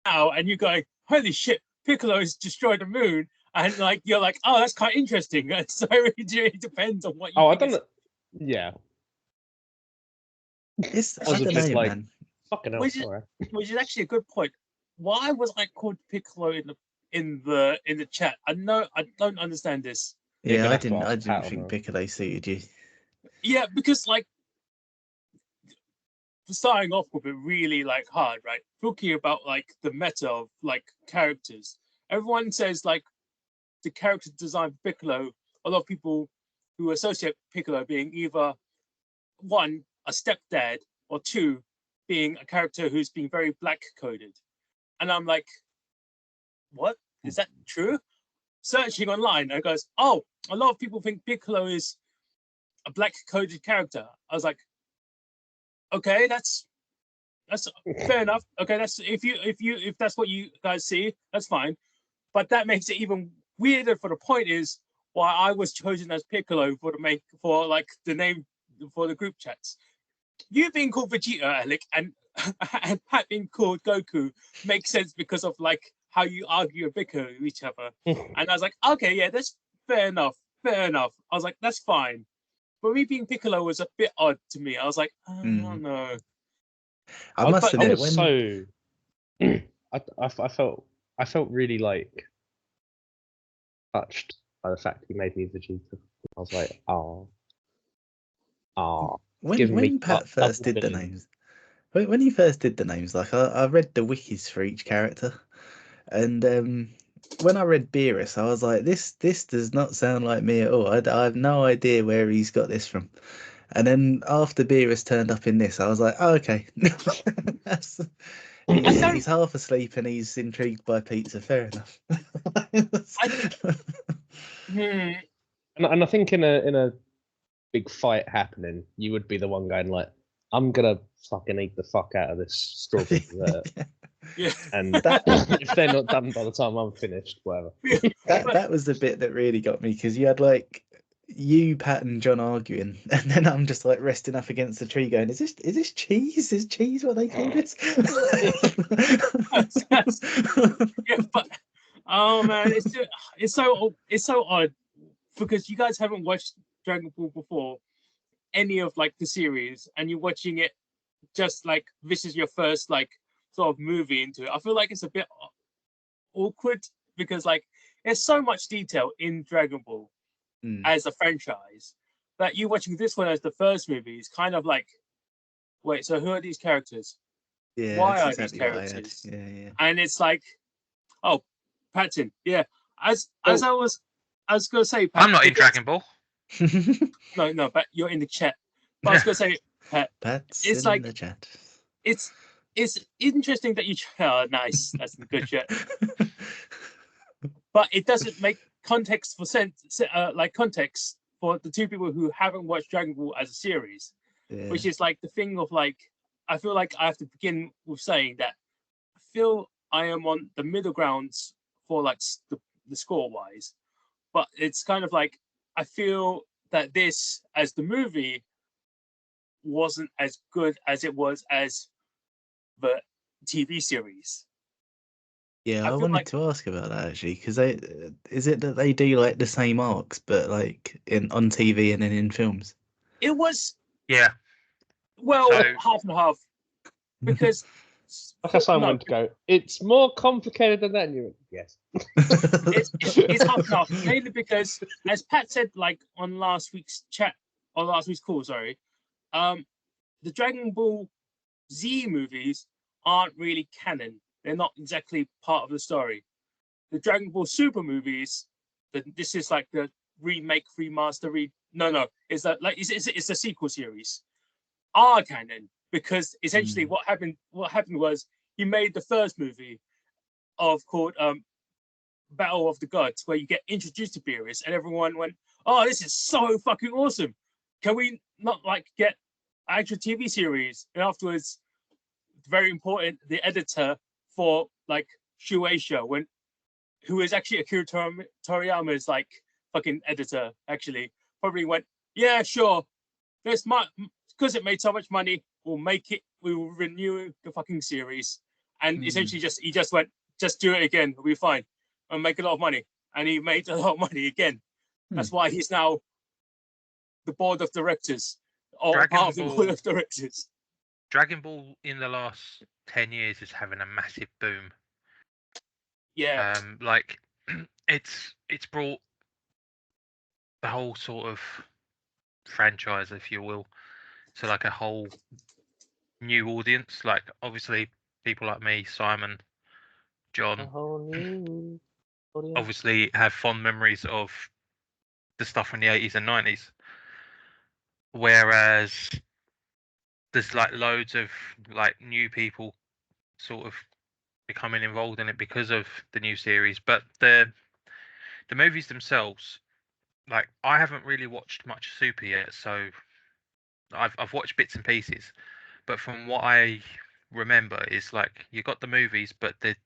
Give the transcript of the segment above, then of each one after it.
now, and you're going, holy shit, Piccolo has destroyed the moon, and like you're like, oh, that's quite interesting. So it really depends on what you. Oh, I don't know. Yeah. It's, I Was it don't just know, like man. fucking hell? Which is- Alright. Which is actually a good point. Why was I called Piccolo in the chat? I don't understand this. You're Yeah, gonna I have to didn't. ask I Pat didn't on think that. Piccolo suited you. Yeah, because like starting off with it really like hard, right? Talking about like the meta of like characters. Everyone says like the character design for Piccolo. A lot of people who associate Piccolo being either one, a stepdad, or two, being a character who's been very black coded. And I'm like, what? Is that true? Searching online, and it goes, oh, a lot of people think Piccolo is a black coded character. I was like, okay, that's fair enough. Okay, that's if that's what you guys see, that's fine. But that makes it even weirder. For the point is why I was chosen as Piccolo for like the name for the group chats. You being called Vegeta, Alec, and and Pat being called Goku makes sense because of like how you argue and bicker with each other. And I was like, okay, yeah, that's fair enough. Fair enough. I was like, that's fine. But me being Piccolo was a bit odd to me. I was like, I don't know. I must I admit, was so. I felt really like touched by the fact he made me Vegeta. I was like, oh, giving me when Pat first double did the billion. names, when he first did the names, like I read the wikis for each character, and when I read Beerus, I was like, this does not sound like me at all. I have no idea where he's got this from. And then after Beerus turned up in this, I was like, oh, okay. That's, he's half asleep and he's intrigued by pizza. Fair enough. And I think in a big fight happening, you would be the one going like, I'm gonna fucking eat the fuck out of this strawberry dessert. Yeah. And if they're not done by the time I'm finished, whatever. That was the bit that really got me, because you had like you, Pat, and John arguing, and then I'm just like resting up against the tree, going, "Is this cheese? Is cheese what they call this?" Yeah, but oh man, it's so odd because you guys haven't watched Dragon Ball before, any of like the series, and you're watching it just like this is your first like sort of movie into it. I feel like it's a bit awkward because like there's so much detail in Dragon Ball as a franchise that you watching this one as the first movie is kind of like, wait, so who are these characters? Yeah, Why that's are these exactly what I had. characters? Yeah. And it's like, oh, Patton, yeah. As I was gonna say, Pat, I'm not in Dragon Ball. No, but you're in the chat. But I was gonna say, Pat, Pat's it's in like the chat. it's interesting that you. Oh, nice, that's a good chat. But it doesn't make context for sense, like context for the two people who haven't watched Dragon Ball as a series, which is like the thing of like, I feel like I have to begin with saying that I feel I am on the middle grounds for like the score wise, but it's kind of like I feel that this as the movie wasn't as good as it was as the TV series. Yeah, I feel wanted like- to ask about that actually, because is it that they do like the same arcs, but like on TV and then in films? It was Yeah. well So- half and half because Like I said, I no, wanted to go. It's more complicated than that. And you went, yes. it's half and half, mainly because, as Pat said, like on last week's chat or last week's call, sorry, the Dragon Ball Z movies aren't really canon. They're not exactly part of the story. The Dragon Ball Super movies, this is like the remake, remaster, no, it's like it's a sequel series, are canon because essentially what happened was he made the first movie called Battle of the Gods, where you get introduced to Beerus, and everyone went, "Oh, this is so fucking awesome! Can we not like get an actual TV series?" And afterwards, very important, the editor for like Shueisha, who is actually Akira Toriyama's like fucking editor, actually probably went, "Yeah, sure, this might because it made so much money, we'll make it. We will renew the fucking series." and essentially he just went, just do it again, we'll be fine, and make a lot of money, and he made a lot of money again. That's why he's now the board of directors, or part of the board of directors. Dragon Ball in the last 10 years is having a massive boom. Yeah. Like it's brought the whole sort of franchise, if you will, to like a whole new audience. Like obviously people like me, Simon, John, A whole new audience. obviously have fond memories of the stuff from the 80s and 90s. Whereas there's like loads of like new people sort of becoming involved in it because of the new series. But the movies themselves, like I haven't really watched much Super yet, so I've watched bits and pieces. But from what I remember is like you got the movies, but the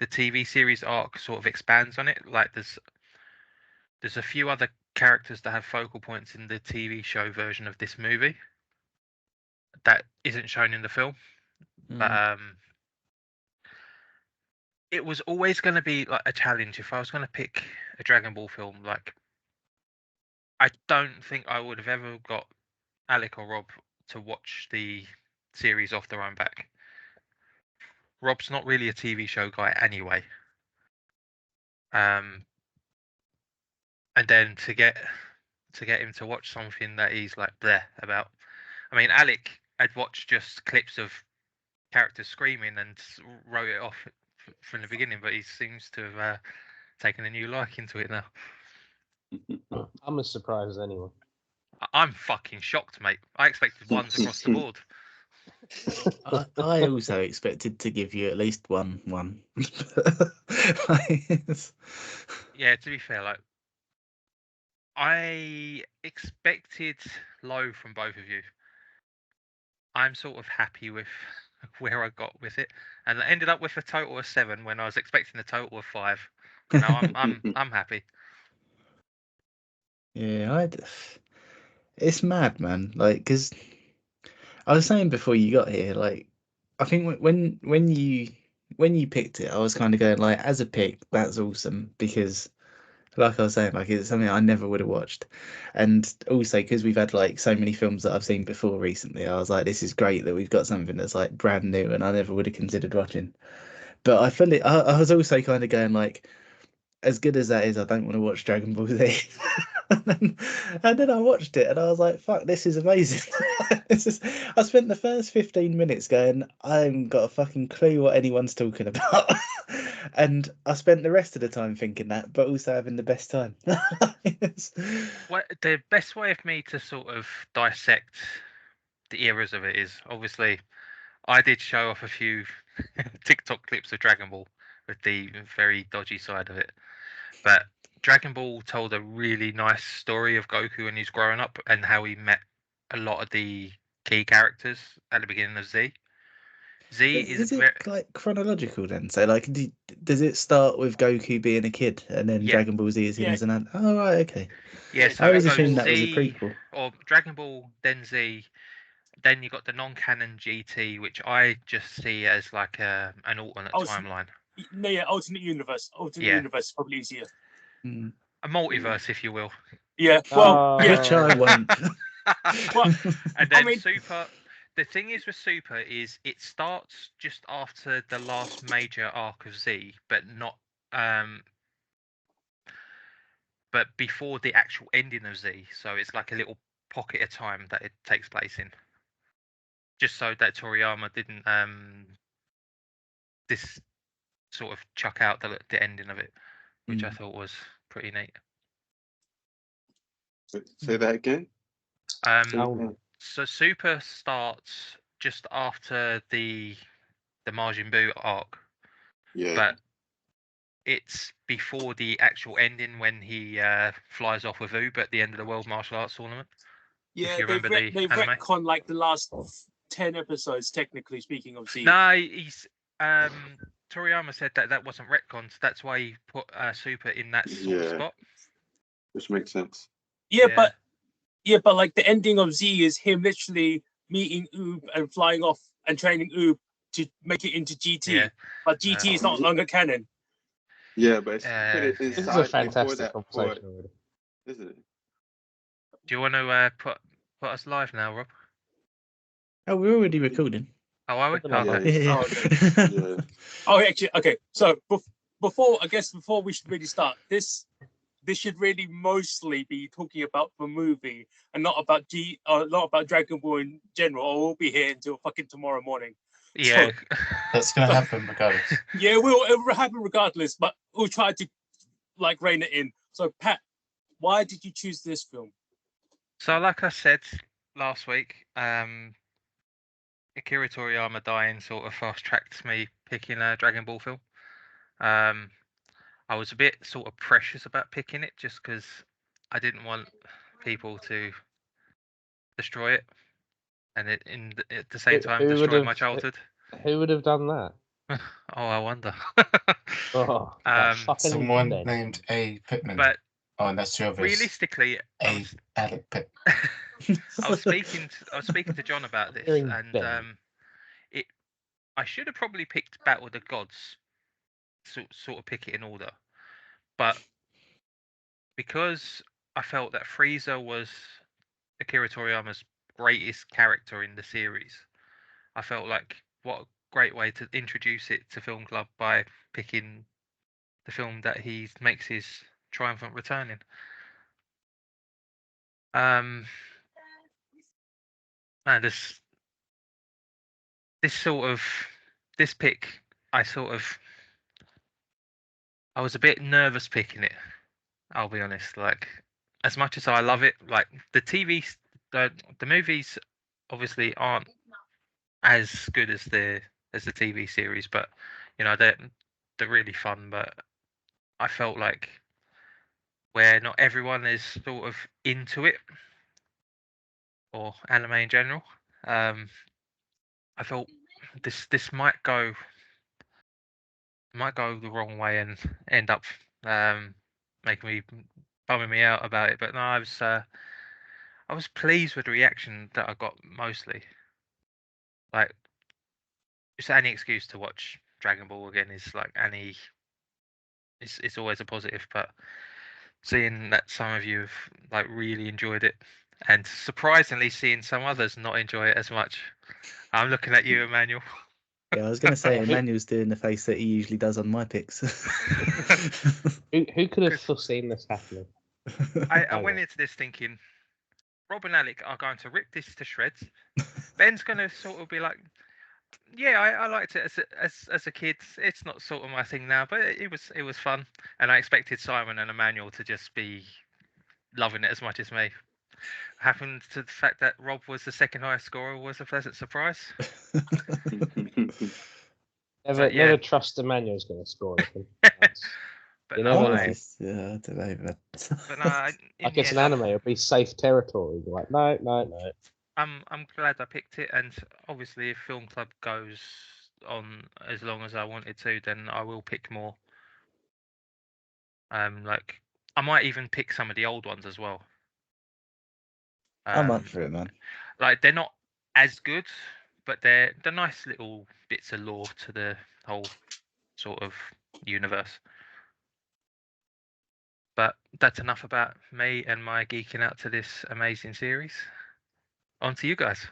TV series arc sort of expands on it. Like there's a few other characters that have focal points in the TV show version of this movie that isn't shown in the film. But it was always going to be like a challenge if I was going to pick a Dragon Ball film. Like I don't think I would have ever got Alec or Rob to watch the series off their own back. Rob's not really a TV show guy anyway. And then to get him to watch something that he's like bleh about. I mean, Alec had watched just clips of characters screaming and wrote it off from the beginning, but he seems to have taken a new liking to it now. I'm as surprised as anyone. I'm fucking shocked, mate. I expected ones across the board. I also expected to give you at least one. Yeah, to be fair, like I expected low from both of you. I'm sort of happy with where I got with it, and I ended up with a total of 7 when I was expecting a total of 5. Now I'm happy. Yeah, it's mad, man. Like, because I was saying before you got here, like, I think when you picked it, I was kind of going like, as a pick, that's awesome because, like I was saying, like it's something I never would have watched, and also because we've had like so many films that I've seen before recently, I was like, this is great that we've got something that's like brand new and I never would have considered watching. But I was also kind of going like, as good as that is, I don't want to watch Dragon Ball Z. and then I watched it and I was like, fuck, this is amazing. I spent the first 15 minutes going, I haven't got a fucking clue what anyone's talking about. And I spent the rest of the time thinking that, but also having the best time. Well, the best way of me to sort of dissect the eras of it is obviously I did show off a few TikTok clips of Dragon Ball with the very dodgy side of it. But Dragon Ball told a really nice story of Goku when he's growing up and how he met a lot of the key characters at the beginning of Z. Z is it like chronological then? So like, does it start with Goku being a kid and then Dragon Ball Z is him as an adult? Oh right, okay. Yes, I always assumed that was a prequel. Or Dragon Ball, then Z. Then you got the non-canon GT, which I just see as like an alternate timeline. No, yeah, alternate universe. Alternate universe is probably easier. A multiverse, if you will. Yeah, well, which I won't. Well, and then Super. The thing is with Super is it starts just after the last major arc of Z, but not but before the actual ending of Z. So it's like a little pocket of time that it takes place in. Just so that Toriyama didn't this sort of chuck out the ending of it, which I thought was pretty neat. Say that again. So Super starts just after the Majin Buu arc. Yeah. But it's before the actual ending when he flies off with Oob at the end of the World Martial Arts Tournament. Yeah, if you remember they've retconned like the last 10 episodes, technically speaking, of Z. No, he's Toriyama said that wasn't retconned. That's why he put Super in that sort of spot. Which makes sense. Yeah, but like the ending of Z is him literally meeting Oob and flying off and training Oob to make it into GT, Yeah. but GT is not longer canon. Yeah, but it's put it This is inside a before fantastic that, conversation already. isn't it? Do you want to put us live now, Rob? Oh, we're already recording. Oh, are we? Yeah. Okay. Yeah. Oh, okay. Yeah. Oh, actually, okay. So before we should really start, this should really mostly be talking about the movie and not about Dragon Ball in general. Or we'll be here until fucking tomorrow morning. Yeah. That's gonna happen regardless. Yeah, it will happen regardless, but we'll try to like rein it in. So, Pat, why did you choose this film? So, like I said last week, Akira Toriyama dying sort of fast tracked me picking a Dragon Ball film. I was a bit sort of precious about picking it just because I didn't want people to destroy it, and at the same time Who would destroy have- my childhood. Who would have done that? Oh, I wonder. Oh, that Um, fucking Someone then. named A. Pittman. But Oh, and that's two others. realistically, A. Alec Pitt. I was speaking to John about this, Hearing and Ben. I should have probably picked Battle of the Gods, sort of pick it in order, but because I felt that Frieza was Akira Toriyama's greatest character in the series, I felt like what a great way to introduce it to Film Club by picking the film that he makes his triumphant return in. And this pick, I was a bit nervous picking it. I'll be honest. Like, as much as I love it, like the movies obviously aren't as good as the TV series, but you know they're really fun. But I felt like where not everyone is sort of into it or anime in general, I thought this might go the wrong way and end up bumming me out about it. But no, I was pleased with the reaction that I got mostly. Like, just any excuse to watch Dragon Ball again is like it's always a positive. But seeing that some of you have like really enjoyed it, and surprisingly seeing some others not enjoy it as much. I'm looking at you, Emmanuel. Yeah, I was going to say, Emmanuel's doing the face that he usually does on my picks. Who could have foreseen this happening? I went into this thinking Rob and Alec are going to rip this to shreds. Ben's going to sort of be like, yeah, I liked it as a kid. It's not sort of my thing now, but it was fun. And I expected Simon and Emmanuel to just be loving it as much as me. Happened to the fact that Rob was the second highest scorer was a pleasant surprise. Never trust Emmanuel's going to score anything. But You no, never Oh, know. it's- yeah, I don't know. but no, I guess an anime would be safe territory. Like, no. I'm glad I picked it, and obviously, if Film Club goes on as long as I wanted to, then I will pick more. Like I might even pick some of the old ones as well. I'm up for it, man. Like they're not as good, but they're nice little bits of lore to the whole sort of universe. But that's enough about me and my geeking out to this amazing series. On to you guys.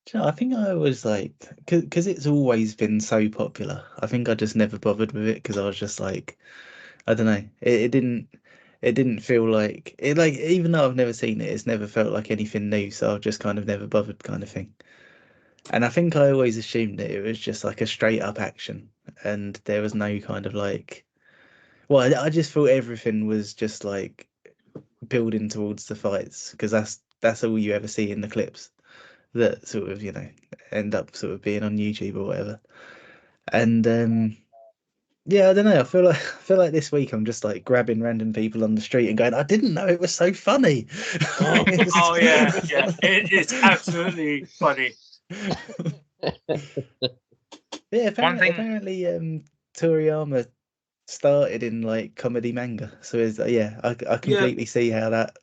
Do you know, I think I was like, because it's always been so popular. I think I just never bothered with it because I was just like, I don't know. It didn't feel like it. Like, even though I've never seen it, it's never felt like anything new. So I've just kind of never bothered, kind of thing. And I think I always assumed that it was just like a straight up action, and there was no kind of like. Well, I just thought everything was just like building towards the fights because that's all you ever see in the clips that sort of end up sort of being on YouTube or whatever. And yeah, I don't know. I feel like this week I'm just like grabbing random people on the street and going, I didn't know it was so funny. Oh yeah, it's absolutely funny. Yeah, One thing- apparently Toriyama started in like comedy manga, so I completely see how that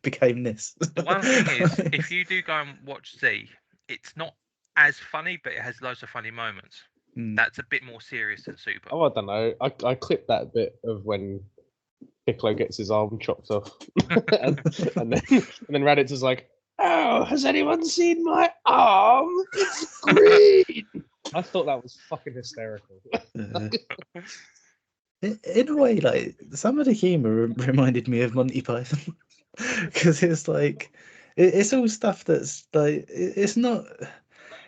became this. The one thing is, if you do go and watch Z, it's not as funny, but it has loads of funny moments. Mm. That's a bit more serious than Super. Oh, I don't know. I clipped that bit of when Piccolo gets his arm chopped off, and then Raditz is like, "Oh, has anyone seen my arm? It's green." I thought that was fucking hysterical. In a way, like some of the humor reminded me of Monty Python, because it's like it's all stuff that's like it's not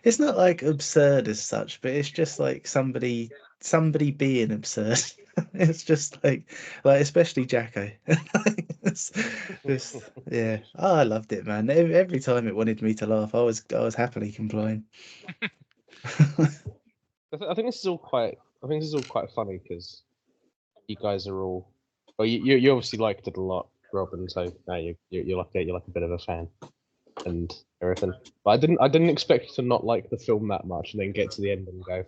like absurd as such, but it's just like somebody being absurd. It's just like especially Jacko. Yeah, I loved it, man. Every time it wanted me to laugh, I was happily complying. I think this is all quite. I think this is all quite funny because you guys are all. Well, you obviously liked it a lot, Robin. So now you're like a bit of a fan and everything. But I didn't expect you to not like the film that much and then get to the end and go.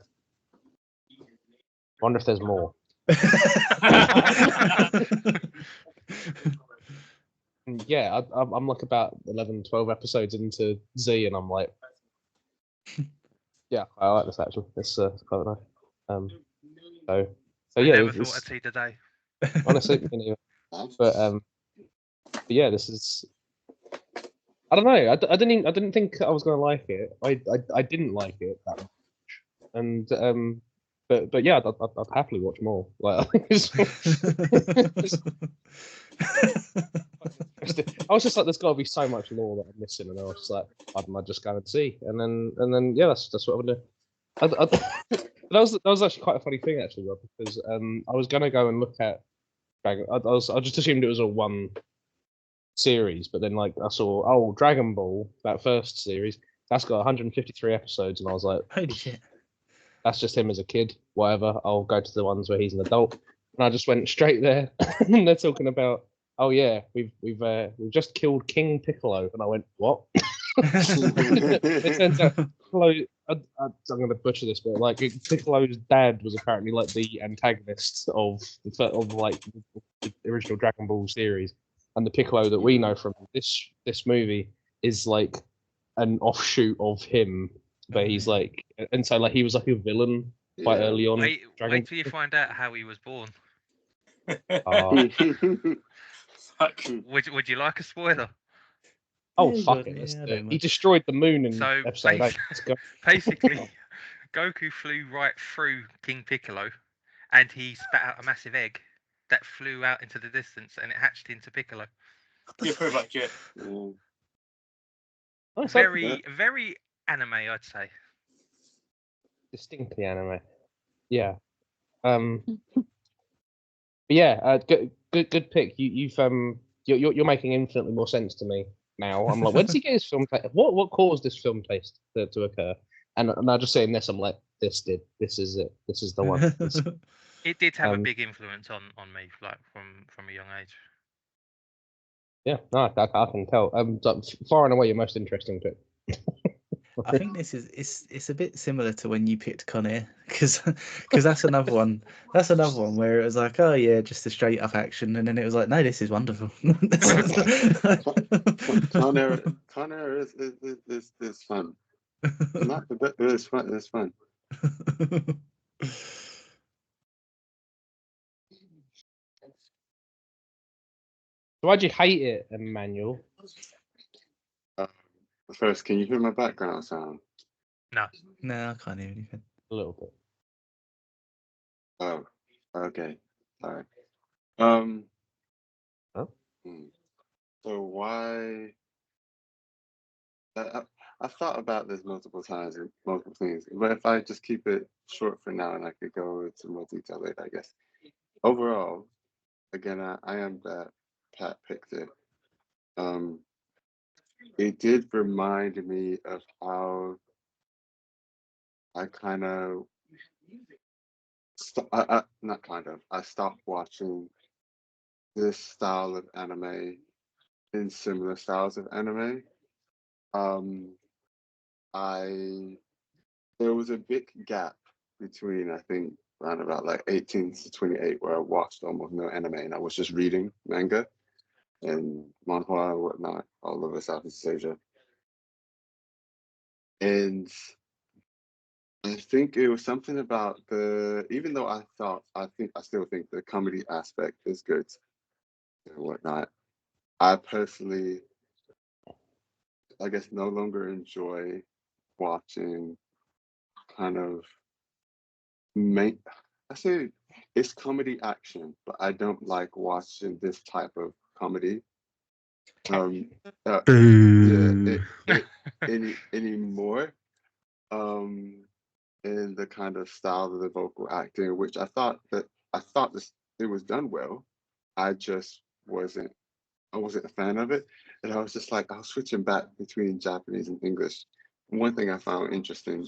Wonder if there's more. And yeah, I'm like about 11, 12 episodes into Z, and I'm like, yeah, I like this actually. It's quite nice. So I yeah, never thought I'd see the day. honestly, but yeah, this is. I don't know. I didn't think I was gonna like it. I didn't like it that much, and but yeah, I'd happily watch more. Like, I was just like, there's got to be so much lore that I'm missing, and I was just like, I just go and see, and then yeah, that's what I'm gonna do. That was actually quite a funny thing actually, Rob, because I was gonna go and look at Dragon. I just assumed it was a one series, but then like I saw Dragon Ball, that first series, that's got 153 episodes, and I was like, Holy shit. That's just him as a kid. Whatever, I'll go to the ones where he's an adult. And I just went straight there, and they're talking about, oh yeah, we've just killed King Piccolo, and I went, what? It turns out Piccolo, I'm going to butcher this, but like Piccolo's dad was apparently like the antagonist of like the original Dragon Ball series, and the Piccolo that we know from this movie is like an offshoot of him, but he's like, and so like he was like a villain quite early on. Wait till you find out how he was born. Fuck. Would you like a spoiler? Oh Yeah, fuck God, it! yeah, I don't He mind. destroyed the moon in So episode 8. Let's go. basically, Goku flew right through King Piccolo, and he spat out a massive egg that flew out into the distance, and it hatched into Piccolo. Yeah, pretty much, yeah. Oh, so Very anime, I'd say. distinctly anime. Yeah. But yeah. Good pick. You're making infinitely more sense to me now. I'm like, where does he get his film taste? What caused this film taste to occur? And I just saying this, I'm like, this is it. This is the one. It did have a big influence on me, like from a young age. Yeah, no, I can tell. Far and away your most interesting pick. I think this is it's a bit similar to when you picked Conair, because that's another one. That's another one where it was like, oh yeah, just a straight up action, and then it was like, no, this is wonderful. Conair is fun. Not the best, but it's fun. It's fun. So why'd you hate it, Emmanuel? First, can you hear my background sound? No. No, I can't hear anything. A little bit. Oh, okay. All right. Huh? So why? I thought about this multiple times and multiple things, but if I just keep it short for now, and I could go into more detail later, I guess. Overall, again, I am that Pat picked it. It did remind me of how I kind of I stopped watching this style of anime in similar styles of anime. There was a big gap between, I think, around about like 18 to 28, where I watched almost no anime and I was just reading manga and manhwa and whatnot all over Southeast Asia. And I think it was something about even though I still think the comedy aspect is good and whatnot. I personally, I guess, no longer enjoy watching kind of main. I say it's comedy action, but I don't like watching this type of comedy. Yeah, anymore. In the kind of style of the vocal acting, which I thought it was done well. I just wasn't a fan of it. And I was just like, I was switching back between Japanese and English. One thing I found interesting,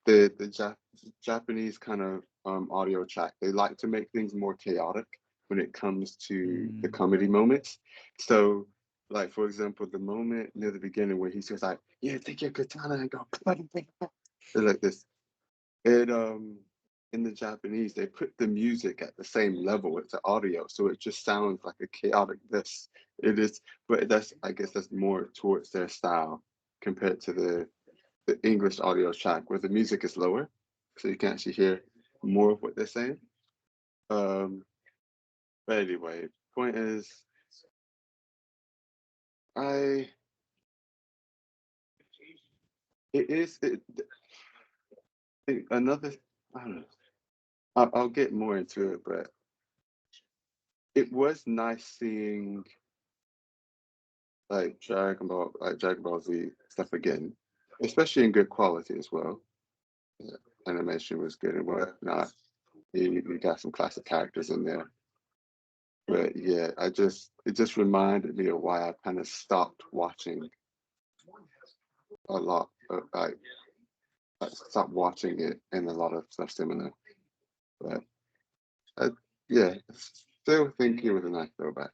the Japanese kind of audio track, they like to make things more chaotic when it comes to the comedy moments. So, like, for example, the moment near the beginning where he's just like, yeah, take your katana and go, like this. It in the Japanese, they put the music at the same level as the audio, so it just sounds like a chaotic this. It is, but I guess that's more towards their style compared to the English audio track where the music is lower, so you can actually hear more of what they're saying. But anyway, point is, another, I don't know. I'll get more into it, but it was nice seeing like Dragon Ball Z stuff again, especially in good quality as well. Yeah, animation was good and whatnot. You got some classic characters in there, but yeah, it just reminded me of why I kind of stopped watching a lot of I stopped watching it and a lot of stuff similar. But yeah, still think it was a nice throwback.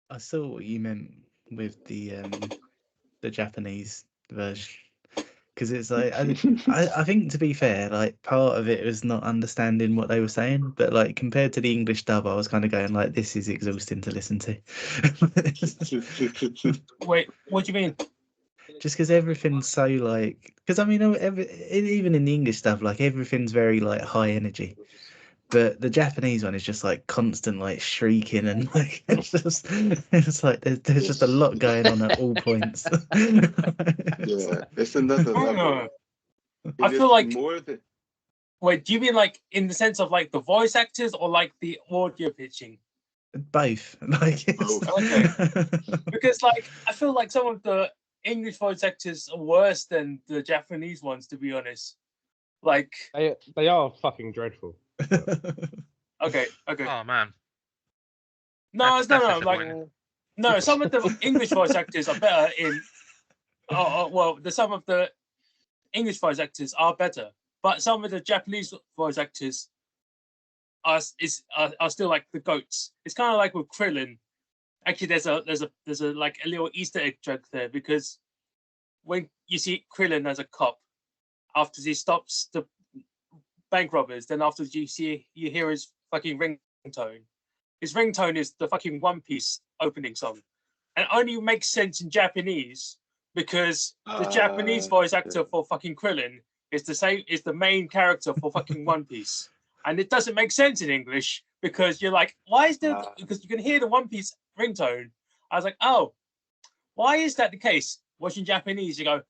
I saw what you meant with the Japanese version, because it's like I think, to be fair, like part of it was not understanding what they were saying, but like compared to the English dub, I was kind of going like, this is exhausting to listen to. Wait, what do you mean? Just because everything's so like, because I mean, even in the English stuff, like everything's very like high energy, but the Japanese one is just like constant like shrieking and like it's like there's just a lot going on at all points. Yeah, it's another I don't level. know. I feel like more than Wait, do you mean like in the sense of like the voice actors or like the audio pitching? Both. Like it's... Okay. Because like I feel like some of the English voice actors are worse than the Japanese ones, to be honest. Like They are fucking dreadful. okay. Oh man. No, That's like disappointing. no, some of the English voice actors are better in well, some of the English voice actors are better, but some of the Japanese voice actors are still like the goats. It's kind of like with Krillin. Actually, there's a like a little Easter egg joke there, because when you see Krillin as a cop, after he stops the bank robbers, then after you hear his fucking ringtone. His ringtone is the fucking One Piece opening song, and it only makes sense in Japanese because the Japanese voice actor for fucking Krillin is the main character for fucking One Piece, and it doesn't make sense in English because you're like, why is there? Because you can hear the One Piece ringtone. I was like, oh, why is that the case? Watching Japanese, you go,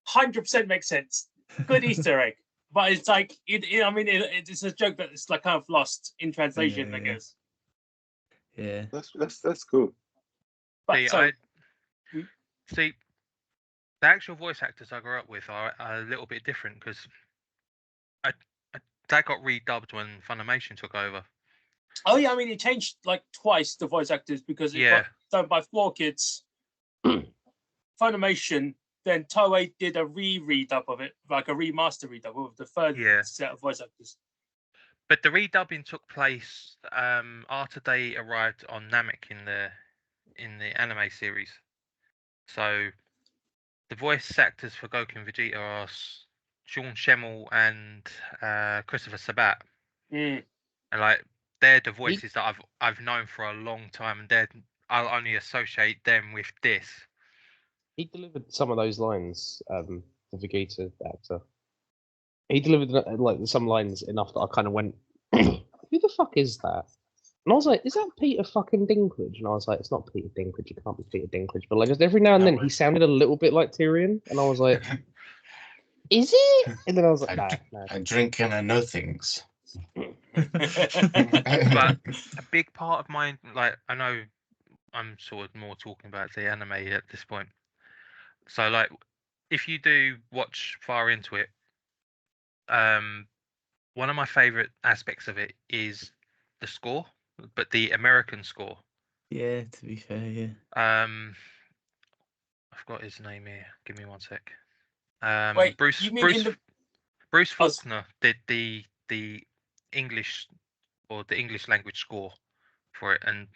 100% makes sense. Good Easter egg. But it's like, it's a joke that's like kind of lost in translation, Yeah. I guess. Yeah. That's cool. But See, the actual voice actors I grew up with are a little bit different because that got redubbed when Funimation took over. Oh yeah, I mean it changed like twice, the voice actors, because it got done by 4Kids, Funimation, then Toei did a redub of it, like a remaster redub of the third set of voice actors. But the redubbing took place after they arrived on Namek in the anime series. So the voice actors for Goku and Vegeta are Sean Schemmel and Christopher Sabat. Mm. And like they're the voices that I've known for a long time, and I'll only associate them with this He delivered some of those lines. The Vegeta actor. He delivered like some lines enough that I kind of went, "Who the fuck is that?" And I was like, "Is that Peter fucking Dinklage?" And I was like, "It's not Peter Dinklage. It can't be Peter Dinklage." But like, just every now and then, he sounded a little bit like Tyrion, and I was like, "Is it?" And then I was like, "No, no." I drink and I know things. But a big part of mine, like, I know I'm sort of more talking about the anime at this point. So, like, if you do watch far into it, one of my favorite aspects of it is the score, but the American score. Yeah, to be fair, yeah. I've got his name here. Give me one sec. Wait, Bruce you mean in Bruce the Bruce I was- Faulkner did the English or the English language score for it, and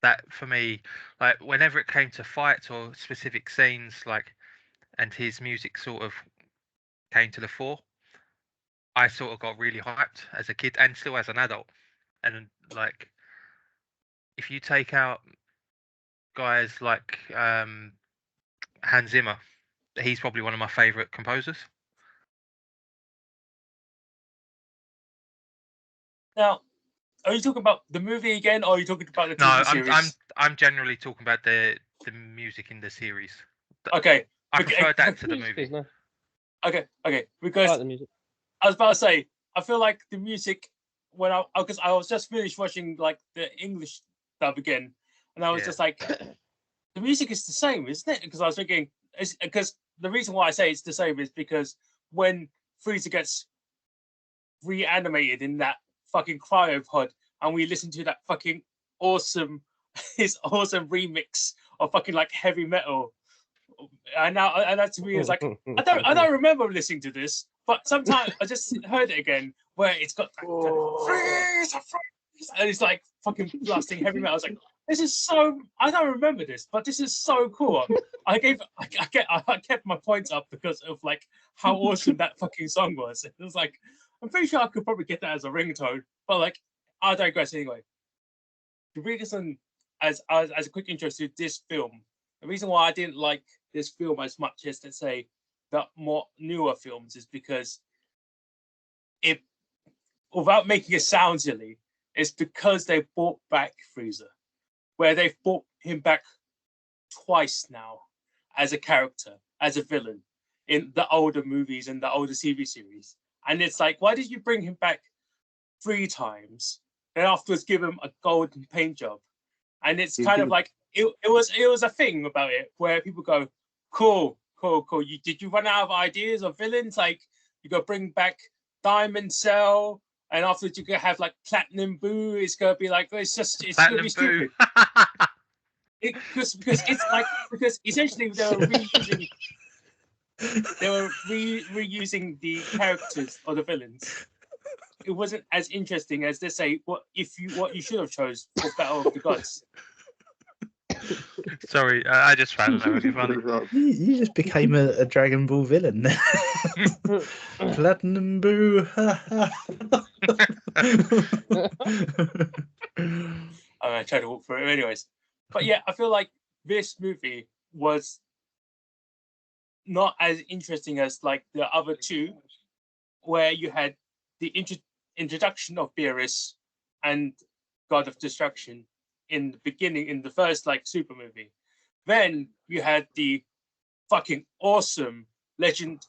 that for me, like whenever it came to fights or specific scenes, like, and his music sort of came to the fore, I sort of got really hyped as a kid and still as an adult. And like, if you take out guys like Hans Zimmer, he's probably one of my favorite composers. Now, are you talking about the movie again, or are you talking about the No, TV series? I'm generally talking about the music in the series. Okay, I okay, prefer that to the Music movie. is nice. okay. I Because like the music. I was about to say, I feel like the music when because I was just finished watching like the English dub again, and I was Yeah. just like, the music is the same, isn't it? Because I was thinking, because the reason why I say it's the same is because when Frieza gets reanimated in that fucking cryopod, and we listen to that fucking awesome, his awesome remix of fucking like heavy metal, and that to me is like, I don't remember listening to this, but sometimes I just heard it again where it's got that, Frieza, and it's like fucking blasting heavy metal. I was like, this is so, I don't remember this, but this is so cool. I kept my points up because of like how awesome that fucking song was. It was like, I'm pretty sure I could probably get that as a ringtone, but like, I digress anyway. The reason, as a quick intro to this film, the reason why I didn't like this film as much as, let's say, the more newer films is because it, without making it sound silly, it's because they brought back Frieza, where they've brought him back twice now as a character, as a villain in the older movies and the older TV series. And it's like, why did you bring him back 3 times and afterwards give him a golden paint job? And it's kind of like it was a thing about it where people go, cool. Did you run out of ideas of villains? Like you go bring back Diamond Cell, and afterwards you could have like Platinum Boo. It's gonna be like it's gonna be stupid. Because it's like because essentially they were reusing the characters or the villains. It wasn't as interesting as they say what you should have chose for Battle of the Gods. Sorry, I just found that really funny. You just became a Dragon Ball villain. Platinum Boo. I'm gonna try to walk through it anyways. But yeah, I feel like this movie was not as interesting as like the other two, where you had the introduction of Beerus and God of Destruction in the beginning, in the first like super movie. Then you had the fucking awesome Legend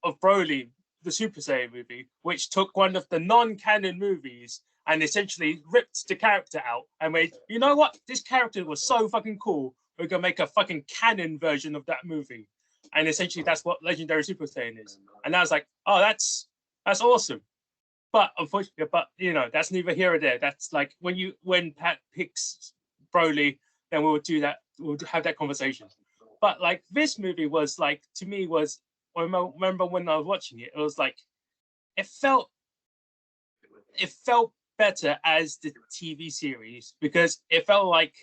of Broly, the Super Saiyan movie, which took one of the non-canon movies and essentially ripped the character out and made, you know what, this character was so fucking cool, we're gonna make a fucking canon version of that movie. And essentially that's what Legendary Super Saiyan is. And I was like, oh, that's awesome. But unfortunately, you know, that's neither here or there. That's like when Pat picks Broly, then we'll have that conversation. But like this movie was like, to me was, I remember when I was watching it, it was like, it felt better as the TV series because it felt like,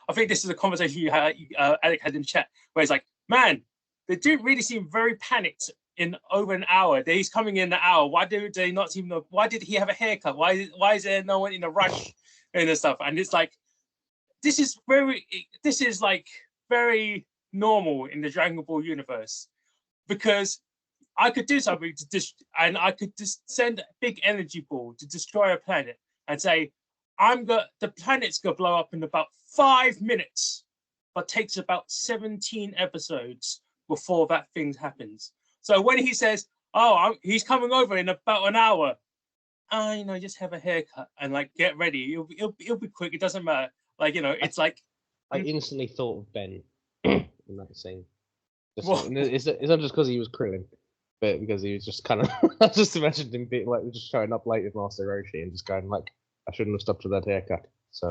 I think this is a conversation you had, Alec had in chat, where it's like, man, they do really seem very panicked in over an hour. He's coming in an hour. Why did they not even know? Why did he have a haircut? Why is there no one in a rush and stuff? And it's like, this is like very normal in the Dragon Ball universe, because I could do something and I could just send a big energy ball to destroy a planet and say, the planet's gonna blow up in about 5 minutes, but takes about 17 episodes before that thing happens. So when he says, he's coming over in about an hour, just have a haircut and like get ready. It'll be quick. It doesn't matter. Like, it's like I instantly thought of Ben in that scene. It's not just because he was Krillin, but because he was just kind of. I just imagined him being like just showing up late with Master Roshi and just going like, "I shouldn't have stopped with that haircut." So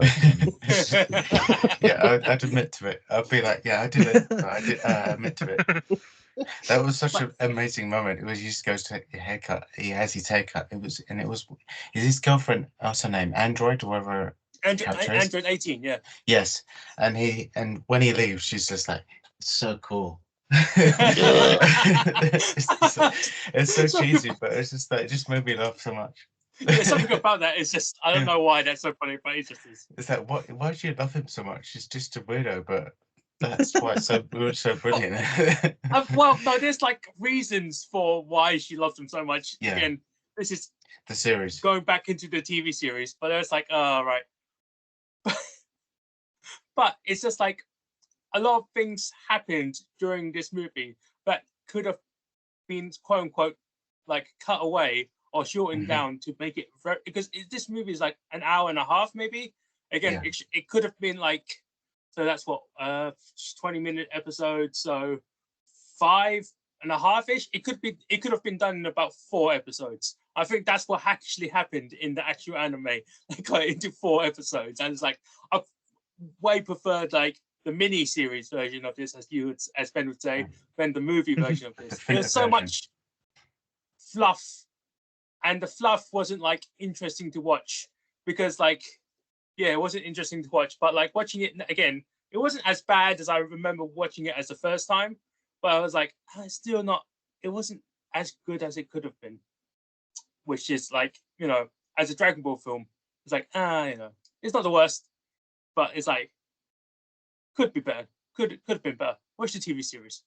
yeah, I'd admit to it. I'd be like, "Yeah, I did it. I admit to it." That was such an amazing moment. It was he just goes to your haircut. He has his haircut. Is his girlfriend also named Android or whatever? Android 18, yeah. Yes, and when he leaves, she's just like, so cool. it's so cheesy, but it's just like it just made me laugh so much. Yeah, something about that is just I don't know why that's so funny, but it just is. It's like why do you love him so much? He's just a weirdo, but that's why it's so brilliant. Well, no, there's like reasons for why she loves him so much. Yeah. Again, this is the series going back into the TV series, but it's like, right. But it's just like a lot of things happened during this movie that could have been quote unquote like cut away or shortened down to make it because this movie is like an hour and a half maybe. Again, it could have been like, so that's what 20-minute episode, so 5.5-ish. It could have been done in about 4 episodes. I think that's what actually happened in the actual anime. They got it into 4 episodes, and it's like I way preferred like the mini series version of this, as Ben would say, than the movie version of this. There's so much fluff, and the fluff wasn't like interesting to watch because like, it wasn't interesting to watch. But like watching it again, it wasn't as bad as I remember watching it as the first time. But I was like, it's still not. It wasn't as good as it could have been. Which is like, as a Dragon Ball film, it's like, it's not the worst, but it's like, could be better. Could have been better. Watch the TV series.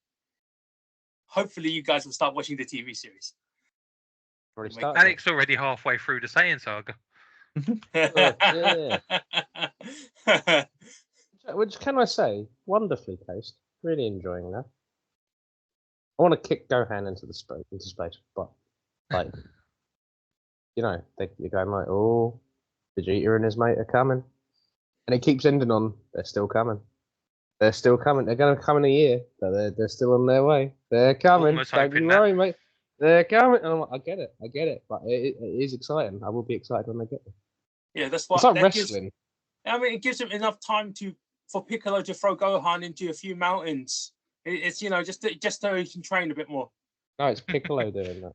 Hopefully, you guys will start watching the TV series. Alex already halfway through the Saiyan saga. Which can I say, wonderfully paced. Really enjoying that. I want to kick Gohan into space, but like, you're going like, oh, Vegeta and his mate are coming, and it keeps ending on they're still coming. They're still coming. They're going to come in a year, but they're still on their way. They're coming. Don't you worry, mate. They're coming. And I'm like, I get it. But it is exciting. I will be excited when they get there. Yeah, that's what. It's like wrestling. It gives them enough time for Piccolo to throw Gohan into a few mountains. It's just so he can train a bit more. No, it's Piccolo doing that.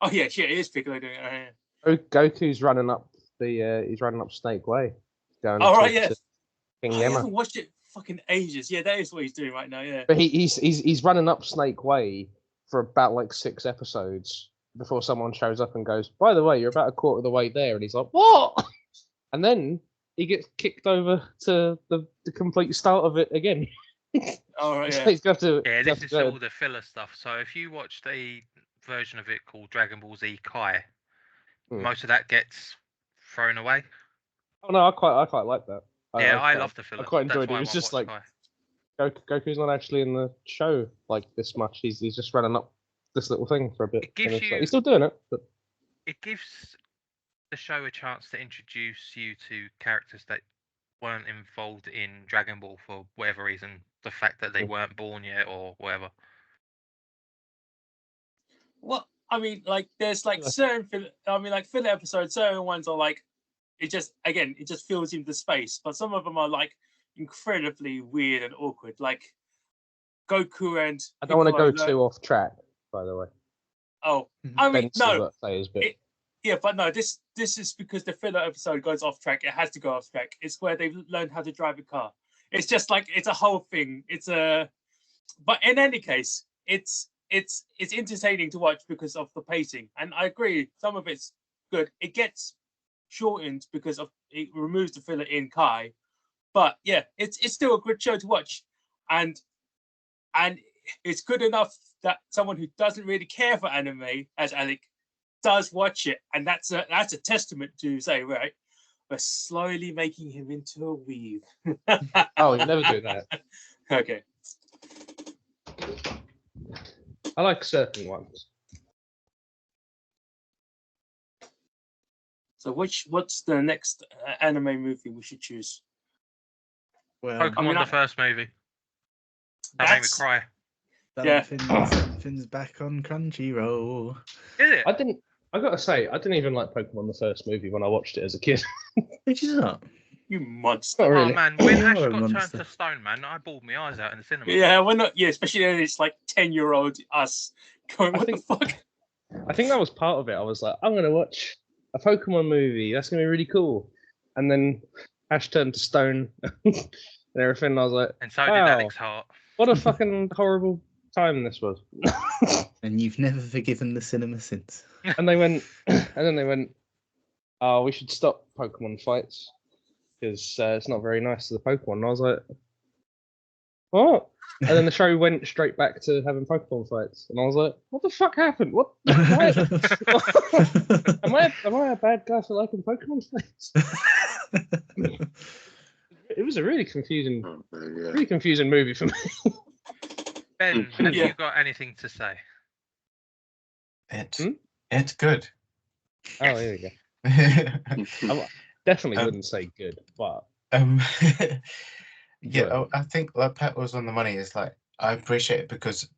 Oh yeah, it is Piccolo doing it. Goku's running up he's running up Snake Way. Going yes. King I Yama. haven't watched it fucking ages. Yeah, that is what he's doing right now. Yeah. But he's running up Snake Way for about like 6 episodes before someone shows up and goes, by the way, you're about a quarter of the way there, and he's like, what? And then he gets kicked over to the complete start of it again. Oh right, yeah. So he's got to. This is all the filler stuff. So if you watch the version of it called Dragon Ball Z Kai, most of that gets thrown away. Oh no, I quite like that. I love the filler. I quite enjoyed it. It was just like Goku's not actually in the show like this much. He's just running up this little thing for a bit. He's still doing it. But it gives the show a chance to introduce you to characters that weren't involved in Dragon Ball for whatever reason. The fact that they weren't born yet or whatever. Well, I mean, like there's like certain filler episodes. Certain ones are like it just fills in the space, but some of them are like incredibly weird and awkward. Like Goku and I don't want to go too off track, by the way. Oh, I mean, no. But no, this is because the filler episode goes off track. It has to go off track. It's where they've learned how to drive a car. It's just like it's a whole thing. But in any case, it's entertaining to watch because of the pacing. And I agree, some of it's good. It gets shortened because of it removes the filler in Kai, But yeah, it's still a good show to watch, and it's good enough that someone who doesn't really care for anime, as Alec, does watch it, and that's a testament to say, right, we're slowly making him into a weeb. Oh, you never do that. Okay. I like certain ones. So what's the next anime movie we should choose? Well, Pokemon, I mean, the first movie. That made me cry. Yeah. something's back on Crunchyroll. Is it? I gotta say, I didn't even like Pokemon the first movie when I watched it as a kid. Did you not? You monster. Not Oh really. man, when Ash You're a got turned monster. to stone, man, I bawled my eyes out in the cinema. Yeah, we're not. Yeah, especially when it's like 10-year-old us going, I what think- the fuck? I think that was part of it. I was like, I'm gonna watch a Pokemon movie. That's gonna be really cool. And then Ash turned to stone and everything. And I was like, And so did Wow. Alex Hart. what a fucking horrible time this was. And you've never forgiven the cinema since. And then they went, oh, we should stop Pokemon fights because it's not very nice to the Pokemon. And I was like, what? And then the show went straight back to having Pokemon fights, and I was like, what the fuck happened? What? Why- am I a bad guy for liking Pokemon fights? It was a really confusing movie for me. Ben, have Yeah. you got anything to say? It's good. Oh, here we go. I definitely wouldn't say good, but Um, yeah, Enjoyable. I think like Pat was on the money. Is like I appreciate it because,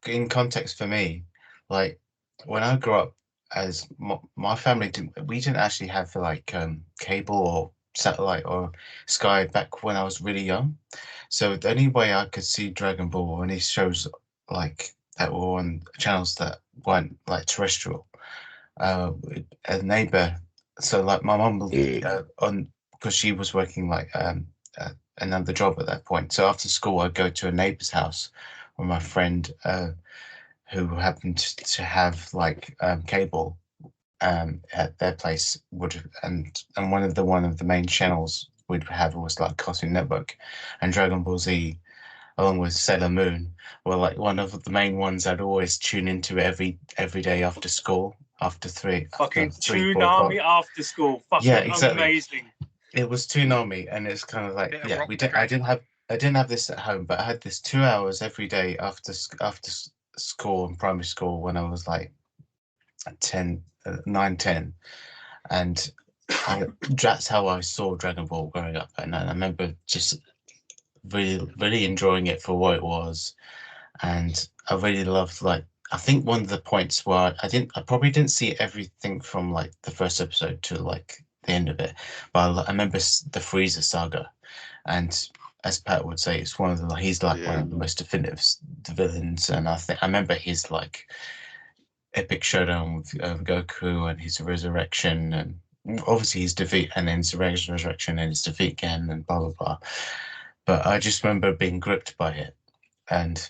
in context for me, like when I grew up, as my family we didn't actually have like cable or satellite or Sky back when I was really young. So the only way I could see Dragon Ball or any shows like that were on channels that weren't like terrestrial, a neighbor. So like my mum on because she was working like another job at that point. So after school, I'd go to a neighbor's house with my friend who happened to have like cable at their place and one of the main channels we'd have was like Cartoon Network, and Dragon Ball Z along with Sailor Moon were like one of the main ones I'd always tune into every day after school after Fucking 3, 4 o'clock. Toonami after school. Fucking Yeah, exactly. amazing. It was Toonami, and it's kind of like Bit of yeah, rock we did. track. I didn't have this at home, but I had this 2 hours every day after school and primary school when I was like 9, 10, and that's how I saw Dragon Ball growing up, and I remember just really enjoying it for what it was, and I really loved like. I think one of the points where I probably didn't see everything from like the first episode to like the end of it, but I remember the Frieza saga, and as Pat would say, it's one of the he's like one of the most definitive villains, and I remember his like epic showdown with Goku and his resurrection, and obviously his defeat, and then his resurrection and his defeat again, and blah blah blah. But I just remember being gripped by it, and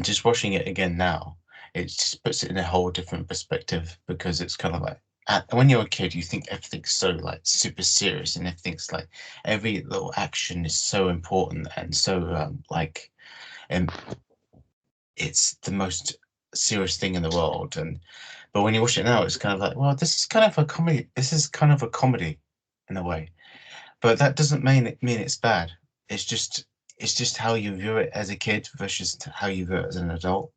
just watching it again now, it just puts it in a whole different perspective because it's kind of like when you're a kid, you think everything's so like super serious, and everything's like every little action is so important and so like, and it's the most serious thing in the world. But when you watch it now, it's kind of like, well, this is kind of a comedy. This is kind of a comedy in a way, but that doesn't mean it's bad. It's just how you view it as a kid versus how you view it as an adult.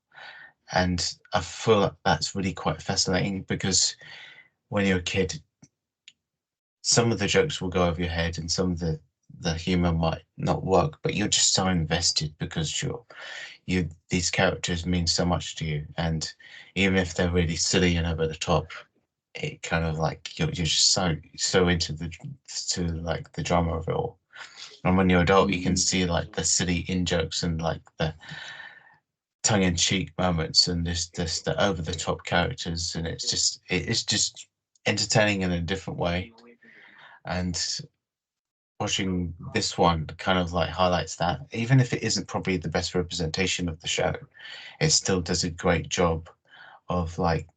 And I feel like that's really quite fascinating because when you're a kid, some of the jokes will go over your head and some of the humor might not work, but you're just so invested because these characters mean so much to you. And even if they're really silly and over the top, it kind of like you're just so into like the drama of it all. And when you're adult, you can see like the silly in jokes and like the tongue-in-cheek moments and just the over-the-top characters, and it's just entertaining in a different way. And watching this one kind of like highlights that, even if it isn't probably the best representation of the show, it still does a great job of like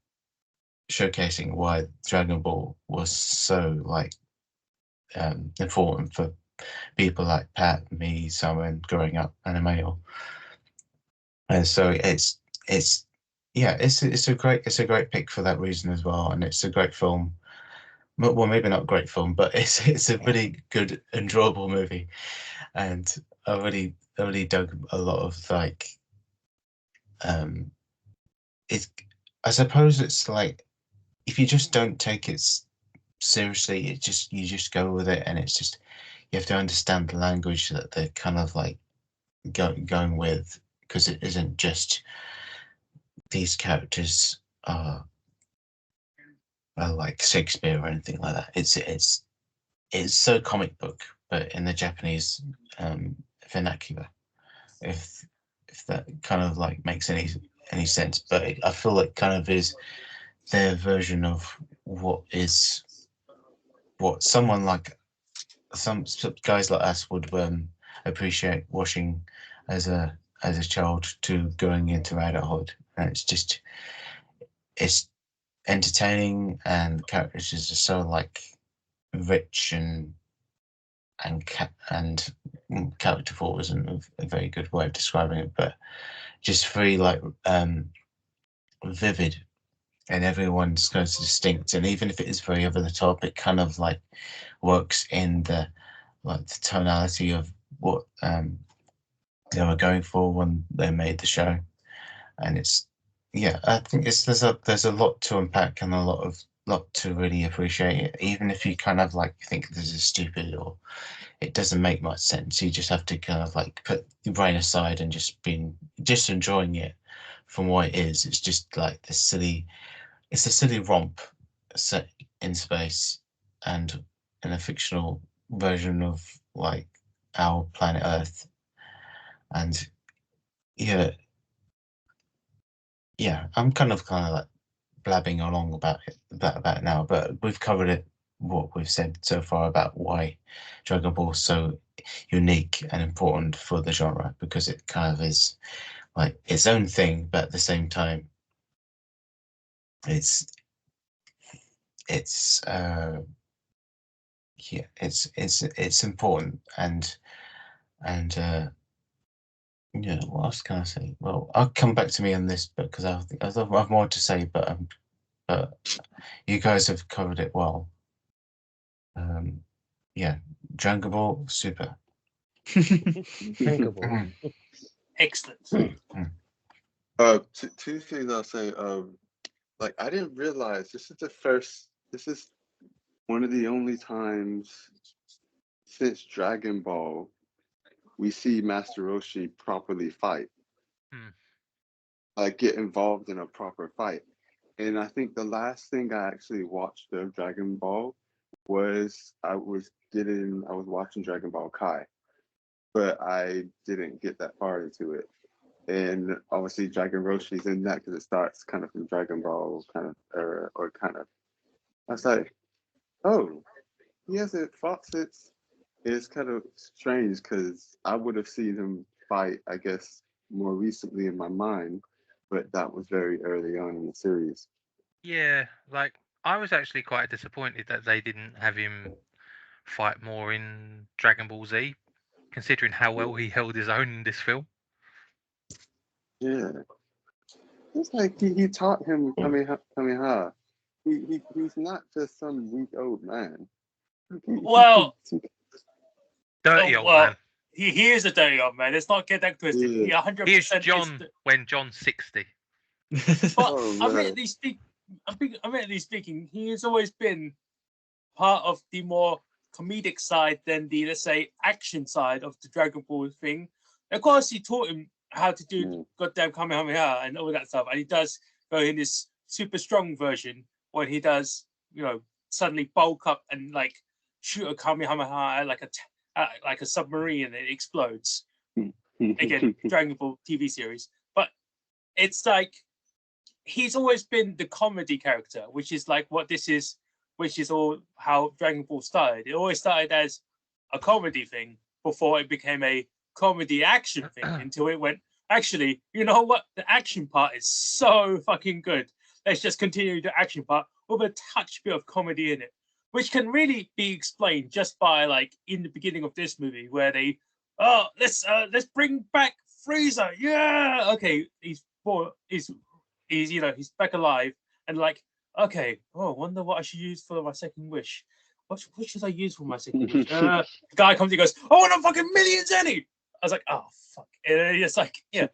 showcasing why Dragon Ball was so like important for people like Pat, me, someone growing up animator. And so it's it's a great pick for that reason as well, and it's a great film. Well, maybe not great film, but it's a really good, enjoyable movie, and I really dug a lot of like it. I suppose it's like if you just don't take it seriously, you just go with it, and it's just you have to understand the language that they're kind of like going with, because it isn't just these characters are like Shakespeare or anything like that. It's so comic book, but in the Japanese vernacular. If that kind of like makes any sense, but I feel like kind of is their version of what someone like some guys like us would appreciate watching as a child to going into adulthood, and it's entertaining, and the characters are so like rich and characterful isn't a very good way of describing it, but just very like vivid, and everyone's kind of distinct, and even if it is very over the top, it kind of like works in the like the tonality of what they were going for when they made the show. And it's I think there's a lot to unpack and a lot to really appreciate it, even if you kind of like think this is stupid or it doesn't make much sense. You just have to kind of like put your brain aside and just enjoying it from what it is. It's just like it's a silly romp set in space and in a fictional version of like our planet Earth. And yeah, I'm kind of like blabbing along about it now, but we've covered it, what we've said so far about why Dragon Ball is so unique and important for the genre, because it kind of is like its own thing, but at the same time it's important, and what else can I say? Well, I'll come back to me on this because I have more to say, but you guys have covered it well. Dragon Ball, super. Drinkable. Excellent. Two things I'll say. Like I didn't realize this is one of the only times since Dragon Ball we see Master Roshi properly fight. Like get involved in a proper fight. And I think the last thing I actually watched of Dragon Ball was I was watching Dragon Ball Kai, but I didn't get that far into it. And obviously Dragon Roshi's in that because it starts kind of from Dragon Ball kind of era, or kind of. I was like, oh, he hasn't fought since. It's kind of strange because I would have seen him fight, I guess, more recently in my mind, but that was very early on in the series. Yeah, like I was actually quite disappointed that they didn't have him fight more in Dragon Ball Z, considering how well he held his own in this film. Yeah. It's like he taught him Kamehameha. He's not just some weak old man. Well, Dirty old man. He is a dirty old man. Let's not get that twisted. Yeah. He 100% Here's is John when John's 60. But Oh, admittedly speaking, he has always been part of the more comedic side than the, let's say, action side of the Dragon Ball thing. Of course, he taught him how to do goddamn Kamehameha and all that stuff, and he does go in this super strong version when he does, suddenly bulk up and like shoot a Kamehameha like a submarine and it explodes. Again, Dragon Ball TV series, but it's like he's always been the comedy character, which is like what this is, which is all how Dragon Ball started. It always started as a comedy thing before it became a comedy action thing until it went, actually, you know what? The action part is so fucking good. Let's just continue the action part with a touch bit of comedy in it. which can really be explained just by like in the beginning of this movie where they, let's bring back Frieza, yeah, okay, he's he's back alive, and like, okay, wonder what I should use for my second wish. What should I use for my second wish? The guy comes and goes, I want a fucking million Zenny. I was like, oh fuck, and it's like, yeah,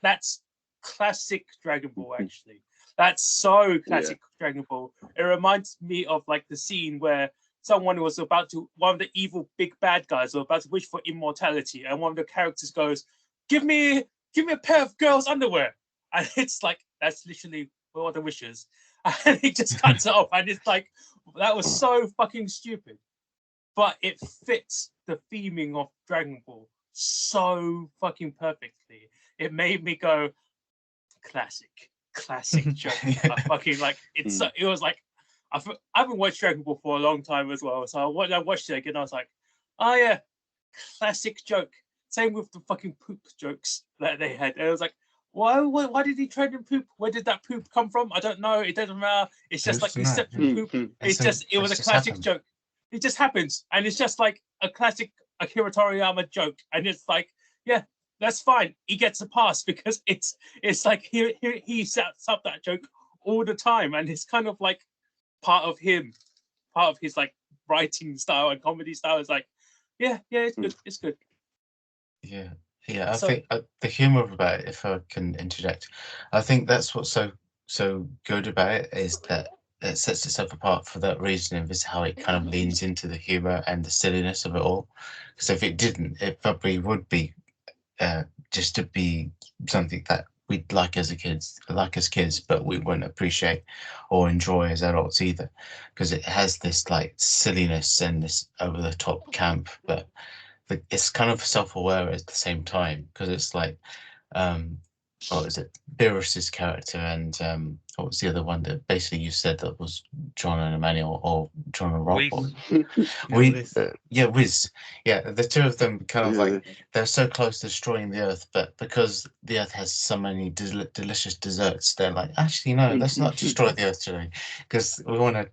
that's classic Dragon Ball actually. That's so classic Dragon Ball. It reminds me of like the scene where someone was about to, one of the evil big bad guys was about to wish for immortality, and one of the characters goes, give me a pair of girls' underwear. And it's like, that's literally what the wishes. And he just cuts it off. And it's like, that was so fucking stupid. But it fits the theming of Dragon Ball so fucking perfectly. It made me go, classic joke. I fucking like it's. It was like I haven't watched Dragon Ball for a long time as well. So when I watched it again, I was like, oh yeah, classic joke. Same with the fucking poop jokes that they had. And it was like, why did he trade in poop? Where did that poop come from? I don't know. It doesn't matter. It's just like he stepped in poop. It was a classic joke. It just happens, and it's just like a classic Akira Toriyama joke, and it's like, yeah, that's fine. He gets a pass because it's like he sets up that joke all the time, and it's kind of like part of him, part of his like writing style and comedy style. Is like, yeah, it's good. It's good. Yeah. I think the humor about it, if I can interject, I think that's what's so good about it, is that it sets itself apart for that reason, of is how it kind of leans into the humor and the silliness of it all. Because if it didn't, it probably would be just to be something that we'd like as kids, but we wouldn't appreciate or enjoy as adults either, because it has this like silliness and this over the top camp, but it's kind of self-aware at the same time, because it's like what was it, Beerus's character, and what was the other one that basically you said that was John and Emmanuel, or John and Rob? Wiz. Wiz. Yeah, the two of them kind of like, they're so close to destroying the Earth, but because the Earth has so many delicious desserts, they're like, actually no, let's not destroy the Earth today, because we want to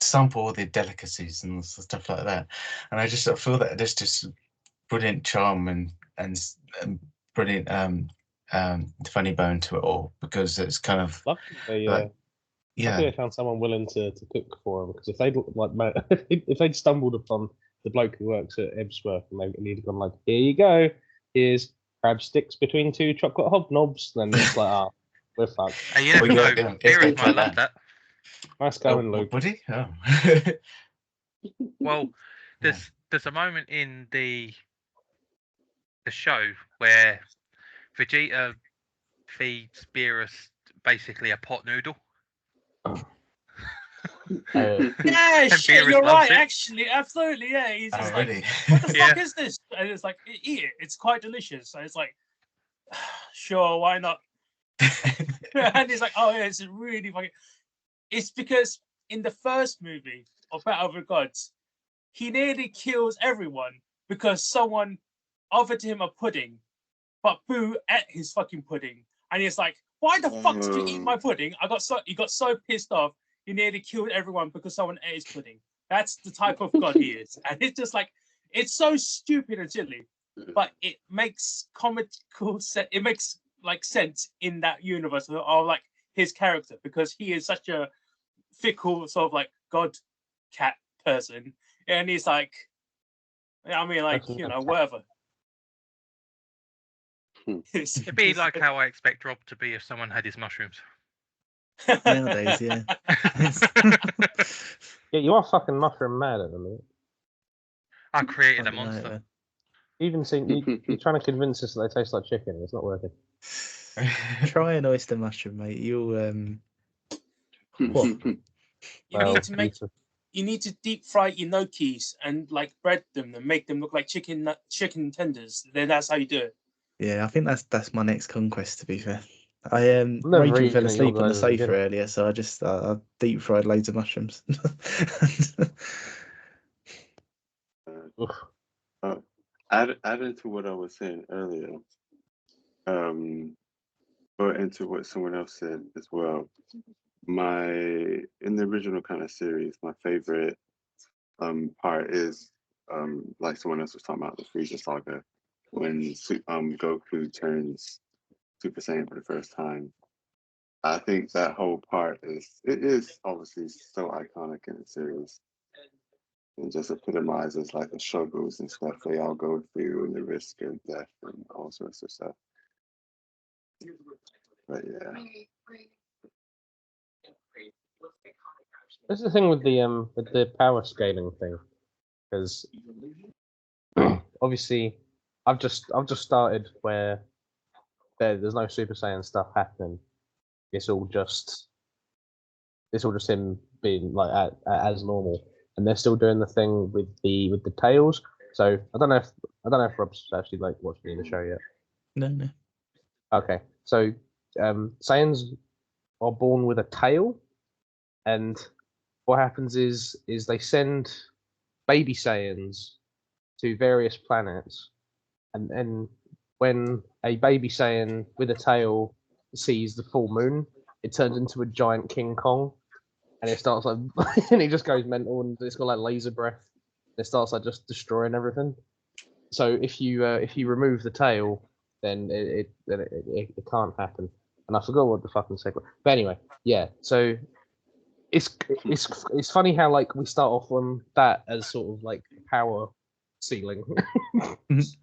sample all the delicacies and stuff like that. And I just sort of feel that there's just brilliant charm and brilliant funny bone to it all, because it's kind of luckily they found someone willing to cook for them, because if they'd like if they'd stumbled upon the bloke who works at Ebsworth and he'd gone like, here you go, here's crab sticks between two chocolate hobnobs, then it's like, we're fucked. You never know, Beerus might love that. Nice going, Luke. Would he? Oh. Well, there's a moment in the show where Vegeta feeds Beerus basically a pot noodle. Yeah, shit, you're right. Actually, absolutely, yeah. He's just like, really? what the fuck is this? And it's like, eat it. It's quite delicious. So it's like, sure, why not? And he's like, oh yeah, it's really fucking. It's because in the first movie of Battle of the Gods, he nearly kills everyone because someone offered him a pudding, but Boo ate his fucking pudding, and he's like, "Why the fuck did you eat my pudding?" He got so pissed off, he nearly killed everyone because someone ate his pudding. That's the type of god he is, and it's just like, it's so stupid and silly, but it makes comical sense. It makes like sense in that universe of like his character, because he is such a fickle sort of like god cat person, and he's like, I mean, like, whatever. It'd be like how I expect Rob to be if someone had his mushrooms. Nowadays, yeah. Yeah, you are fucking mushroom mad at the minute. I created a monster. Even you're trying to convince us that they taste like chicken. It's not working. Try an oyster mushroom, mate. You'll what? You need to deep fry gnocchis and like bread them and make them look like chicken tenders. Then that's how you do it. Yeah, I think that's my next conquest. To be fair, I Rachel fell asleep on the sofa earlier, so I just deep fried loads of mushrooms. Adding to what I was saying earlier, or into what someone else said as well. in the original kind of series, my favorite part is like someone else was talking about, the Frieza saga, when Goku turns Super Saiyan for the first time. I think that whole part is obviously so iconic in the series, and just epitomizes like the struggles and stuff they all go through and the risk of death and all sorts of stuff. But yeah. This is the thing with the power scaling thing, because obviously I've just started where there's no Super Saiyan stuff happening. It's all just him being like as normal, and they're still doing the thing with the tails. So I don't know if Rob's actually like watching the show yet. No. Okay, so Saiyans are born with a tail, and what happens is they send baby Saiyans to various planets, and then when a baby Saiyan with a tail sees the full moon, it turns into a giant King Kong, and it starts like and it just goes mental, and it's got like laser breath. It starts like just destroying everything. So if you remove the tail, then it can't happen. And I forgot what the fucking second. But anyway, yeah. So it's funny how like we start off on that as sort of like power ceiling,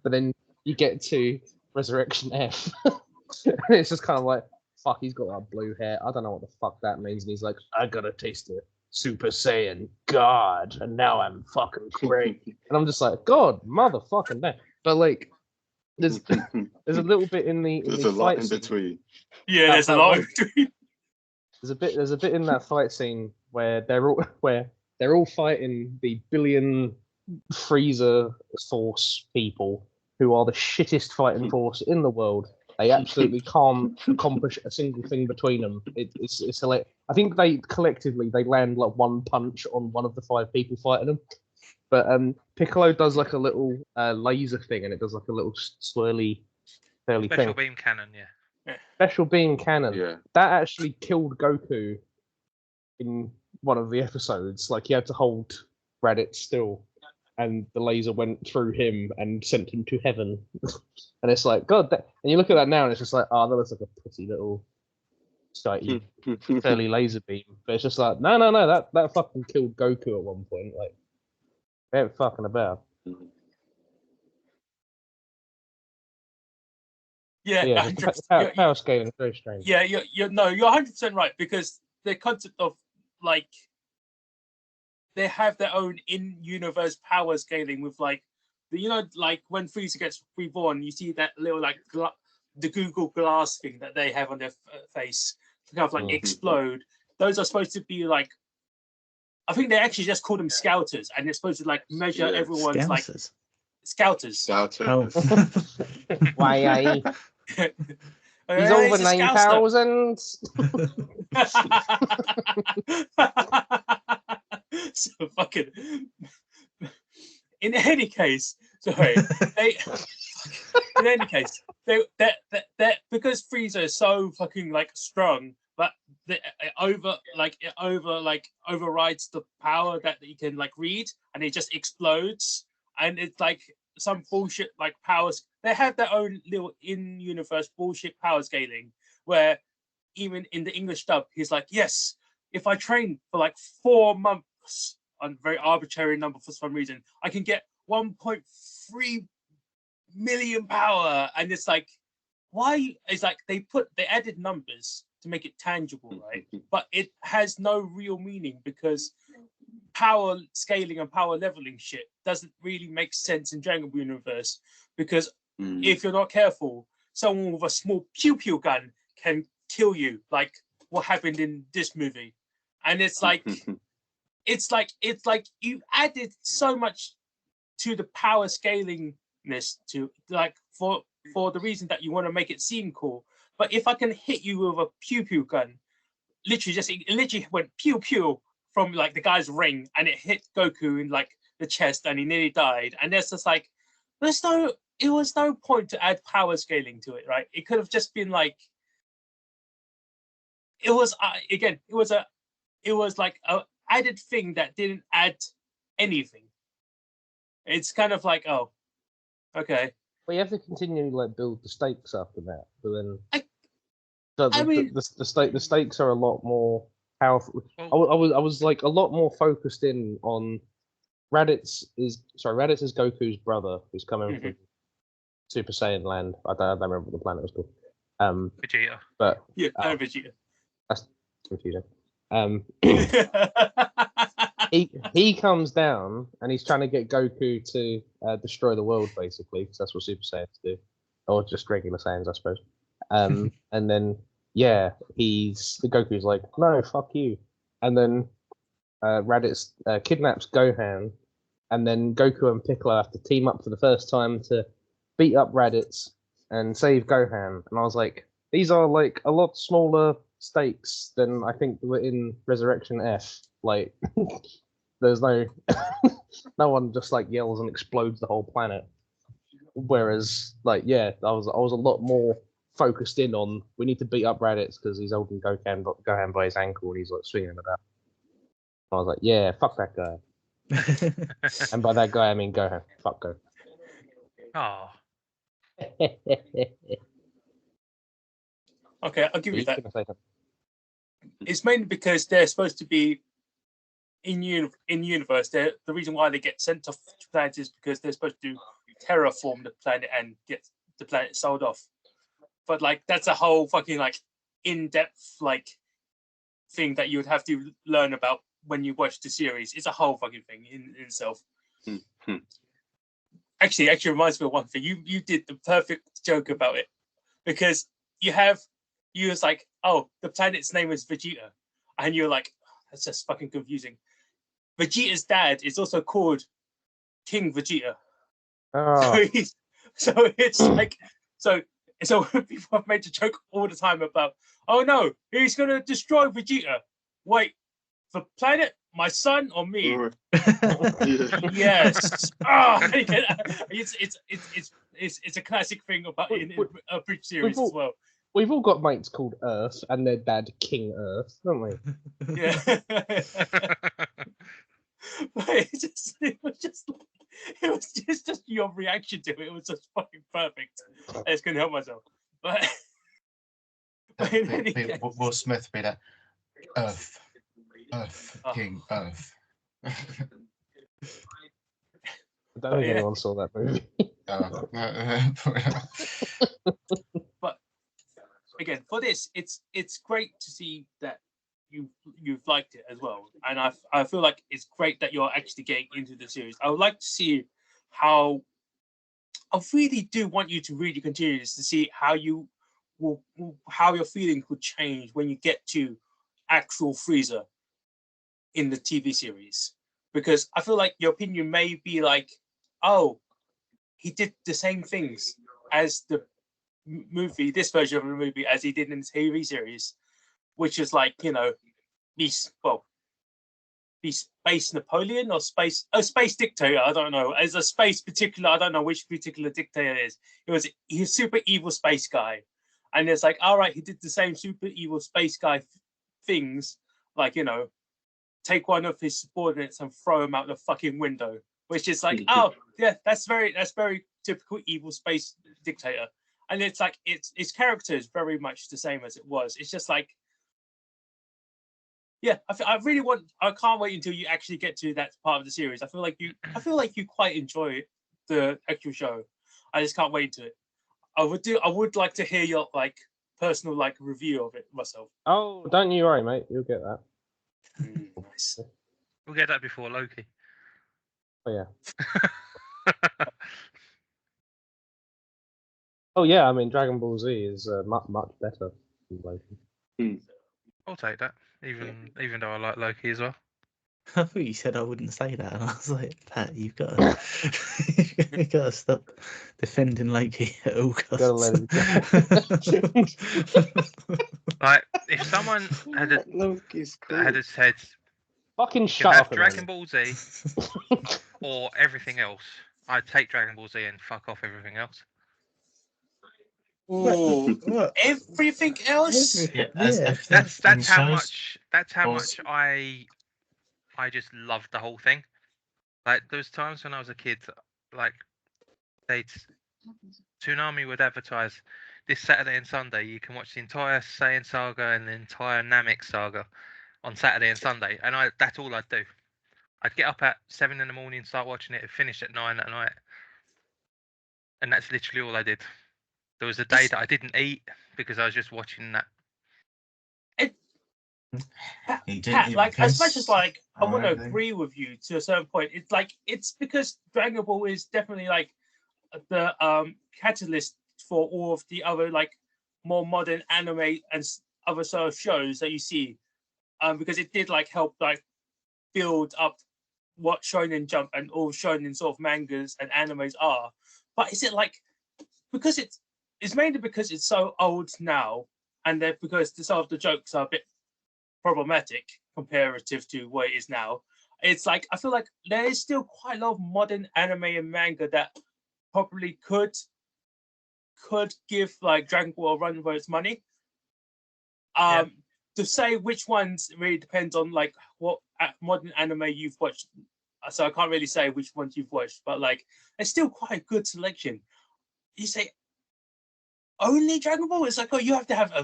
but then you get to Resurrection F, and it's just kind of like, fuck, he's got that blue hair. I don't know what the fuck that means, and he's like, I got a taste of Super Saiyan God, and now I'm fucking great. And I'm just like, God, motherfucking damn. But like, there's a little bit in the There's a lot fight in scene. between. Yeah, there's a lot. There's a bit in that fight scene where they're all fighting the billion Freezer Force people, who are the shittest fighting force in the world. They absolutely can't accomplish a single thing between them. It's hilarious. I think they collectively land like one punch on one of the 5 people fighting them. But Piccolo does like a little laser thing, and it does like a little swirly thing. Special beam cannon, yeah. Special beam cannon. Yeah. That actually killed Goku in one of the episodes. Like, he had to hold Raditz still, and the laser went through him and sent him to heaven. And it's like, God, and you look at that now, and it's just like, oh, that looks like a pretty little shitey curly laser beam. But it's just like, no, that fucking killed Goku at one point. Like, they ain't fucking about. Yeah, power scaling is very strange. Yeah, you're 100% right, because the concept of like they have their own in-universe power scaling with like like when Frieza gets reborn, you see that little like the Google Glass thing that they have on their face to kind of like explode. Those are supposed to be like, I think they actually just call them scouters, and they're supposed to like measure everyone's Scousers. like scouters. Scouters. Why he's over 9,000. So fucking. In any case, sorry. In any case, they because Frieza is so fucking like strong, but it overrides the power that you can like read, and it just explodes, and it's like some bullshit like powers. They have their own little in-universe bullshit power scaling, where even in the English dub, he's like, yes, if I train for like 4 months on a very arbitrary number for some reason, I can get 1.3 million power. And it's like, why? It's like they added numbers to make it tangible, right? But it has no real meaning, because power scaling and power leveling shit doesn't really make sense in Dragon Ball universe, because if you're not careful, someone with a small pew pew gun can kill you, like what happened in this movie. And it's like it's like you added so much to the power scalingness to like for the reason that you want to make it seem cool. But if I can hit you with a pew pew gun, it literally went pew pew from like the guy's ring, and it hit Goku in like the chest, and he nearly died. And there's just like, it was no point to add power scaling to it, right? It could have just been like, it was again, it was like a added thing that didn't add anything. It's kind of like, oh, okay. Well, you have to continually like build the stakes up and that, but then I mean- the stakes are a lot more powerful. Well, I was like a lot more focused in on Raditz is Goku's brother who's coming from Super Saiyan land. I don't remember what the planet was called. Vegeta. But Yeah, Oh. Vegeta. that's confusing. He comes down and he's trying to get Goku to destroy the world, basically, because that's what Super Saiyans do, or just regular Saiyans, I suppose. And then Goku's like, no, fuck you, and then Raditz kidnaps Gohan, and then Goku and Piccolo have to team up for the first time to beat up Raditz and save Gohan. And I was like, these are like a lot smaller stakes than I think were in Resurrection F. Like, there's no one just like yells and explodes the whole planet. Whereas, like, I was a lot more focused in on we need to beat up Raditz because he's holding Gohan by his ankle and he's like swinging him about. I was like, yeah, fuck that guy. And by that guy I mean Gohan. Fuck Gohan. Oh, Okay, I'll give you that. Gonna say something? It's mainly because they're supposed to be in universe. The reason why they get sent off to planets is because they're supposed to terraform the planet and get the planet sold off. But like that's a whole fucking like in-depth like thing that you would have to learn about when you watch the series. It's a whole fucking thing in itself. Actually reminds me of one thing. You did the perfect joke about it because you was like, oh, the planet's name is Vegeta, and you're like, that's just fucking confusing. Vegeta's dad is also called King Vegeta. Oh, So it's like so people have made a joke all the time about, oh no, he's gonna destroy Vegeta. Wait, the planet, my son, or me? Or- Yes. It's a classic thing about in a bridge series as well. we've all got mates called Earth and their dad King Earth, don't we? Yeah. But it was just your reaction to it. It was just fucking perfect. I just couldn't help myself. But in any case, Will Smith be that Earth, Oh. King Earth. I don't think Yeah. anyone saw that movie. again, for this, it's great to see that you've liked it as well, and I feel like it's great that you're actually getting into the series. I would like to see how. I really do want you to really continue this to see how you how your feelings will change when you get to actual Frieza in the TV series, because I feel like your opinion may be like, oh, he did the same things as the movie, this version of the movie, as he did in the TV series, which is like, be Space Napoleon or Space Dictator. I don't know. As a space particular, I don't know which particular dictator it is. He's a super evil space guy, and it's like, all right, he did the same super evil space guy things, like take one of his subordinates and throw him out the fucking window, which is like, oh yeah, that's very typical evil space dictator. And it's like its character is very much the same as it was. It's just like, yeah, I can't wait until you actually get to that part of the series. I feel like you quite enjoy the actual show. I just can't wait to it. I would like to hear your like personal like review of it myself. Oh, don't you worry, mate. You'll get that. Nice. we'll get that before Loki. Oh yeah. Oh yeah. I mean, Dragon Ball Z is much better than Loki. I'll take that, even though I like Loki as well. I thought you said I wouldn't say that, and I was like, Pat, you've got to, you've got to stop defending Loki at all costs. Gotta let him Like, if someone Loki's cool. had said Fucking you shut can have up. Dragon Emmanuel. Ball Z or everything else, I'd take Dragon Ball Z and fuck off everything else. Ooh, What? everything else. Everything. Yeah, as Yeah, everything That's in how shows, much. That's how also- much I just loved the whole thing. Like those times when I was a kid, like they'd Toonami would advertise this Saturday and Sunday. You can watch the entire Saiyan saga and the entire Namek saga on Saturday and Sunday, and that's all I'd do. I'd get up at 7 in the morning, start watching it, and finish at 9 at night, and that's literally all I did. There was a day that I didn't eat because I was just watching that. he didn't Pat, even like as much piss as like I or want to anything. agree with you to a certain point, it's because Dragon Ball is definitely like the catalyst for all of the other like more modern anime and other sort of shows that you see, because it did like help like build up what Shonen Jump and all Shonen sort of mangas and animes are. But is it like because it's mainly because it's so old now, and then because some of the jokes are a bit problematic comparative to what it is now. It's like I feel like there is still quite a lot of modern anime and manga that probably could give like Dragon Ball a run for its money. To say which ones really depends on like what modern anime you've watched. So I can't really say which ones you've watched, but like it's still quite a good selection. You say only Dragon Ball? It's like, oh, you have to have a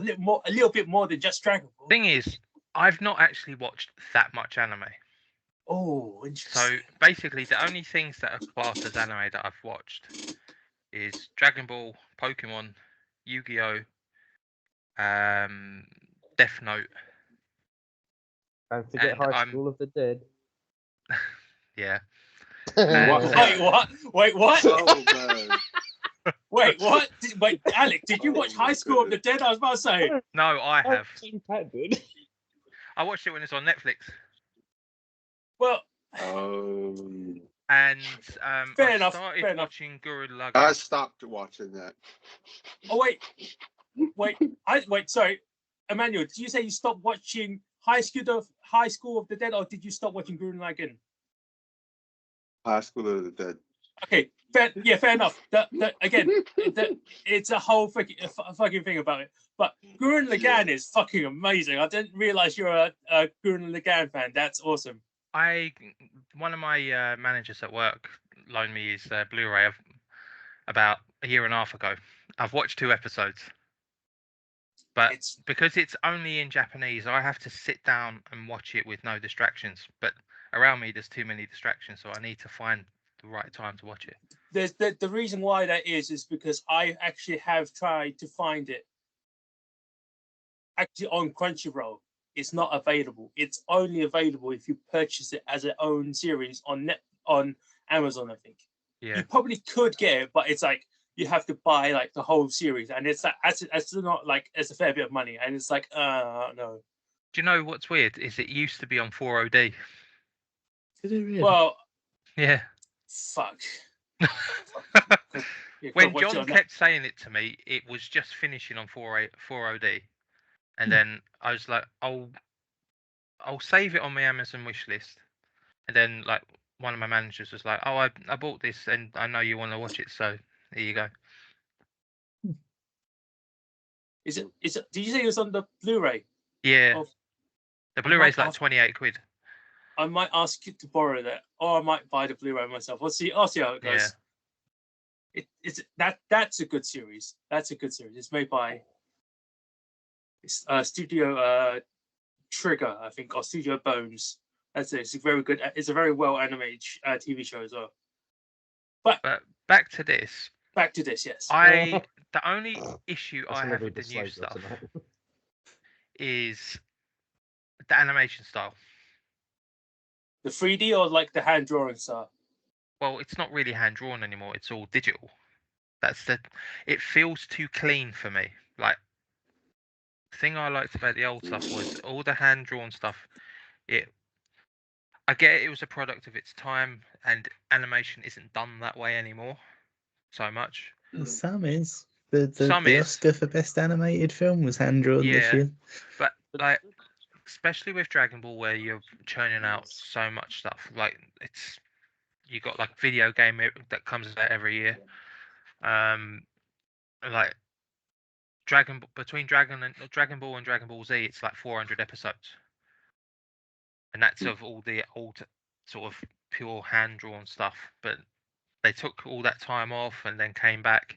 little bit more than just Dragon Ball. Thing is, I've not actually watched that much anime. Oh, interesting. So basically, the only things that are classed as anime that I've watched is Dragon Ball, Pokemon, Yu-Gi-Oh, Death Note. Don't forget And High I'm- School of the Dead. Yeah. What? Wait, what? Wait, what? Oh man. Wait, what? Wait, Alec, did you watch Oh, my High School of the goodness. Dead? I was about to say. No, I have. Pat did. I watched it when it's on Netflix, Well, and Fair I enough, started fair enough. watching Gurren Lagann. I stopped watching that. oh wait. Sorry, Emmanuel, did you say you stopped watching High School of the Dead, or did you stop watching Gurren Lagann? High School of the Dead. Okay, fair enough. It's a whole fucking thing about it. But Gurren Lagann is fucking amazing. I didn't realize you're a Gurren Lagann fan. That's awesome. One of my managers at work loaned me his Blu-ray about a year and a half ago. I've watched 2 episodes, but It's because it's only in Japanese, I have to sit down and watch it with no distractions. But around me, there's too many distractions, so I need to find the right time to watch it. there's the reason why that is because I actually have tried to find it actually on Crunchyroll. It's not available. It's only available if you purchase it as its own series on Amazon, I think. Yeah. You probably could get it, but it's like you have to buy like the whole series, and it's like it's not like it's a fair bit of money, and it's like no. Do you know what's weird? Is it used to be on 4OD. Did it really? Well, Yeah. fuck. Yeah, When watch it John on that. kept saying it to me, it was just finishing on 4OD, and then I was like, I'll save it on my Amazon wish list, and then like one of my managers was like, oh, I bought this, and I know you want to watch it, so there you go. Is it? Did you say it was on the Blu-ray? Yeah, Oh, the Blu-ray's like ask- 28 quid. I might ask you to borrow that, or I might buy the Blu-ray myself. I'll see how it goes. That's a good series. That's a good series. It's made by Studio Trigger, I think, or Studio Bones. That's it. It's a very good. It's a very well animated TV show as well. But back to this. Back to this, yes. The only issue That's I gonna have be with the the new slogan stuff tonight. is the animation style. The 3D or like the hand drawing style. Well, it's not really hand drawn anymore. It's all digital. It feels too clean for me. Like, the thing I liked about the old stuff was all the hand drawn stuff. I get it was a product of its time, and animation isn't done that way anymore so much. Some is. The Some is. Oscar for Best Animated Film was hand drawn this Yeah. year. But like, especially with Dragon Ball, where you're churning out so much stuff, like you got like video game that comes out every year. Like between Dragon Ball and Dragon Ball Z, it's like 400 episodes, and that's of all the old sort of pure hand drawn stuff. But they took all that time off and then came back,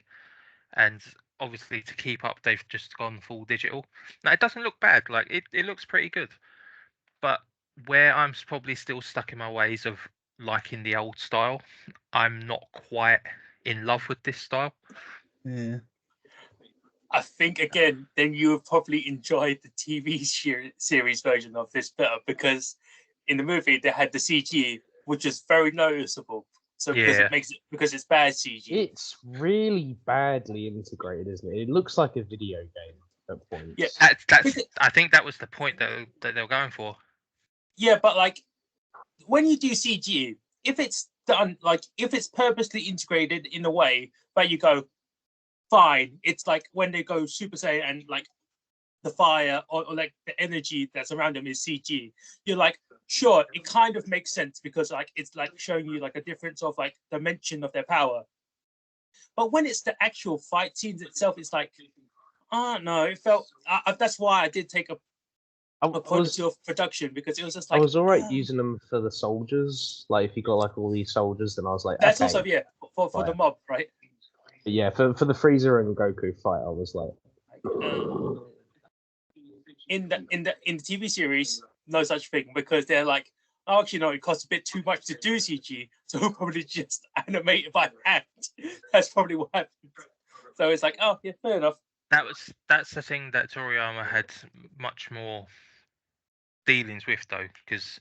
and obviously to keep up, they've just gone full digital. Now it doesn't look bad; like it looks pretty good. But where I'm probably still stuck in my ways of liking the old style, I'm not quite in love with this style. Yeah. I think again, then you would probably enjoy the TV series version of this better, because in the movie they had the CG, which is very noticeable. So because Yeah. it makes it, because it's bad CG. It's really badly integrated, isn't it? It looks like a video game at points. Yeah. That's I think that was the point that they were going for. Yeah, but like when you do CG, if it's done like if it's purposely integrated in a way that you go, fine. It's like when they go Super Saiyan and like the fire or like the energy that's around them is CG. You're like, sure, it kind of makes sense because like it's like showing you like a difference of like dimension of their power. But when it's the actual fight scenes itself, it's like, oh no, it felt. That's why I did take a quality of production, because it was just like I was alright using them for the soldiers. Like if you got like all these soldiers, then I was like, that's okay. also for the mob, right? But yeah, for the Frieza and Goku fight, I was like, in the TV series, no such thing, because they're like, oh, actually no, it costs a bit too much to do CG, so we'll probably just animate it by hand. That's probably what happened. So it's like, oh yeah, fair enough. That's the thing that Toriyama had much more dealings with, though, because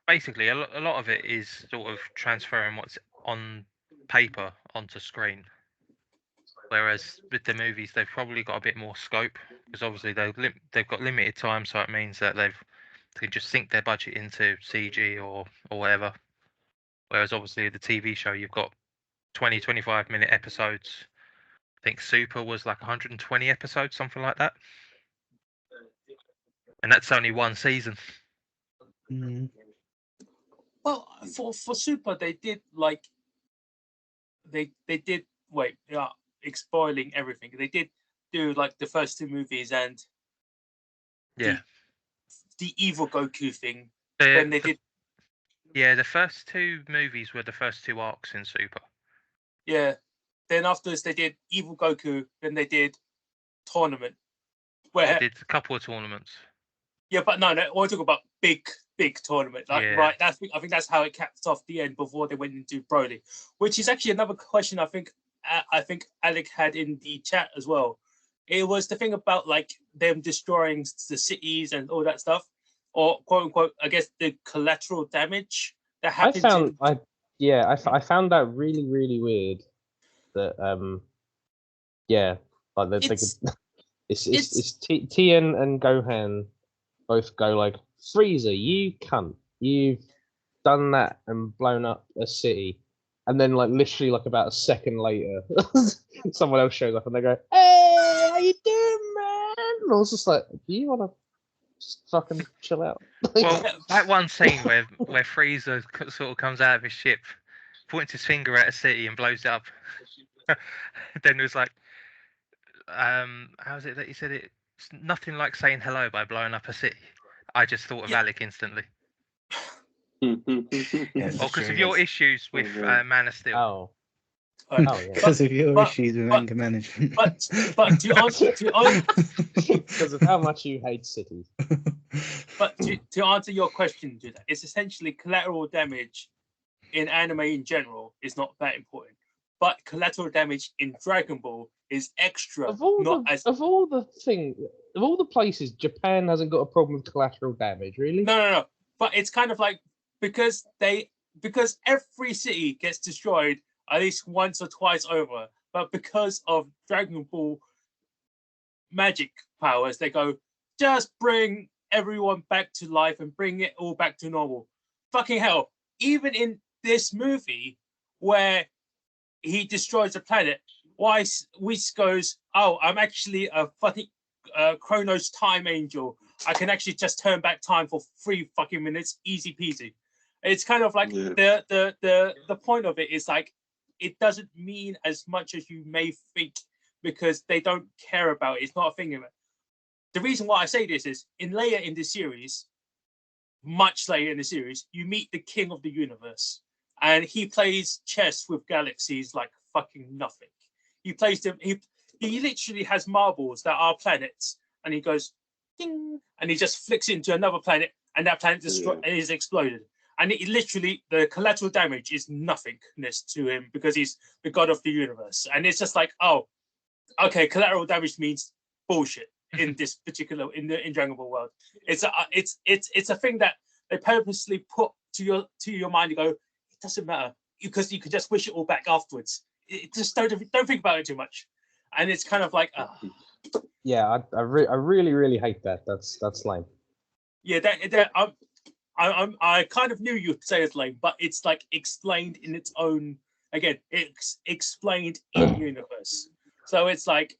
basically a lot of it is sort of transferring what's on paper onto screen. Whereas with the movies, they've probably got a bit more scope, because obviously they've got limited time, so it means that they can just sink their budget into CG or whatever. Whereas obviously the TV show, you've got 20-25 minute episodes. I think Super was like 120 episodes, something like that. And that's only one season. Mm. Well, for Super, they did like they did spoiling everything. They did do like the first two movies and Yeah. the evil Goku thing. Then they did. Yeah, the first two movies were the first two arcs in Super. Yeah. Then afterwards they did evil Goku. Then they did tournament. Where They did a couple of tournaments. yeah, but no, we're talking about big tournament. Like, Yeah. right, I think that's how it capped off the end before they went into Broly, which is actually another question I think Alec had in the chat as well. It was the thing about like them destroying the cities and all that stuff, or quote unquote, I guess the collateral damage that I happened. I found that really, really weird. That yeah, like it's Tien and Gohan both go like, Frieza, you cunt, you've done that and blown up a city, and then like literally like about a second later, someone else shows up and they go, hey, how you doing, man? And I was just like, do you want to just fucking chill out? Well, that one scene where Frieza sort of comes out of his ship, points his finger at a city and blows it up. Then it was like, how was it that he said it? It's nothing like saying hello by blowing up a city. I just thought of Alec instantly. Yes, Well, because of your issues with Man of Steel. Oh, yeah. Because of your issues with anger management. But to answer because of how much you hate cities. But to answer your question, dude, it's essentially collateral damage in anime in general is not that important, but collateral damage in Dragon Ball is extra. Of all the places, Japan hasn't got a problem with collateral damage, really. No. But it's kind of like because every city gets destroyed at least once or twice over, but because of Dragon Ball magic powers, they go, just bring everyone back to life and bring it all back to normal. Fucking hell. Even in this movie where he destroys the planet, Whis goes, oh, I'm actually a fucking Chronos time angel. I can actually just turn back time for 3 fucking minutes, easy peasy. It's kind of like the point of it is like, it doesn't mean as much as you may think because they don't care about it. It's not a thing. The reason why I say this is later in the series, much later in the series, you meet the king of the universe, and he plays chess with galaxies like fucking nothing. He plays them. He literally has marbles that are planets, and he goes ding, and he just flicks into another planet, and that planet is exploded. And it literally, the collateral damage is nothingness to him because he's the god of the universe. And it's just like, oh, okay, collateral damage means bullshit in this particular in Dragon Ball world. It's a thing that they purposely put to your mind. You go, it doesn't matter because you can just wish it all back afterwards. Just don't think about it too much. And it's kind of like, yeah, I really hate that. That's lame. Yeah, I kind of knew you'd say it's lame, but it's like explained in its own. Again, it's explained in universe. So it's like,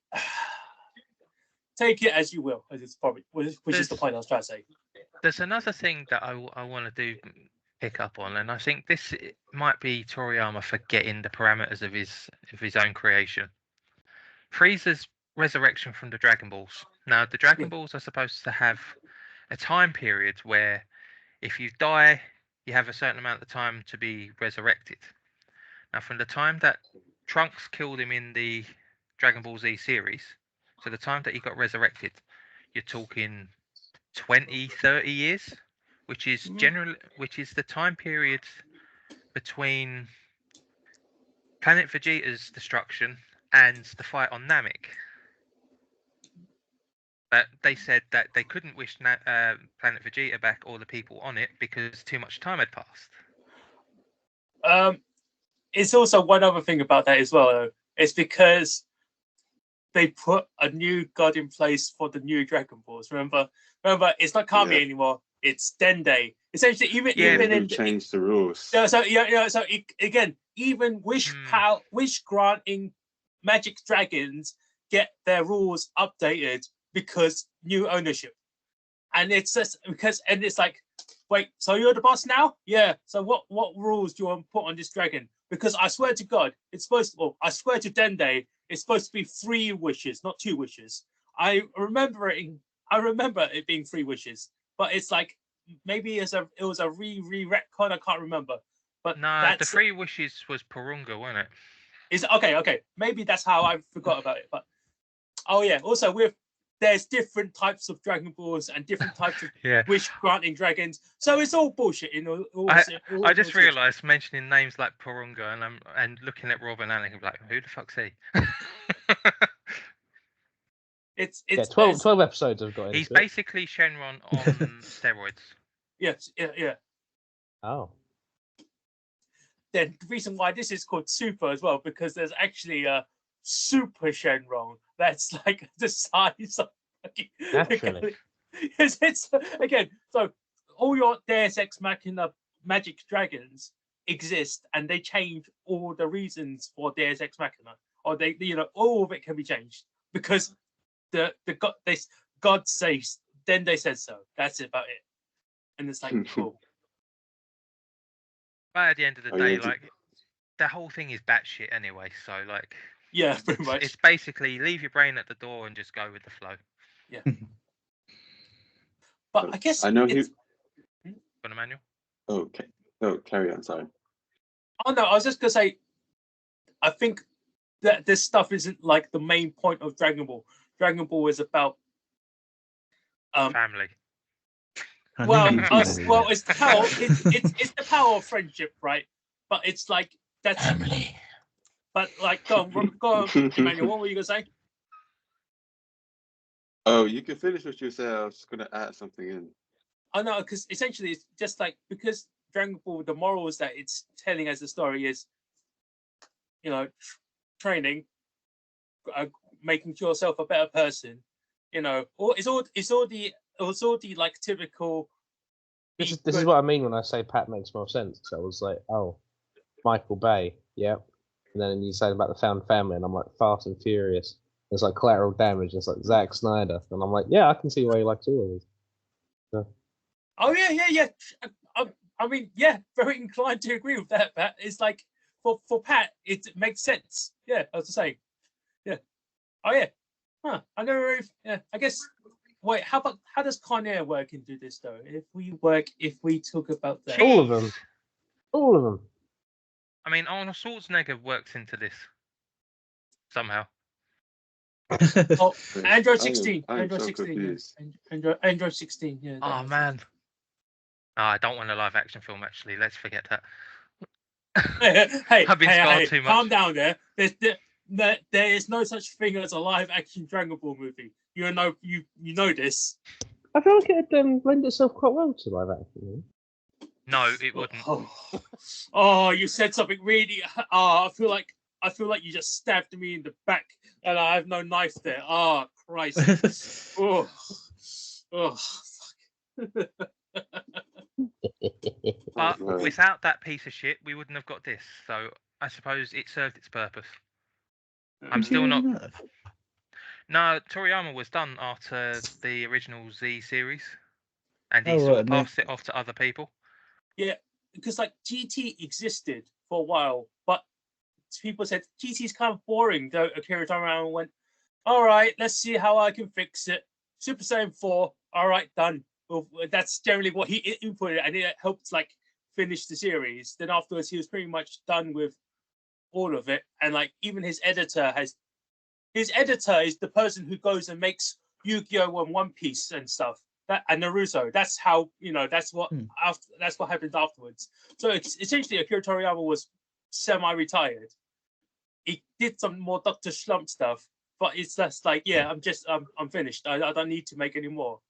take it as you will, as it's probably, which is the point I was trying to say. There's another thing that I want to do pick up on, and I think this might be Toriyama forgetting the parameters of his own creation. Frieza's resurrection from the Dragon Balls. Now, the Dragon Balls are supposed to have a time period where if you die, you have a certain amount of time to be resurrected. Now, from the time that Trunks killed him in the Dragon Ball Z series to the time that he got resurrected, you're talking 20, 30 years, which is the time period between Planet Vegeta's destruction and the fight on Namek. But they said that they couldn't wish Planet Vegeta back or the people on it because too much time had passed. It's also one other thing about that as well, though. It's because they put a new god in place for the new Dragon Balls. Remember, it's not Kami anymore. It's Dende. Essentially, even in changed the rules. So again, even wish granting Magic Dragons get their rules updated because new ownership, and it's just and it's like, wait, so you're the boss now? Yeah. So what rules do you want to put on this dragon? Because I swear to God, it's supposed to. Well, I swear to Dende, it's supposed to be 3 wishes, not 2 wishes. I remember it being 3 wishes, but it's like maybe it was a retcon. I can't remember. But no, the 3 wishes was Porunga, wasn't it? Is okay. Maybe that's how I forgot about it. But also there's different types of Dragon Balls and different types of wish granting dragons. So it's all bullshit. I just realised mentioning names like Porunga and looking at Rob and Alan, like, who the fuck's he? It's 12 episodes I've got. He's basically Shenron on steroids. Yes, yeah. Oh. Then the reason why this is called Super as well, because there's actually a Super Shenron that's like the size of naturally. it's again, so all your Deus Ex Machina magic dragons exist, and they change all the reasons for Deus Ex Machina, or they all of it can be changed because the God says, then they said so. That's about it, and it's like cool. But at the end of the day, like, the whole thing is batshit anyway. So, like, yeah, pretty much. It's basically leave your brain at the door and just go with the flow. Yeah. But I guess I know it's... Got Emmanuel? Okay. No, carry on. Sorry. Oh no, I was just gonna say, I think that this stuff isn't like the main point of Dragon Ball. Dragon Ball is about family. Well, it's the power. It's the power of friendship, right? But it's like that's family. But like, go on, Emmanuel. What were you gonna say? Oh, you can finish what you said. I was just gonna add something in. Oh no, because essentially it's just like, because Dragon Ball, the morals that it's telling as a story is, training, making yourself a better person. It's all the like typical. This is what I mean when I say Pat makes more sense. So I was like, oh, Michael Bay, yeah. And then you say about the found family, and I'm like, Fast and Furious. It's like Collateral Damage. It's like Zack Snyder, and I'm like, yeah, I can see why you like all of these. So. Oh yeah. I mean, yeah, very inclined to agree with that, Pat. It's like for Pat, it makes sense. Yeah, I was saying, yeah. Oh yeah. Huh. I never really, yeah, I guess. Wait, how does Con Air work into this though? If we talk about that. All of them. All of them. I mean, Arnold Schwarzenegger works into this somehow. Oh, Wait, Android I am- 16. I am Android so 16. confused. Yeah. Android 16. Yeah. that Oh makes man. Oh, I don't want a live action film. Actually, let's forget that. sense. Hey, I've been scarred too calm much. down there. There is no such thing as a live action Dragon Ball movie. You know this. I feel like it'd lend itself quite well to live action. No, it wouldn't. Oh, you said something really. I feel like you just stabbed me in the back, and I have no knife there. Oh Christ! Oh, fuck. But Right. without that piece of shit, we wouldn't have got this. So I suppose it served its purpose. I'm still not. No, Toriyama was done after the original Z series, and he Oh, sort right, of and then- passed it off to other people. Because like GT existed for a while, but people said GT is kind of boring. Though Akira Toriyama went, "All right, let's see how I can fix it." Super Saiyan 4, all right, done. Well, that's generally what he inputted, and it helped like finish the series. Then afterwards, he was pretty much done with all of it, and like even his editor is the person who goes and makes Yu-Gi-Oh! And One Piece and stuff. That and Naruto. That's how that's what that's what happened afterwards. So it's essentially Akira Toriyama was semi-retired. He did some more Dr. Slump stuff, but it's just like, yeah, I'm finished. I don't need to make any more.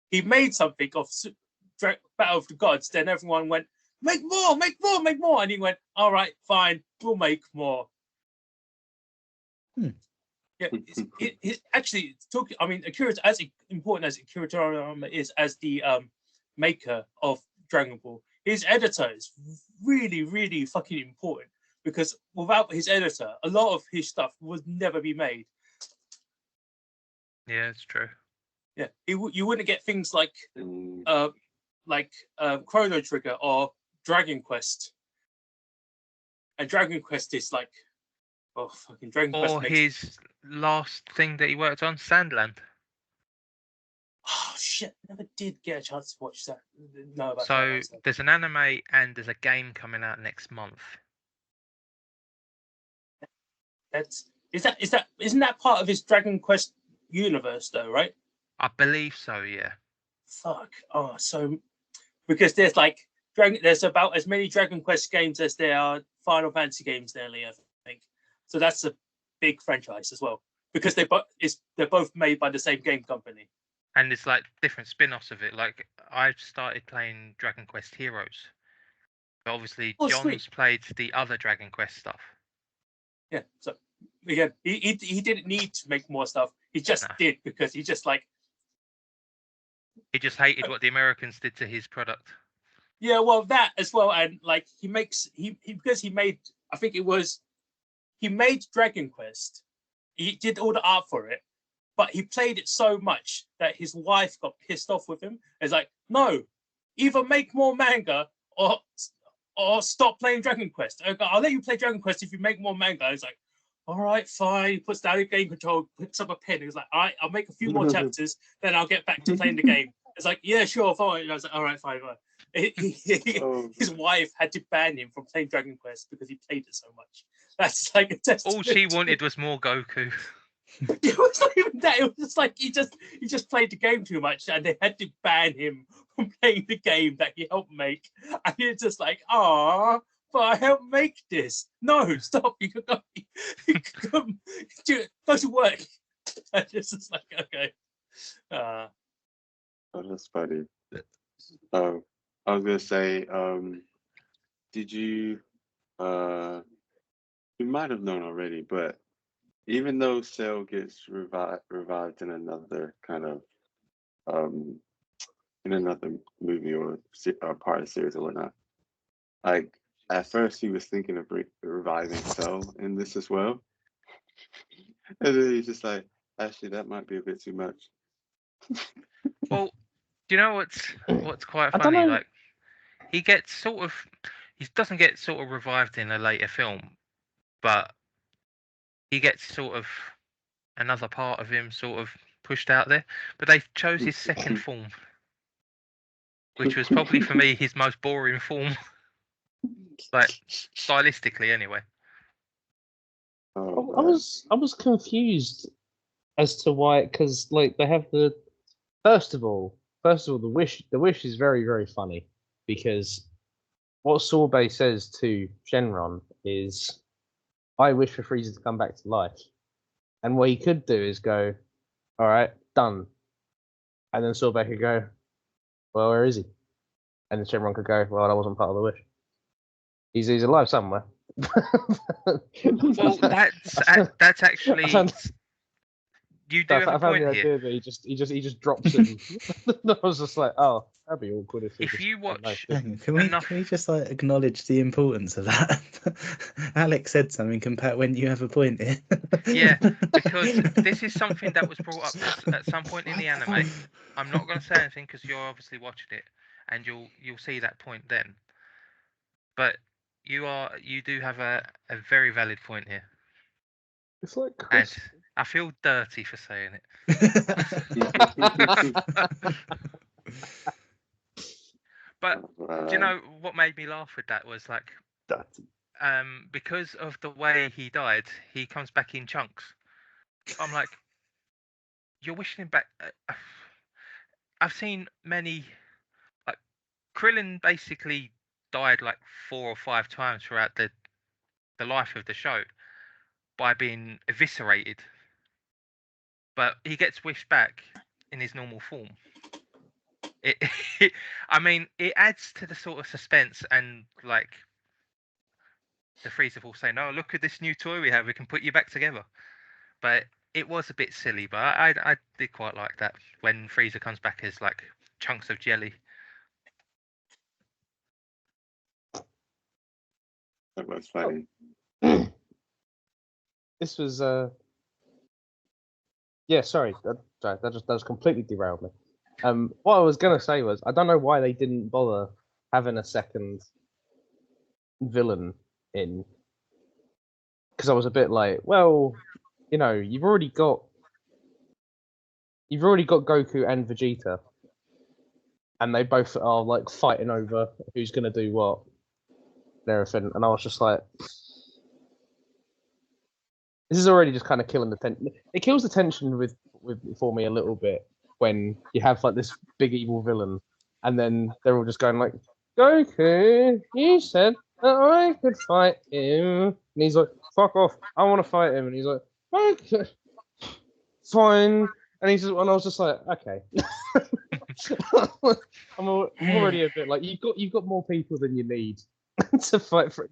He made something of Battle of the Gods. Then everyone went, make more, and he went, all right, fine, we'll make more. Yeah, it's actually talking. I mean, Akira's as important as Akira Toriyama is as the maker of Dragon Ball. His editor is really, really fucking important, because without his editor, a lot of his stuff would never be made. Yeah, it's true. Yeah, you wouldn't get things like Mm, Chrono Trigger or Dragon Quest. And Dragon Quest is like, oh fucking Dragon Quest Or makes. his last thing that he worked on, Sandland. Oh shit! Never did get a chance to watch that. No, about So that. there's an anime and there's a game coming out next month. Isn't that part of his Dragon Quest universe though, right? I believe so, yeah. Fuck. Oh, so because there's like there's about as many Dragon Quest games as there are Final Fantasy games nearly, I think. So that's a big franchise as well, because they're both made by the same game company. And it's like different spin-offs of it. Like I've started playing Dragon Quest Heroes. But obviously Oh, John's sweet. played the other Dragon Quest stuff. Yeah. So again, he didn't need to make more stuff. He just No. did, because he just like, He just hated what the Americans did to his product. yeah, well, that as well. And like because he made, I think he made Dragon Quest. He did all the art for it, but he played it so much that his wife got pissed off with him. It's like, no, either make more manga or stop playing Dragon Quest. I'll let you play Dragon Quest if you make more manga. It's like, all right, fine. He puts down the game control, picks up a pen. He's like, all right, I'll make a few more chapters, then I'll get back to playing the game. It's like, yeah, sure, fine. I was like, all right, fine. oh, His wife had to ban him from playing Dragon Quest because he played it so much. That's like a testament. All she to- wanted was more Goku. It was not even that. It was just like he just played the game too much, and they had to ban him from playing the game that he helped make. And it's just like, ah, but I helped make this. No, stop! You can go, go to work. And it's just like, okay. oh, that's funny. I was gonna say, did you? You might have known already, but even though Cell gets revived in another kind of in another movie or part of the series or whatnot, like at first he was thinking of reviving Cell in this as well, and then he's just like, actually, that might be a bit too much. Well, do you know what's quite I don't funny? know. Like he doesn't get sort of revived in a later film, but he gets sort of another part of him sort of pushed out there. But they chose his second form, which was probably for me his most boring form, like stylistically anyway. Oh, I man. was confused as to why, because like they have the first of all, the wish is very, very funny because what Sorbet says to Shenron is, "I wish for Frieza to come back to life," and what he could do is go, "All right, done," and then Sorbet could go, "Well, where is he?" And then Shenron could go, "Well, that wasn't part of the wish. He's alive somewhere." Well, that's actually. You do have I a found the point here. idea that he just drops him. I was just like, oh, that'd be awkward if he If just, you I don't know. watch Hang on, can we enough, just like acknowledge the importance of that? Alex said something, and Pat went, "You have a point here." Yeah, because this is something that was brought up at some point in the anime. I'm not going to say anything because you're obviously watching it, and you'll see that point then. But you do have a very valid point here, It's like and Chris. I feel dirty for saying it. But do you know what made me laugh with that was like, because of the way he died, he comes back in chunks. I'm like, you're wishing him back. I've seen many, like Krillin basically died like 4 or 5 times throughout the life of the show by being eviscerated, but he gets wished back in his normal form. It, I mean, it adds to the sort of suspense and like the Frieza will say, "No, look at this new toy we have. We can put you back together." But it was a bit silly, but I did quite like that when Frieza comes back as like chunks of jelly. That was funny. This was yeah, sorry, that just completely derailed me. What I was gonna say was I don't know why they didn't bother having a second villain in, because I was a bit like, well, you know, you've already got Goku and Vegeta, and they both are like fighting over who's gonna do what and everything, and I was just like, this is already just kind of killing the tension. It kills the tension with for me a little bit when you have like this big evil villain, and then they're all just going like, "Goku, you said that I could fight him," and he's like, "Fuck off! I want to fight him," and he's like, "Okay, fine," and he's just, and I was just like, "Okay." I'm already a bit like you've got more people than you need to fight for.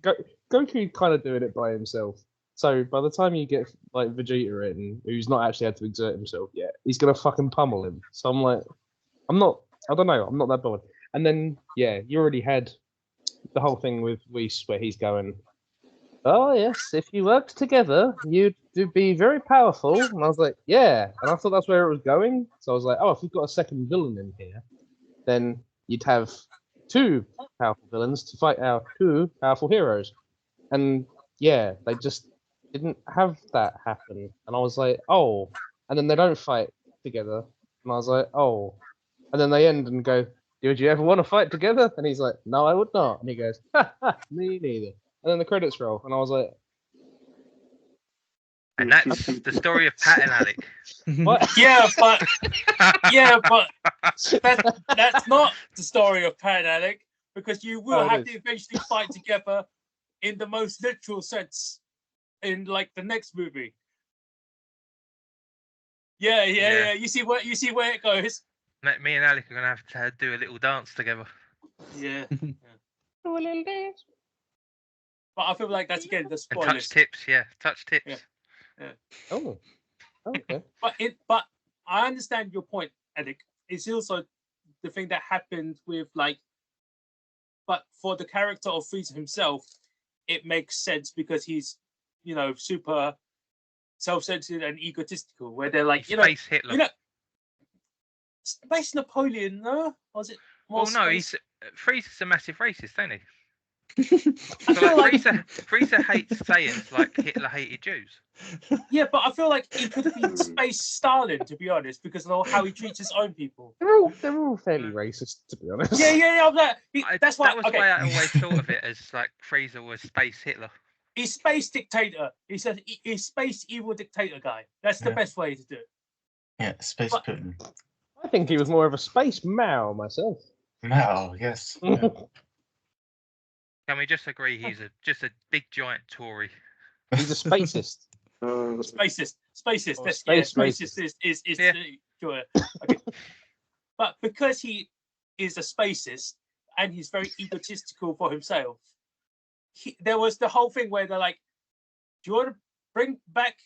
Goku kind of doing it by himself. So by the time you get like Vegeta in, who's not actually had to exert himself yet, he's gonna fucking pummel him. So I'm like, I don't know, I'm not that bothered. And then yeah, you already had the whole thing with Whis where he's going, "Oh yes, if you worked together, you'd be very powerful." And I was like, yeah, and I thought that's where it was going. So I was like, oh, if you've got a second villain in here, then you'd have 2 powerful villains to fight our 2 powerful heroes. And yeah, they just didn't have that happen. And I was like, oh. And then they don't fight together. And I was like, oh. And then they end and go, "Would you ever want to fight together?" And he's like, "No, I would not." And he goes, "Ha, ha, me neither." And then the credits roll. And I was like, And that's the story of Pat and Alec. what? Yeah, but that's not the story of Pat and Alec, because you will Oh, it have is. to eventually fight together in the most literal sense in like the next movie. Yeah. You see where it goes. Me and Alec are gonna have to do a little dance together. Yeah. But I feel like that's again the And spoilers. touch tips, yeah. Touch tips. Yeah. Oh, okay. But I understand your point, Alec. It's also the thing that happened with like, but for the character of Frieza himself, it makes sense because he's, you know, super self-centered and egotistical. Where they're like, He's Space Hitler. you know, Space Napoleon, no? Was it more Well, no, space? Frieza's a massive racist, ain't he? I So feel like like Frieza hates Saiyans like Hitler hated Jews. yeah, but I feel like he could be Hmm. Space Stalin, to be honest, because of how he treats his own people. They're all fairly racist, to be honest. Yeah. I'm like, that's why. That was the Okay, way I always thought of it, as like Frieza was space Hitler. he's space dictator. He said he's space evil dictator guy. That's the Yeah. best way to do it. Yeah, Space But- Putin. I think he was more of a space Mao myself. Metal, yes. Yeah. Can we just agree he's just a big giant Tory? He's a spacist. Spacist. Or That's space spacist is Yeah. sure. Okay. But because he is a spacist and he's very egotistical for himself, there was the whole thing where they're like, "Do you want to bring back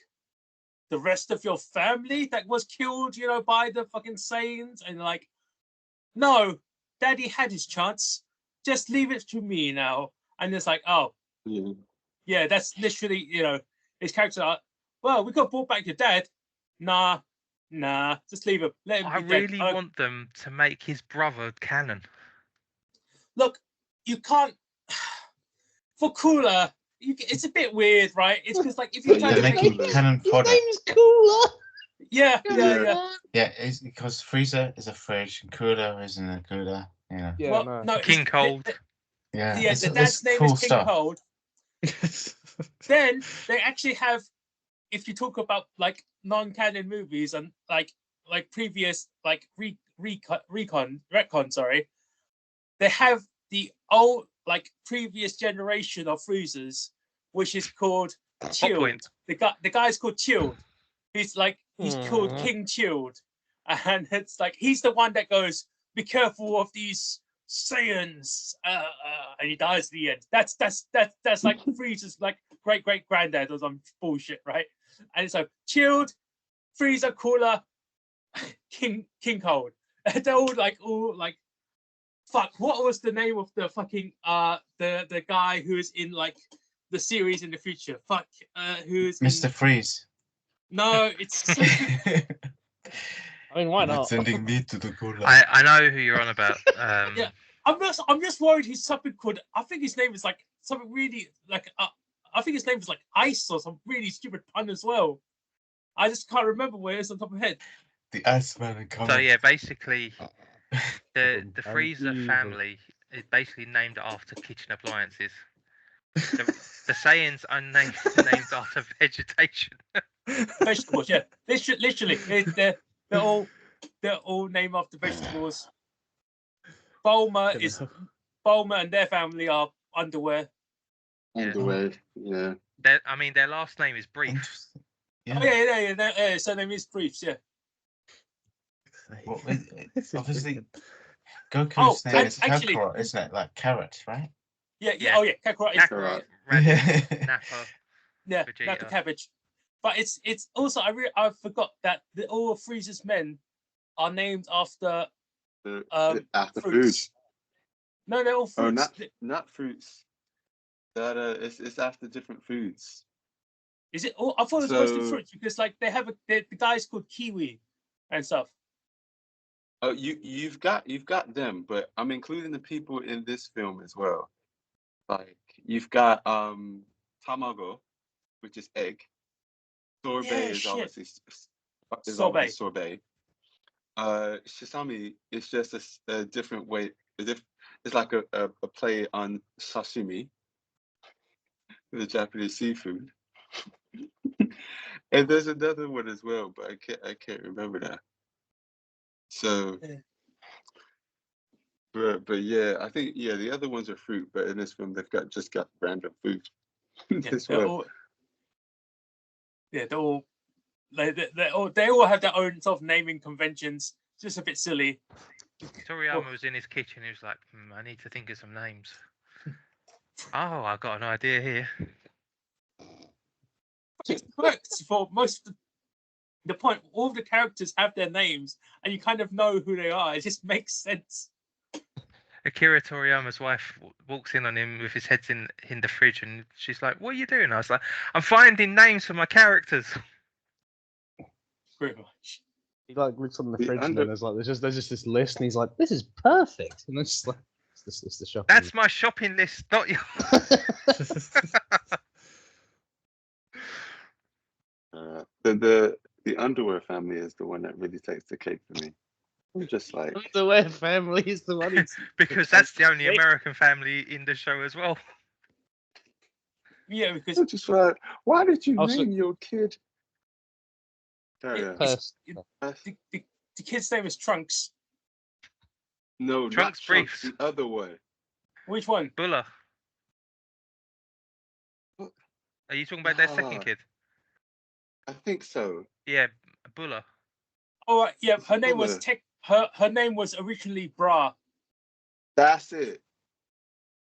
the rest of your family that was killed, by the fucking Saiyans?" And like, no, Daddy had his chance. Just leave it to me now. And it's like, oh, Yeah. yeah, that's literally, his character. Well, we got brought back your dad. Nah, just leave him. Let him I be dead. really want them to make his brother canon. Look, you can't. For Cooler, it's a bit weird, right? It's because like if you try Yeah, to They're make making canon fodder. name's Cooler. yeah. Yeah, it's because Frieza is a fridge and Cooler isn't a cooler. Yeah. Yeah, Well, no. no, King it's- Cold. Yeah, Yeah, it's, the it's dad's name cool is King stuff. Cold. Then they actually have, if you talk about like non-canon movies and like previous like retcon, sorry, they have the old like previous generation of Freezers, which is called Chilled. point? The guy's called Chilled. He's called Hmm. King Chilled, and it's like he's the one that goes, "Be careful of these Saiyans," and he dies at the end. That's like Frieza's like great granddad or some bullshit, right? And so Chilled, Frieza, Cooler, King Cold. They're all like fuck. What was the name of the fucking the guy who's in like the series in the future? Fuck, who's Mr. in... Freeze. No, it's I mean, why not? Sending me to the cooler. I know who you're on about. Yeah. I'm just worried he's something called. I think his name is like something really like. I think his name is like Ice or some really stupid pun as well. I just can't remember where it is on top of my head. The Iceman and So yeah, basically the I'm Freezer evil. family is basically named after kitchen appliances. The Saiyans are named after vegetation. Vegetables, yeah. Literally, they're all named after vegetables. Bulma and their family are underwear. Underwear. Yeah. Their last name is Brief. Interesting. Oh yeah. Their surname is Briefs, yeah. Well, This is obviously, brilliant. Goku's Oh, name is actually- Kakarot, isn't it? Like carrot, right? Yeah. Yeah. Oh yeah, Kakarot is Kakarot, Raditz, Nappa. yeah, Vegeta. not the cabbage. But it's also I forgot that all of Frieza's men are named after After fruits. fruits. No, they're all Oh, fruits. not fruits. That it's after different foods. Is it? Oh, I thought it was mostly So- fruits because like they have the guy's called Kiwi and stuff. Oh, you've got them, but I'm including the people in this film as well. Like you've got Tamago, which is egg. Sorbet Yeah, is shit. obviously Sorbet. sorbet. Shisami is just a different way. It's like a play on sashimi, the Japanese seafood. And there's another one as well, but I can't remember that. So, Yeah. but yeah, I think the other ones are fruit, but in this film they've just got random food Yeah, as they're well. all. Yeah, they all have their own sort of naming conventions. It's just a bit silly. Toriyama was in his kitchen. He was like, I need to think of some names. Oh, I got an idea here. It works for most of the point. All the characters have their names, and you kind of know who they are. It just makes sense. Akira Toriyama's wife walks in on him with his head in the fridge, and she's like, "What are you doing?" I was like, "I'm finding names for my characters." Pretty much. He like looks on the The fridge and under- then there's just this list, and he's like, "This is perfect," and it's just like, it's the shopping. That's my shopping list, not your. The underwear family is the one that really takes the cake for me. I'm just like, Underwear family is the one. Because that's the only American family in the show as well. Yeah, because I'm just like, why did you Also- name your kid? Carry on. the kid's name is Trunks. No, Trunks not Trunks, briefs. the other way. Which one? Buller. What? Are you talking about their second Ah. kid? I think so. Yeah, Buller. Oh, yeah. Her name was Fuller. her name was originally Bra. That's it.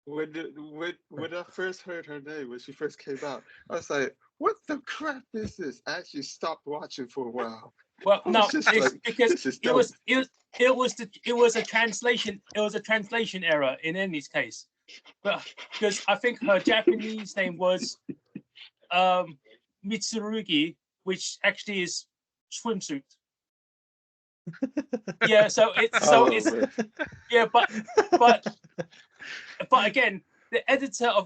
When I first heard her name, when she first came out, I was like, what the crap is this? I actually stopped watching for a while. Well, I no, was just it's like, because this is it was a translation error in Annie's case, but because I think her Japanese name was Mitsurugi, which actually is swimsuit. Yeah, so it's man. yeah, but again, the editor of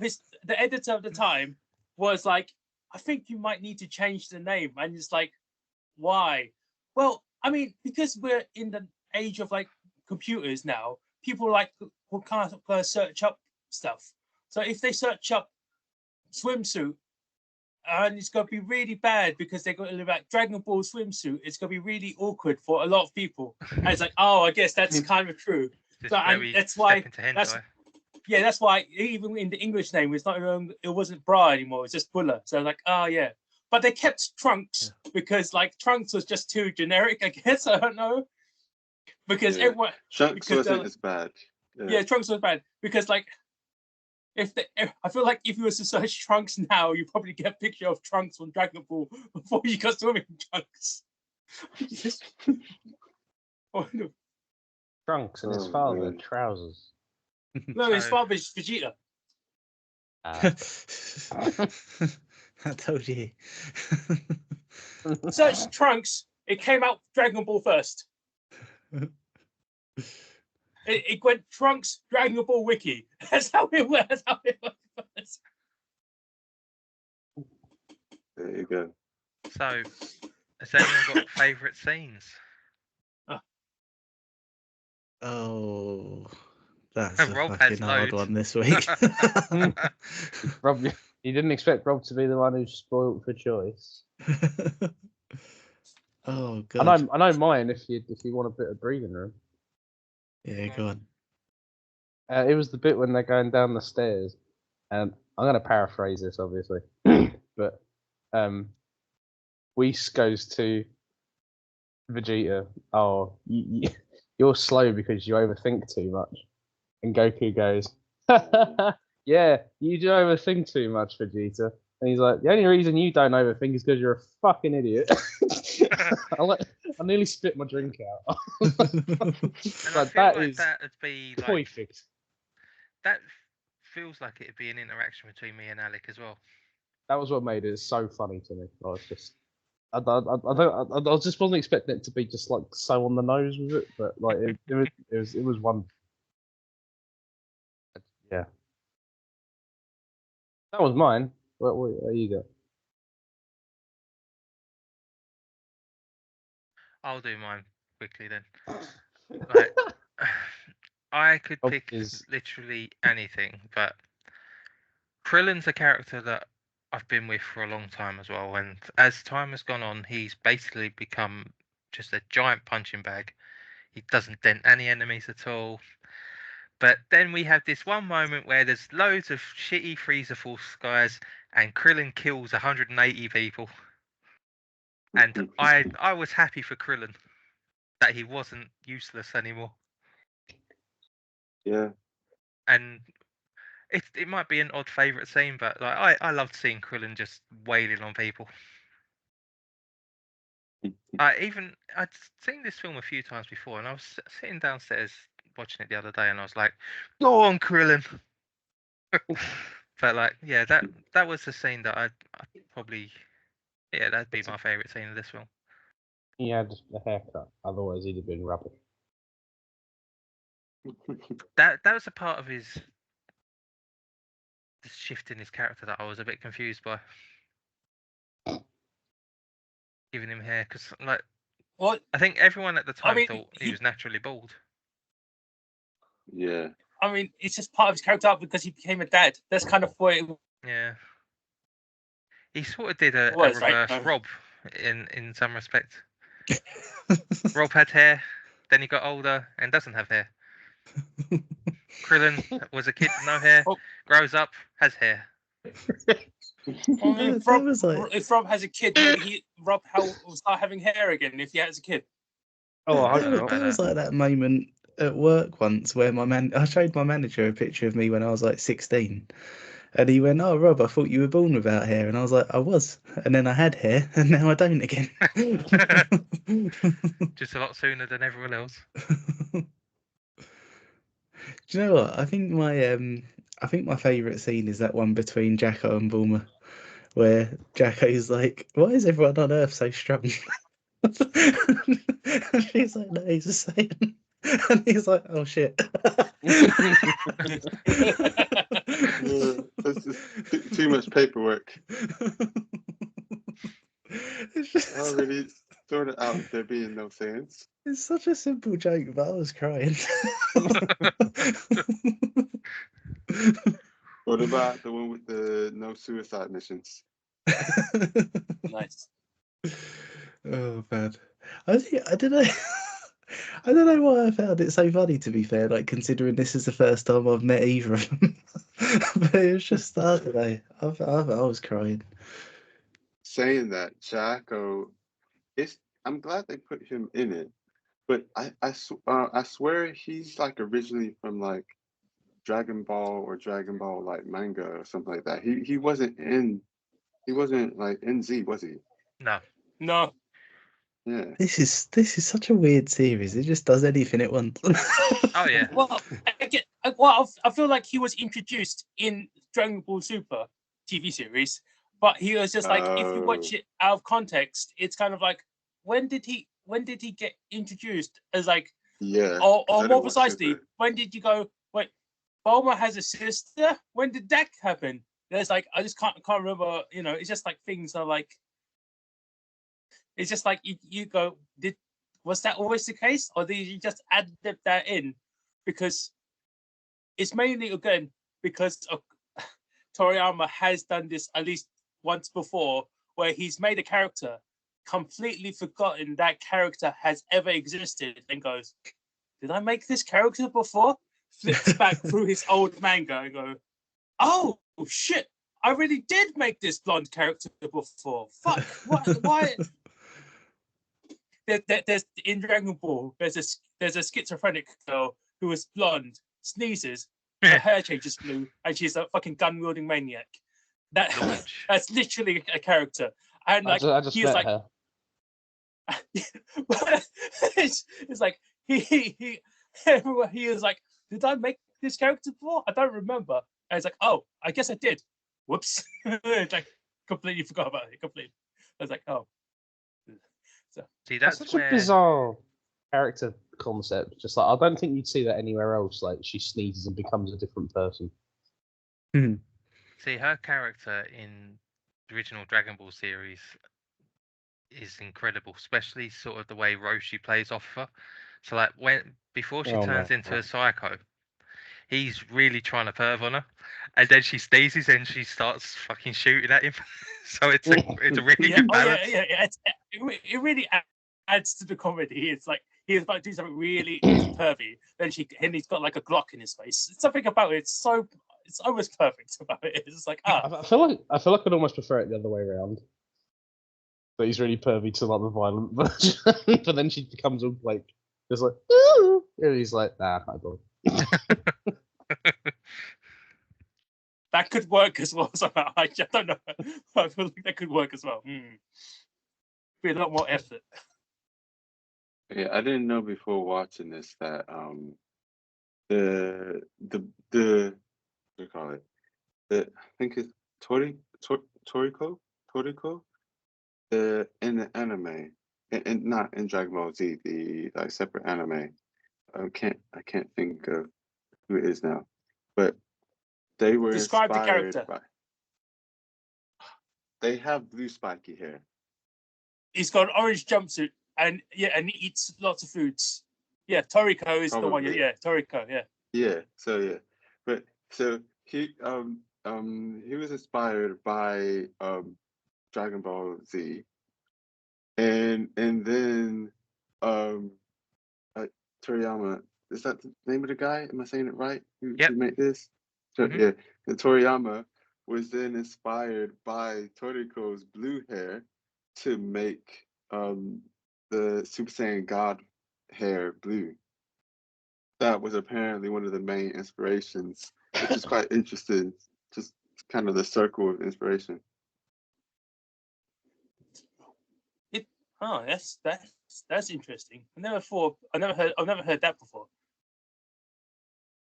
the time was like, I think you might need to change the name, and it's like, why? Well, I mean, because we're in the age of like computers now, people like will kind of search up stuff. So if they search up swimsuit, and it's going to be really bad because they're going to live like Dragon Ball swimsuit, it's going to be really awkward for a lot of people. And it's like, oh, I guess that's kind of true. Just So, where and we that's step why- into hentai. that's- Yeah, that's why even in the English name, it's not it wasn't Bra anymore. It's just Buller. So like, oh yeah. But they kept Trunks because like Trunks was just too generic, I guess. I don't know. Because Yeah. everyone, Trunks because wasn't as bad. yeah, Trunks was bad because like if I feel like if you was to search Trunks now, you probably get a picture of Trunks from Dragon Ball before you got swimming trunks. Oh, no. Trunks and his Oh, father man. trousers. No, his So- father is Vegeta. I told you. Search Trunks. It came out Dragon Ball first. It went Trunks Dragon Ball Wiki. That's how it went. That's how it was. There you go. So, has anyone got favourite scenes? Oh, that's a Rob has fucking hard loads. one this week. Rob, you didn't expect Rob to be the one who's spoiled for choice. Oh I god. know mine. If you want a bit of breathing room, Yeah, go on. it was the bit when they're going down the stairs, and I'm going to paraphrase this obviously, but Whis goes to Vegeta. Oh, you're slow because you overthink too much, and Goku goes, yeah, you do overthink too much, Vegeta. And he's like, the only reason you don't overthink is because you're a fucking idiot. I nearly spit my drink out. And I But feel that like is that would be like perfect. that feels like it'd be an interaction between me and Alec as well. That was what made it so funny to me. I was just, I just wasn't expecting it to be just like so on the nose with it, but like it was one. Yeah, that was mine. What you got? I'll do mine quickly then. Like, I could Rob pick is- literally anything, but Krillin's a character that I've been with for a long time as well, and as time has gone on, he's basically become just a giant punching bag. He doesn't dent any enemies at all. But then we have this one moment where there's loads of shitty Freezer Force guys, and Krillin kills 180 people. And I was happy for Krillin that he wasn't useless anymore. Yeah. And it might be an odd favourite scene, but like I loved seeing Krillin just wailing on people. I'd seen this film a few times before, and I was sitting downstairs watching it the other day, and I was like, "Go on, Krillin!" But like, yeah, that was the scene that I'd probably, yeah, that'd be my favourite scene of this film. He had a haircut, otherwise he'd have been rubbish. That was a part of his the shift in his character that I was a bit confused by. Giving him hair, because like What? I think everyone at the I time mean, thought he was naturally bald. Yeah. I mean, it's just part of his character because he became a dad. That's kind of what it Yeah. He sort of did a was, right? reverse Rob in some respect. Rob had hair, then he got older and doesn't have hair. Krillin was a kid with no hair, Oh. grows up, has hair. I mean, That was like, if Rob has a kid, maybe Rob will start having hair again if he has a kid. Oh, I that, hope was- not. that was like that moment at work once where I showed my manager a picture of me when I was like 16. And he went, "Oh, Rob, I thought you were born without hair." And I was like, "I was." And then I had hair, and now I don't again. Just a lot sooner than everyone else. Do you know what? I think my favourite scene is that one between Jacko and Bulma, where Jacko's like, "Why is everyone on Earth so strong?" And she's like, "No, he's a Saiyan." And he's like, "Oh shit." That's just too much paperwork. It's just Already sorted out there being no Saiyans. it's such a simple joke, but I was crying. What about the one with the no suicide missions? Nice. Oh man, I don't know. I don't know why I found it so funny. To be fair, like considering this is the first time I've met either of them, but it was just I don't know. I was crying. Saying that, Jacko, I'm glad they put him in it, but I swear he's like originally from like Dragon Ball or Dragon Ball like manga or something like that. He wasn't like in Z, was he? No. No. Yeah. This is such a weird series. It just does anything at once. Oh yeah. Well, I feel like he was introduced in Dragon Ball Super TV series, but he was just like, if you watch Oh. it out of context, it's kind of like, when did he get introduced as like, Yeah. or 'cause I more didn't watch precisely, Super. when did you go? Wait, Bulma has a sister. When did that happen? There's like, I just can't remember. You know, it's just like things are like. It's just like you go, was that always the case, or did you just add that in? Because it's mainly again because Toriyama has done this at least once before, where he's made a character, completely forgotten that character has ever existed, and goes, "Did I make this character before?" Flips back through his old manga and go, "Oh shit! I really did make this blonde character before. Fuck! What? Why?" There's in Dragon Ball. There's a schizophrenic girl who is blonde, sneezes, her hair changes blue, and she's a fucking gun wielding maniac. Launch. That's literally a character. And like I just he is met like, her. it's like he everyone he is like, did I make this character before? I don't remember. And it's like, oh, I guess I did. Whoops. It's like completely forgot about it. Completely. I was like, oh. So See, That's that's such where a bizarre character concept. Just like I don't think you'd see that anywhere else. Like she sneezes and becomes a different person. see her character in the original Dragon Ball series is incredible, especially sort of the way Roshi plays off her. So like before she Oh, turns no. into a psycho, he's really trying to perv on her, and then she sneezes and she starts fucking shooting at him. So it's a really yeah, good balance. it really adds to the comedy. It's like he's about to do something really pervy, then he's got like a Glock in his face. It's something about it. It's almost perfect about it. It's like I feel like I'd almost prefer it the other way around. But he's really pervy to like the violent version, but then she becomes all like just like, ooh, and he's like, nah, I don't. that could work as well. Somehow. I don't know. I feel like that could work as well. Be a lot more effort. Yeah, I didn't know before watching this that the what do you call it? I think it's Toriko? In the anime, and not in Dragon Ball Z, the like separate anime. I can't think of who it is now, but they were Describe the inspired character. by. They have blue spiky hair. He's got an orange jumpsuit and and he eats lots of foods. Yeah, Toriko is the one. Probably. Yeah, Toriko. Yeah. Yeah. So but so he was inspired by Dragon Ball Z, and then Toriyama, is that the name of the guy? Am I saying it right? Who made this? So, Mhm. yeah, and Toriyama was then inspired by Toriko's blue hair to make the Super Saiyan God hair blue. That was apparently one of the main inspirations, which is quite interesting. Just kind of the circle of inspiration. Oh, that's interesting. I've never heard that before.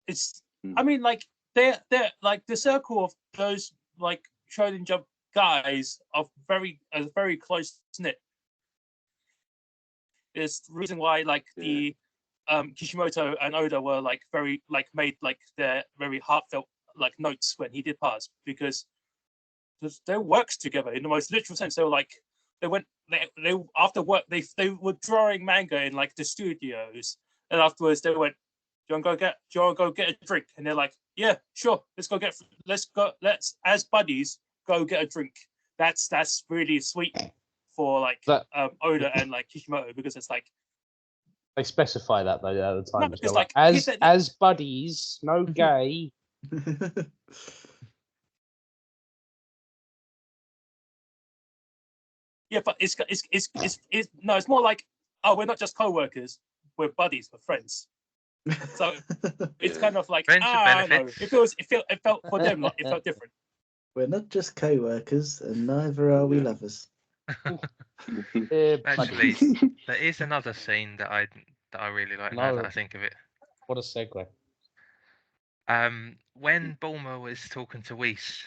It's I mean, like they're like the circle of those like Shonen Jump guys are very close knit. There's the reason why like the Kishimoto and Oda were like very like made like their very heartfelt like notes when he did pass, because they worked together in the most literal sense. They were like they after work they were drawing manga in like the studios, and afterwards they went, do you want to go get a drink? And they're like, yeah, sure, let's as buddies go get a drink. That's really sweet for like Oda and like Kishimoto, because it's like They specify that though at the time. No, It's it's like, like- as buddies, no gay. yeah, but it's no, it's more like, oh, we're not just co-workers, we're buddies, we're friends. So it's Yeah. kind of like, Friends with I don't know. benefits. It felt for them like it felt different. We're not just co-workers, and neither are we Yeah. lovers. Actually, there is another scene that I really like now that No. I think of it. What a segue. When Bulma was talking to Whis,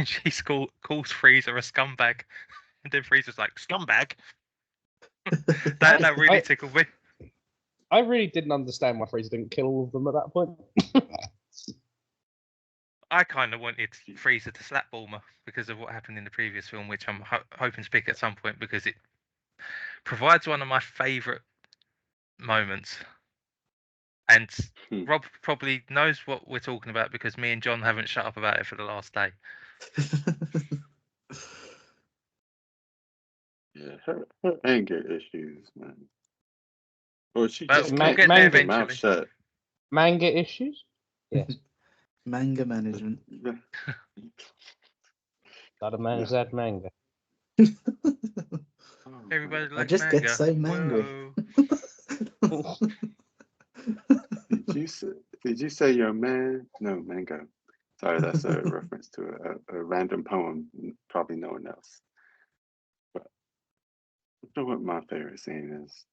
she calls Frieza a scumbag, and then Frieza's like, scumbag. that really tickled me. I really didn't understand why Frieza didn't kill all of them at that point. I kind of wanted Frieza to slap Bulma because of what happened in the previous film, which I'm hoping to pick at some point, because it provides one of my favourite moments. And Rob probably knows what we're talking about because me and John haven't shut up about it for the last day. Yeah, her anger issues, man. Or she Well, just we'll can't get there keep her mouth eventually. shut. Manga issues? Yes. Manga management. Gotta manage that manga. Everybody I likes just manga. get so angry. Whoa. Did you say you're a man? No, mango. Sorry, that's a reference to a random poem. Probably no one else. But I don't know what my favorite scene is.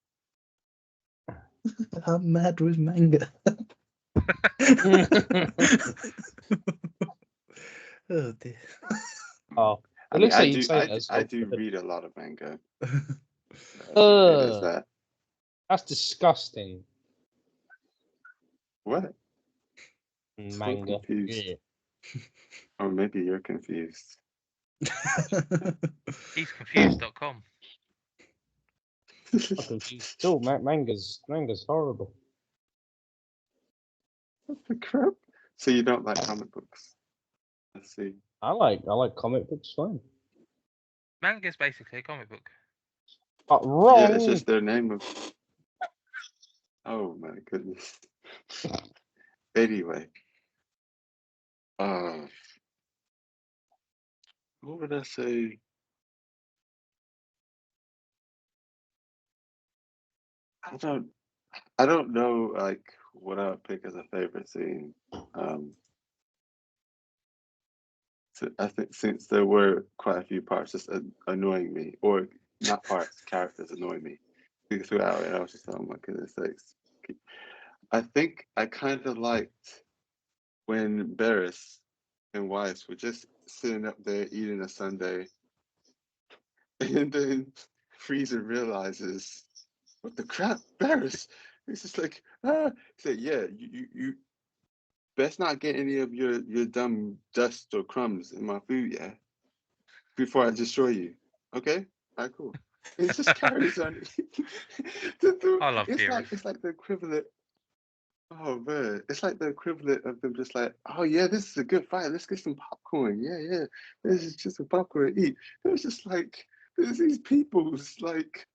I'm mad with manga. Oh dear. Oh, I at mean, least that you say it as I do read a lot of manga. It is Ugh. that. That's disgusting. What? Manga. confused. Yeah. Or maybe you're confused. He's confused.com. I'm confused. Still, manga's horrible. What the crap? So you don't like comic books? Let's see. I like comic books fine. Manga is basically a comic book. Wrong. Yeah, it's just their name of. Oh my goodness. Anyway. What would I say? I don't know like what I would pick as a favorite scene. So I think since there were quite a few parts just annoying me, or not parts, characters annoying me throughout, and I was just, oh my goodness sakes. I think I kind of liked when Barris and Weiss were just sitting up there eating a sundae, and then Frieza realizes, what the crap, Barris, It's just like, it's like, yeah, you best not get any of your dumb dust or crumbs in my food, yeah, before I destroy you. Okay, all right, cool. It just carries on. I love It's like the equivalent. Oh man, it's like the equivalent of them just like, oh yeah, this is a good fight. Let's get some popcorn. Yeah. This is just some popcorn to eat. It was just like there's these people's like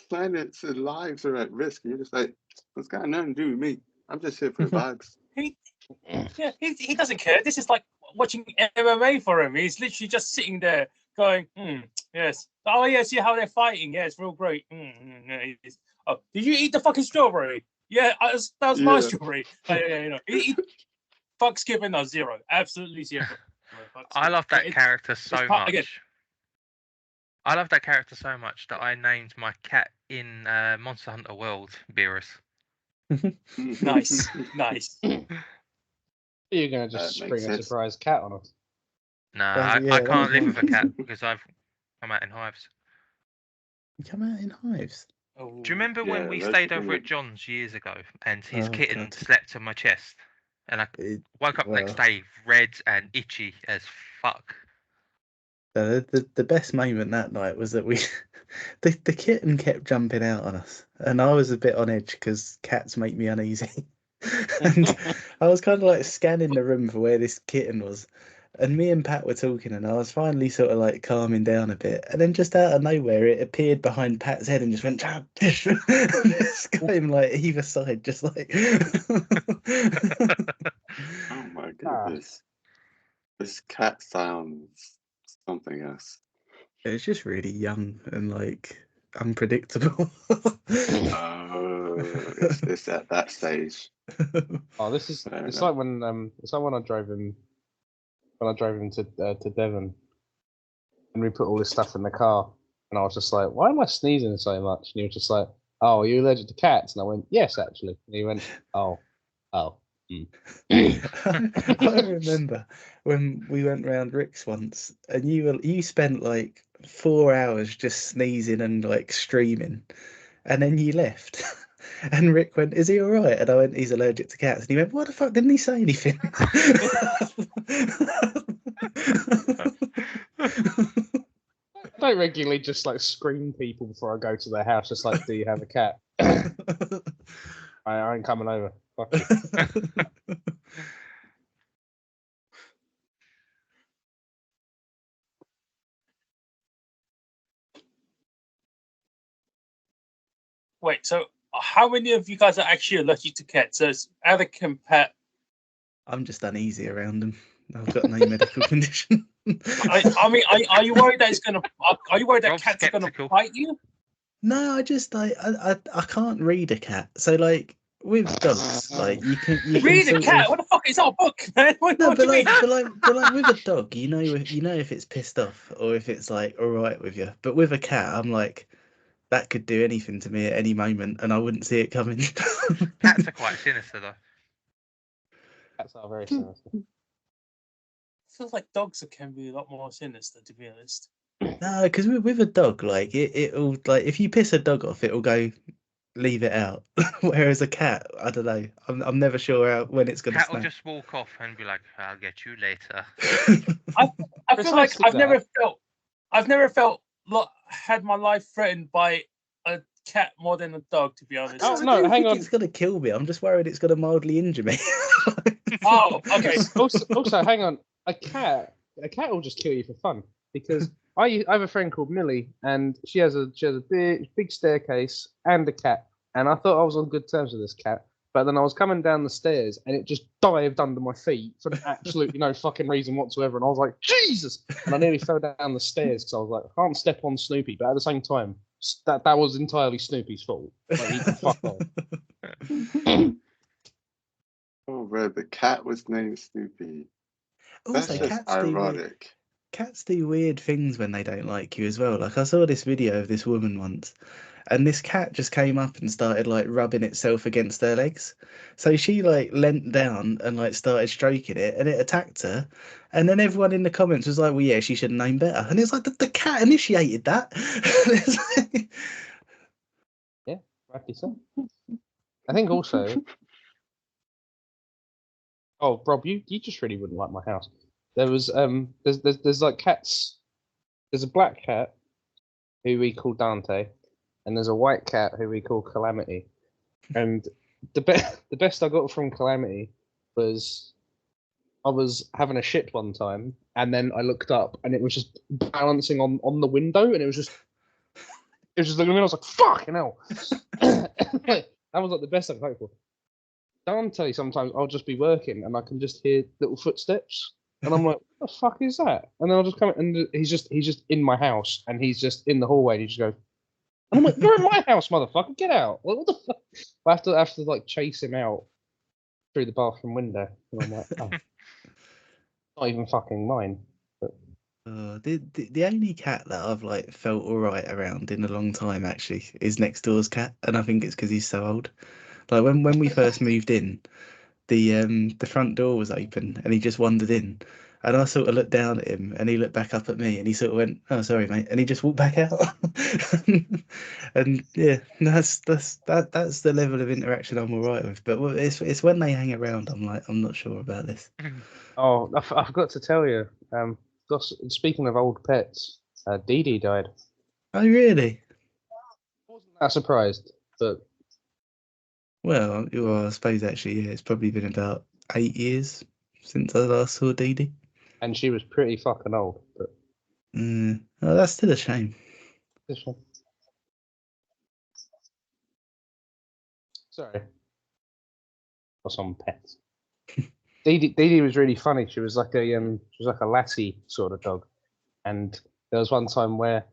planets and lives are at risk. And you're just like, it's got nothing to do with me. I'm just here for the vibes. He doesn't care. This is like watching MMA for him. He's literally just sitting there going, yes. Oh yeah, see how they're fighting. Yeah, it's real great. Oh, did you eat the fucking strawberry? Yeah, that was my strawberry. He fucks giving us 0. Absolutely 0. I love that character so much. Again. I love that character so much that I named my cat in Monster Hunter World Beerus. Nice. You're gonna just spring a surprise cat on us. Nah, I can't live with a cat because I've come out in hives. You come out in hives? Oh. Do you remember when we stayed over at John's years ago and his kitten slept on my chest? And I woke up next day red and itchy as fuck. The best moment that night was that the kitten kept jumping out on us, and I was a bit on edge because cats make me uneasy. And I was kind of like scanning the room for where this kitten was, and me and Pat were talking, and I was finally sort of like calming down a bit, and then just out of nowhere it appeared behind Pat's head and just went just going like either side, just like Oh my goodness. This cat sounds something else. It's just really young and like unpredictable. It's at that stage. Oh, it's like when I drove him to Devon, and we put all this stuff in the car, and I was just like, why am I sneezing so much? And he was just like, oh, are you allergic to cats? And I went, yes, actually. And he went, oh. I remember when we went round Rick's once, and you spent like 4 hours just sneezing and like screaming, and then you left. And Rick went, is he all right? And I went, he's allergic to cats. And he went, what the fuck? Didn't he say anything? I don't regularly just like scream people before I go to their house, just like, do you have a cat? I ain't coming over. Fuck you. Wait, so how many of you guys are actually allergic to cats? So Alec and Pat. I'm just uneasy around them. I've got no medical condition. I mean, are you worried that it's gonna? Are you worried that Rob's cats skeptical. are gonna bite you? No, I can't read a cat. So like with dogs, like you can Read a cat? What the fuck? It's not a book, man. What No, do you mean? but like with a dog, you know if it's pissed off or if it's like all right with you. But with a cat, I'm like, that could do anything to me at any moment, and I wouldn't see it coming. Cats are quite sinister though. Cats are very sinister. Feels like dogs can be a lot more sinister, to be honest. No, because with a dog, like it'll like if you piss a dog off, it'll go leave it out. Whereas a cat, I don't know. I'm never sure when it's gonna Cat will snap. just walk off and be like, "I'll get you later." I feel like Precisely I've never felt had my life threatened by a cat more than a dog, to be honest. Oh, I no, don't hang think on. it's gonna kill me. I'm just worried it's gonna mildly injure me. Oh, okay. Also, hang on. A cat will just kill you for fun because I have a friend called Millie, and she has a big staircase and a cat, and I thought I was on good terms with this cat, but then I was coming down the stairs and it just dived under my feet for absolutely no fucking reason whatsoever, and I was like, Jesus! And I nearly fell down the stairs because I was like, I can't step on Snoopy, but at the same time, that was entirely Snoopy's fault. Like, he can fuck off. Oh, man, the cat was named Snoopy. That's Also, just ironic. Cats do weird things when they don't like you as well. Like I saw this video of this woman once, and this cat just came up and started like rubbing itself against her legs. So she like leant down and like started stroking it, and it attacked her. And then everyone in the comments was like, "Well, yeah, she should have known better." And it's like the cat initiated that. Yeah, rightly so. I think also. Oh, Rob, you just really wouldn't like my house. There was there's like cats. There's a black cat who we call Dante, and there's a white cat who we call Calamity. And the best I got from Calamity was I was having a shit one time, and then I looked up, and it was just balancing on the window, and it was just looking at me. I was like, "Fucking hell!" Like, that was like the best I could hope for. Dante, sometimes I'll just be working, and I can just hear little footsteps, and I'm like, "What the fuck is that?" And then I'll just come, and he's just in my house, and he's just in the hallway, and he just goes, and I'm like, "You're in my house, motherfucker! Get out!" Like, what the fuck? I have to like chase him out through the bathroom window, and I'm like, "Oh, not even fucking mine." But The only cat that I've like felt alright around in a long time actually is next door's cat, and I think it's because he's so old. Like when we first moved in, the front door was open and he just wandered in, and I sort of looked down at him and he looked back up at me and he sort of went, "Oh, sorry, mate," and he just walked back out. And yeah, that's the level of interaction I'm alright with. But it's when they hang around I'm like, I'm not sure about this. oh, I forgot to tell you. Speaking of old pets, Dee Dee died. Oh really? I wasn't that surprised, but Well, I suppose actually, yeah, it's probably been about 8 years since I last saw Dee Dee. and she was pretty fucking old. But Oh, that's still a shame. this one, sorry, or some pets. Dee Dee was really funny. She was like a lassie sort of dog, and there was one time where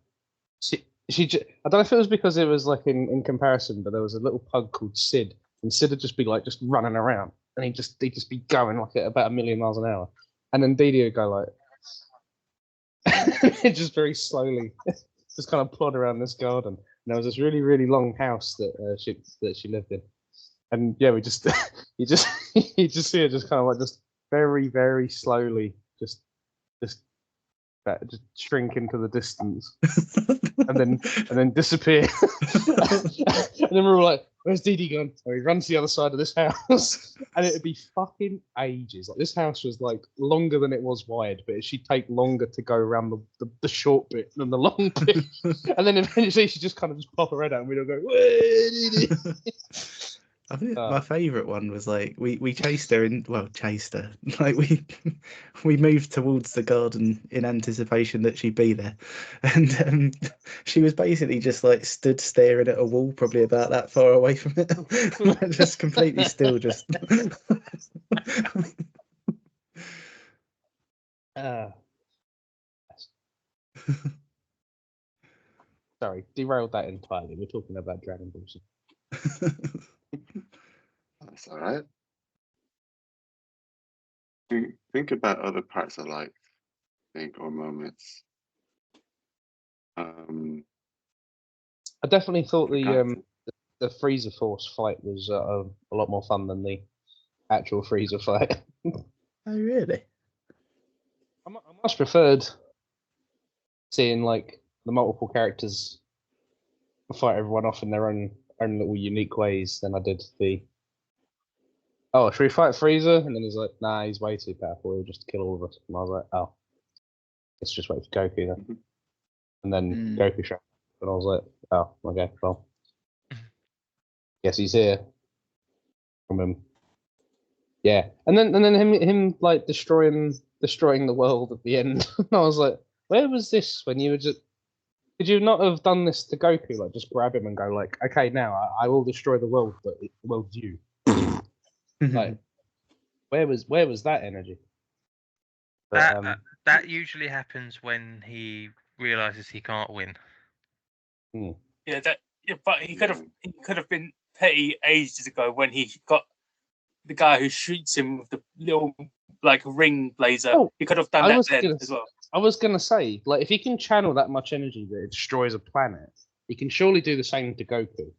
I don't know if it was because it was like in comparison, but there was a little pug called Sid, and Sid would just be like just running around, and he'd just be going like at about 1,000,000 miles an hour, and then Dee Dee would go like just very slowly, just kind of plod around this garden. And there was this really really long house that she lived in, and yeah, we just you just see her just kind of like just very very slowly just shrink into the distance and then disappear. And then we were like, "Where's Dee Dee gone?" And we run to the other side of this house, and it'd be fucking ages. Like this house was like longer than it was wide, but she'd take longer to go around the short bit than the long bit. And then eventually she'd just kind of just pop her head out, and we'd all go, "Where, Dee Dee?" I think my favourite one was like we chased her like we moved towards the garden in anticipation that she'd be there, and she was basically just like stood staring at a wall, probably about that far away from it, like, just completely still, just. Sorry, derailed that entirely. We're talking about Dragon Ball Z. That's all right. Think about other parts of life, or moments. I definitely thought Forgotten. the Freezer Force fight was a lot more fun than the actual Freezer fight. Oh really? I much preferred seeing like the multiple characters fight everyone off in their own little unique ways than I did the. Oh, should we fight Freezer? And then he's like, "Nah, he's way too powerful. He'll just kill all of us." And I was like, "Oh, let's just wait for Goku then." Mhm. And then Goku showed up, and I was like, "Oh, okay, well, guess he's here." From him, yeah. And then him like destroying the world at the end. I was like, "Where was this when you were just? Could you not have done this to Goku? Like, just grab him and go like, okay, now I will destroy the world, but the world's you." Like, where was that energy? But, That usually happens when he realizes he can't win. Yeah, but he could have been petty ages ago when he got the guy who shoots him with the little like ring blazer. Oh, he could have done that then as well. I was gonna say, like, if he can channel that much energy that it destroys a planet, he can surely do the same to Goku.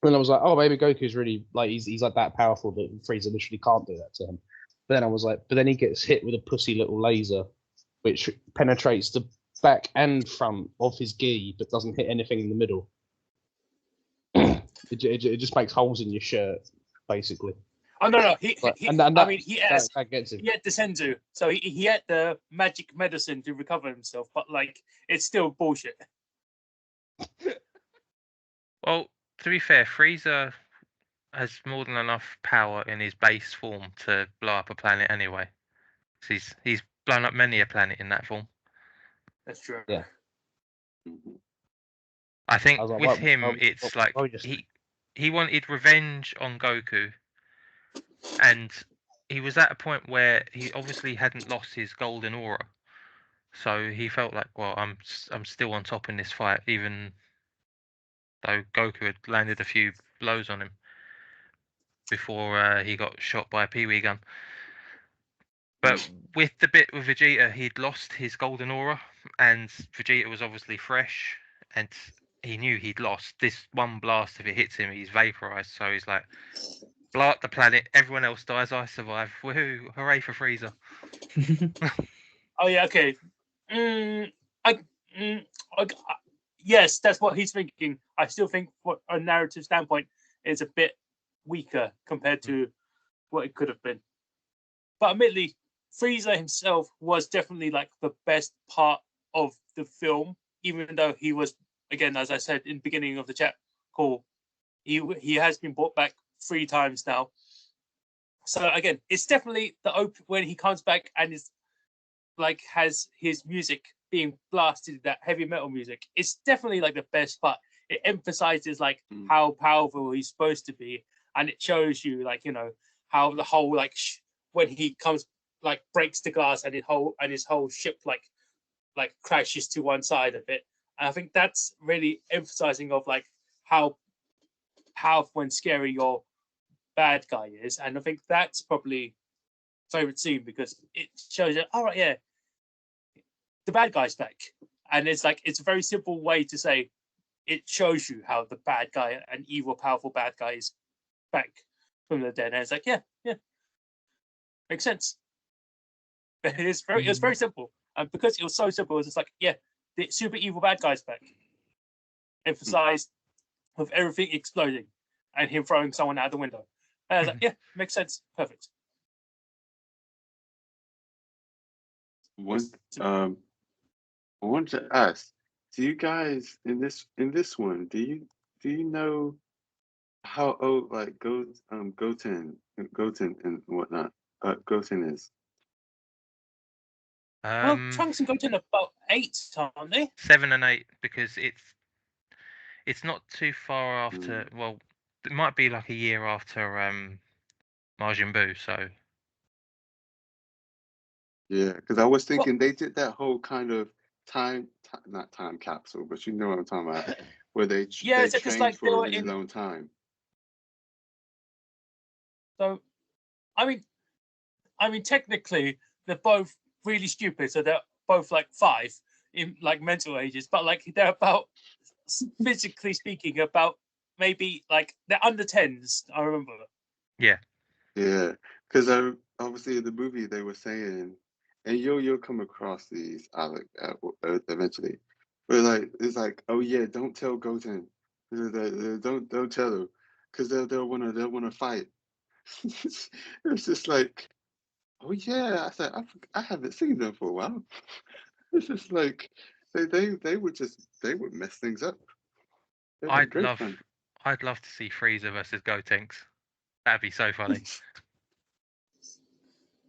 And I was like, oh, maybe Goku's really like he's like that powerful that Frieza literally can't do that to him. But then I was like, but then he gets hit with a pussy little laser, which penetrates the back and front of his gi, but doesn't hit anything in the middle. It just makes holes in your shirt, basically. Oh no, But- he and that- I mean he has That gets him. he had the senzu, so he had the magic medicine to recover himself, but like it's still bullshit. Well, to be fair, Frieza has more than enough power in his base form to blow up a planet anyway. 'Cause he's blown up many a planet in that form. That's true. Yeah. Mhm. I think I was like, with what- him, what- it's what- like what just- he wanted revenge on Goku, and he was at a point where he obviously hadn't lost his golden aura, so he felt like, well, I'm still on top in this fight, even though Goku had landed a few blows on him before he got shot by a Pee-wee gun. But with the bit with Vegeta, he'd lost his golden aura, and Vegeta was obviously fresh, and he knew he'd lost. This one blast, if it hits him, he's vaporized. So he's like, blow up the planet, everyone else dies, I survive. Woohoo! Hooray for Frieza! Oh yeah, okay. Mm, I, mm, I, yes, that's what he's thinking. I still think, from a narrative standpoint, is a bit weaker compared to what it could have been. But admittedly, Frieza himself was definitely like the best part of the film, even though he was, again, as I said in the beginning of the chat call, he has been brought back 3 times now. So again, it's definitely the when he comes back and is like has his music being blasted, that heavy metal music. It's definitely like the best part. It emphasizes like how powerful he's supposed to be, and it shows you like, you know, how the whole like when he comes, like breaks the glass and his whole ship like crashes to one side of it. And I think that's really emphasizing of like how powerful and scary your bad guy is. And I think that's probably favorite scene because it shows that, all right, yeah, the bad guy's back. And it's like, it's a very simple way to say it shows you how the bad guy, an evil, powerful bad guy, is back from the dead. And it's like, yeah, makes sense. It was very simple. And because it was so simple, it was just like, yeah, the super evil bad guy's back. Emphasized with everything exploding and him throwing someone out the window. And I was like, yeah, makes sense. Perfect. I want to ask, do you guys in this one, do you know how old like Goten and whatnot Goten is? Well, Trunks and Goten are about 8, aren't they? 7 and 8, because it's not too far after. Well, it might be like a year after Majin Buu. So Yeah, because I was thinking they did that whole kind of not time capsule, but you know what I'm talking about, where they Yeah, they it's just trained like they for a were really in. long time. So, I mean, technically, they're both really stupid. So they're both like 5 in like mental ages, but like they're about, physically speaking, about maybe like they're under 10s. I remember. Yeah, because obviously in the movie they were saying, and you'll come across these, Alec, eventually. But like it's like, oh yeah, don't tell Goten, don't tell him, because they'll wanna fight. It's just like, oh yeah, I said I haven't seen them for a while. It's just like they would mess things up. They were great fun. I'd love to see Frieza versus Gotenks. That'd be so funny.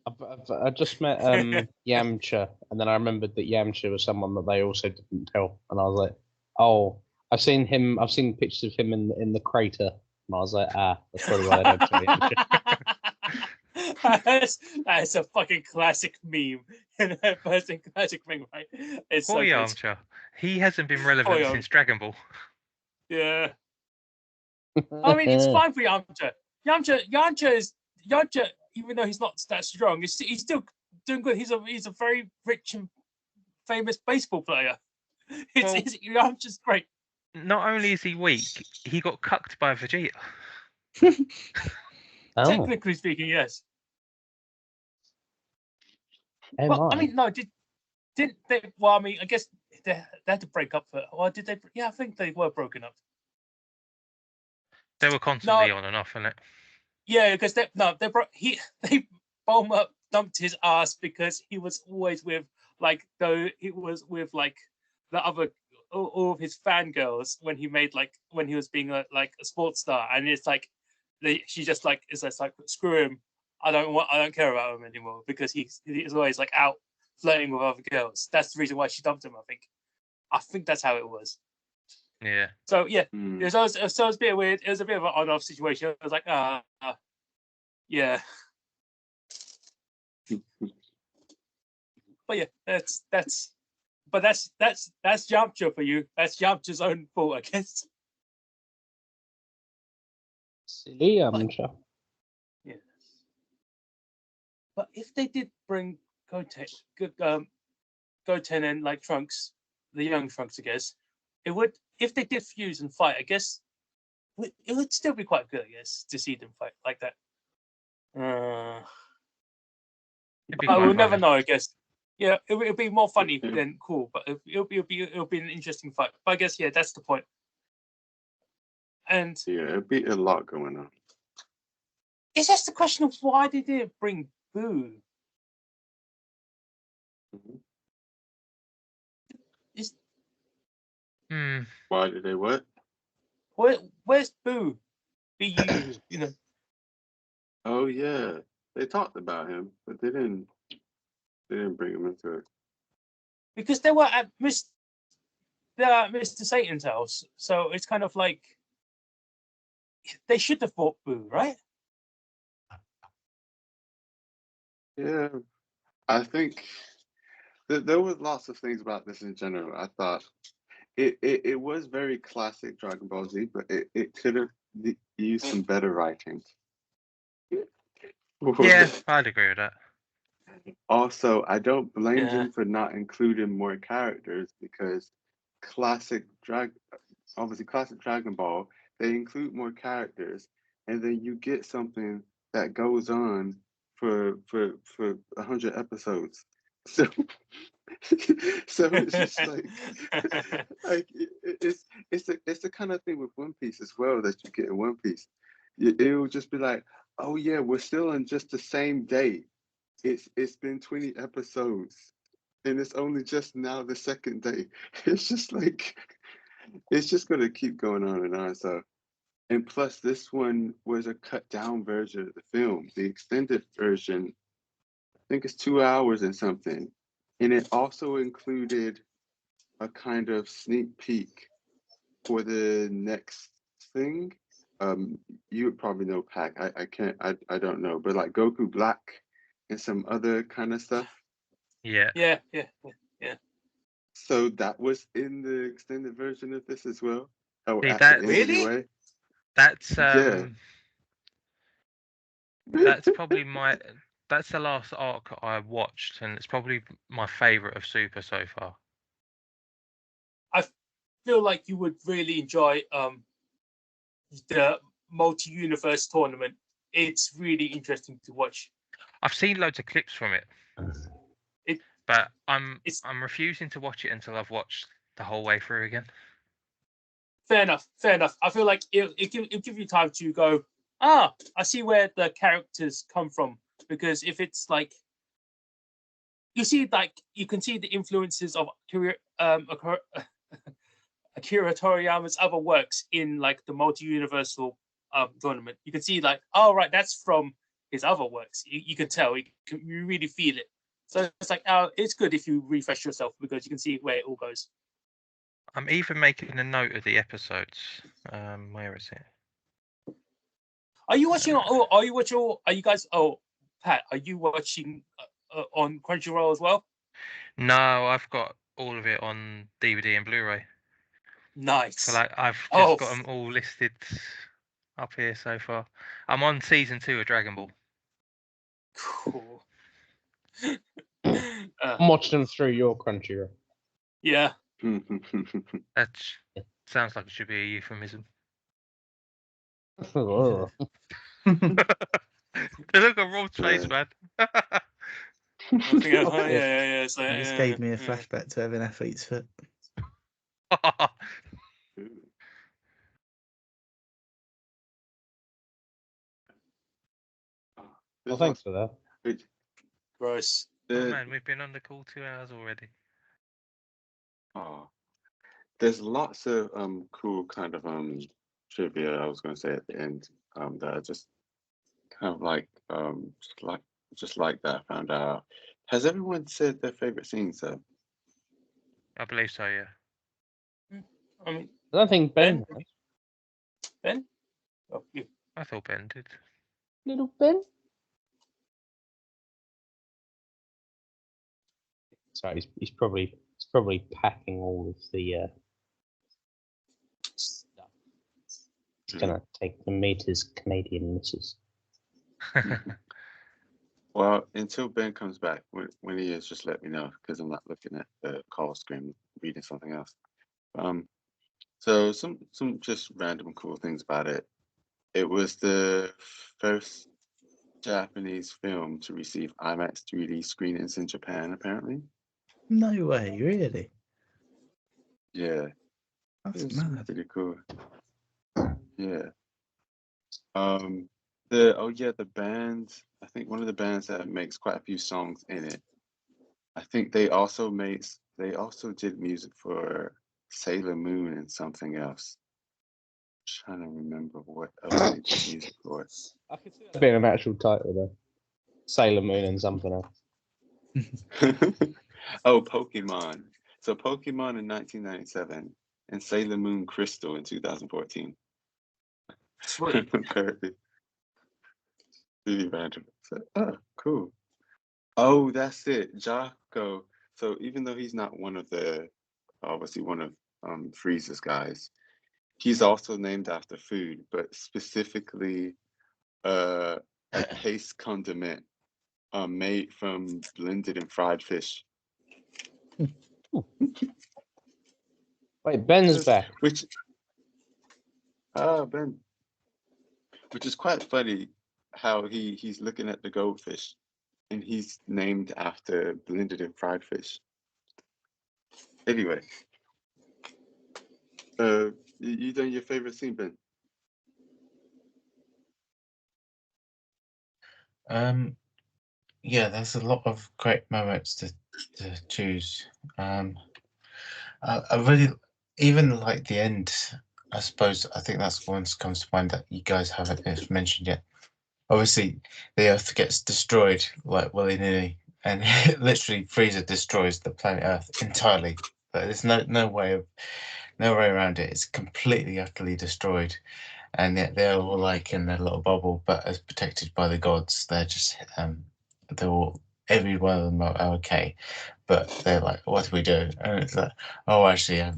I just met Yamcha, and then I remembered that Yamcha was someone that they also didn't tell, and I was like, oh, I've seen pictures of him in the crater, and I was like, that's probably why they don't tell Yamcha. That's a fucking classic meme. Classic thing, right? It's Poor so good. Yamcha. He hasn't been relevant Poor since Dragon Ball. Yeah. I mean, it's fine for Yamcha. Yamcha, even though he's not that strong, he's still doing good. He's a very rich and famous baseball player. Yamcha's great. Not only is he weak, he got cucked by Vegeta. Technically speaking, yes. Well, I mean, no, didn't they? Well, I mean, I guess they had to break up for. Well, did they? Yeah, I think they were broken up. They were constantly on and off, innit? Yeah, because they Bulma dumped his ass because he was always with like the other all of his fangirls when he was being a sports star, and it's like she just like is just like screw him, I don't care about him anymore because he's always like out flirting with other girls. That's the reason why she dumped him. I think that's how it was. Yeah. So yeah, Mm. it was a bit weird. It was a bit of an on-off situation. I was like, yeah. But yeah, that's Yamcha for you. That's Yamcha's own fault, I guess. Silly Yamcha. Yeah. But if they did bring Goten and like Trunks, the young Trunks, I guess, it would. If they did fuse and fight, I guess it would still be quite good, I guess, to see them fight like that. It'd be But quite we'll never funny. know, I guess. Yeah, it'll be more funny than cool, but it'll be an interesting fight. But I guess yeah, that's the point. And Yeah, it'd be a lot going on. it's just the question of why they didn't bring Boo. Mhm. Is Hmm. Why did they what? where's Boo? B-U, you know. Oh yeah, they talked about him, but they didn't bring him into it. Because they were at Mr. Satan's house, so it's kind of like they should have fought Boo, right? Yeah, I think there was lots of things about this in general. I thought it was very classic Dragon Ball Z, but it could have used some better writing. Yeah, I'd agree with that. Also, I don't blame Yeah. them for not including more characters because classic Dragon Ball, they include more characters, and then you get something that goes on for 100 episodes. So so it's just like it's the kind of thing with One Piece as well that you get in One Piece. It will just be like, oh yeah, we're still on just the same day. It's been 20 episodes and it's only just now the second day. It's just like it's just gonna keep going on and on. So and plus this one was a cut down version of the film. The extended version, I think it's 2 hours and something. And it also included a kind of sneak peek for the next thing. You would probably know, Pac. I don't know, but like Goku Black and some other kind of stuff. Yeah. Yeah. So that was in the extended version of this as well. Oh, See, at that- the end Really? anyway. That's Yeah. that's probably that's the last arc I watched, and it's probably my favorite of Super so far. I feel like you would really enjoy the multi-universe tournament. It's really interesting to watch. I've seen loads of clips from it, It- but I'm it's- refusing to watch it until I've watched the whole way through again. Fair enough. I feel like it'll give you time to go, I see where the characters come from. Because if it's like, you can see the influences of Akira Toriyama's other works in like the multi-universal tournament. You can see like, oh right, that's from his other works. You can tell, you really feel it. So it's like, it's good if you refresh yourself because you can see where it all goes. I'm even making a note of the episodes. Where is it? Are you watching? Are you guys? Oh, Pat, are you watching on Crunchyroll as well? No, I've got all of it on DVD and Blu-ray. Nice. So like I've just Oh. got them all listed up here so far. I'm on season 2 of Dragon Ball. Cool. I'm watching them through your Crunchyroll. Yeah. That sounds like it should be a euphemism. Oh. They look at Rob's face, Yeah. man. Yeah. So, It just gave me a flashback to having athlete's foot. Well, thanks for that. Gross. Oh man, we've been on the call 2 hours already. Oh, there's lots of cool kind of trivia I was going to say at the end that I just kind of like just like that I found out. Has everyone said their favorite scenes though? I believe so, yeah. I mean, I don't think Ben. Ben? Ben? Oh, you. I thought Ben did. Little Ben. Sorry, he's probably packing all of the stuff. He's gonna take to meet his Canadian missus. Well, until Ben comes back, when he is, just let me know because I'm not looking at the call screen, reading something else. So some just random cool things about it. It was the first Japanese film to receive IMAX 3D screenings in Japan, apparently. No way, really? Yeah, That's it was mad. pretty cool. Yeah. The band, I think one of the bands that makes quite a few songs in it, I think they also did music for Sailor Moon and something else. Trying to remember what else they did music for. I could see that being an actual title though. Sailor Moon and something else. Oh, Pokemon. So Pokemon in 1997 and Sailor Moon Crystal in 2014. Sweet. Apparently. Really random. So, oh, cool. Oh, that's it. Jocko. So even though he's not obviously one of Frieza's guys, he's also named after food, but specifically a paste condiment made from blended and fried fish. Wait, Ben's back. Ben. Which is quite funny how he's looking at the goldfish and he's named after blended and fried fish. Anyway, you done your favorite scene, Ben? Yeah, there's a lot of great moments to choose. I really even like the end. I suppose I think that's one that comes to mind that you guys haven't mentioned yet. Obviously, the Earth gets destroyed like willy-nilly, and literally Frieza destroys the planet Earth entirely. But there's no way around it. It's completely utterly destroyed, and yet they're all like in their little bubble, but as protected by the gods. They're just they're all, every one of them are okay, but they're like, what do we do? And it's like, oh, actually, I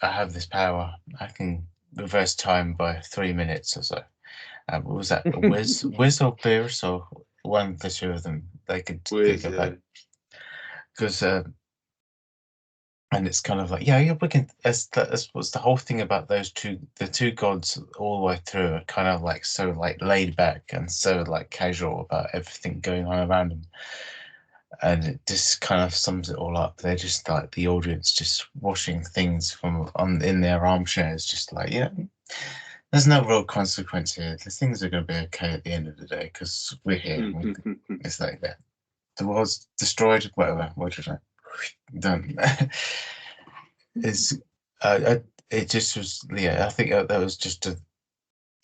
have this power. I can reverse time by 3 minutes or so. What was that? Wiz or Beerus or one of the two of them? They could go back because and it's kind of like, yeah, we can. That's what's the whole thing about those two. The two gods all the way through are kind of like so like laid back and so like casual about everything going on around them, and it just kind of sums it all up. They're just like the audience, just watching things from in their armchairs, just like, yeah, there's no real consequence here. The things are going to be okay at the end of the day because we're here. It's like that. The world's destroyed. Whatever. What you say? Done. It just was. Yeah, I think that was just a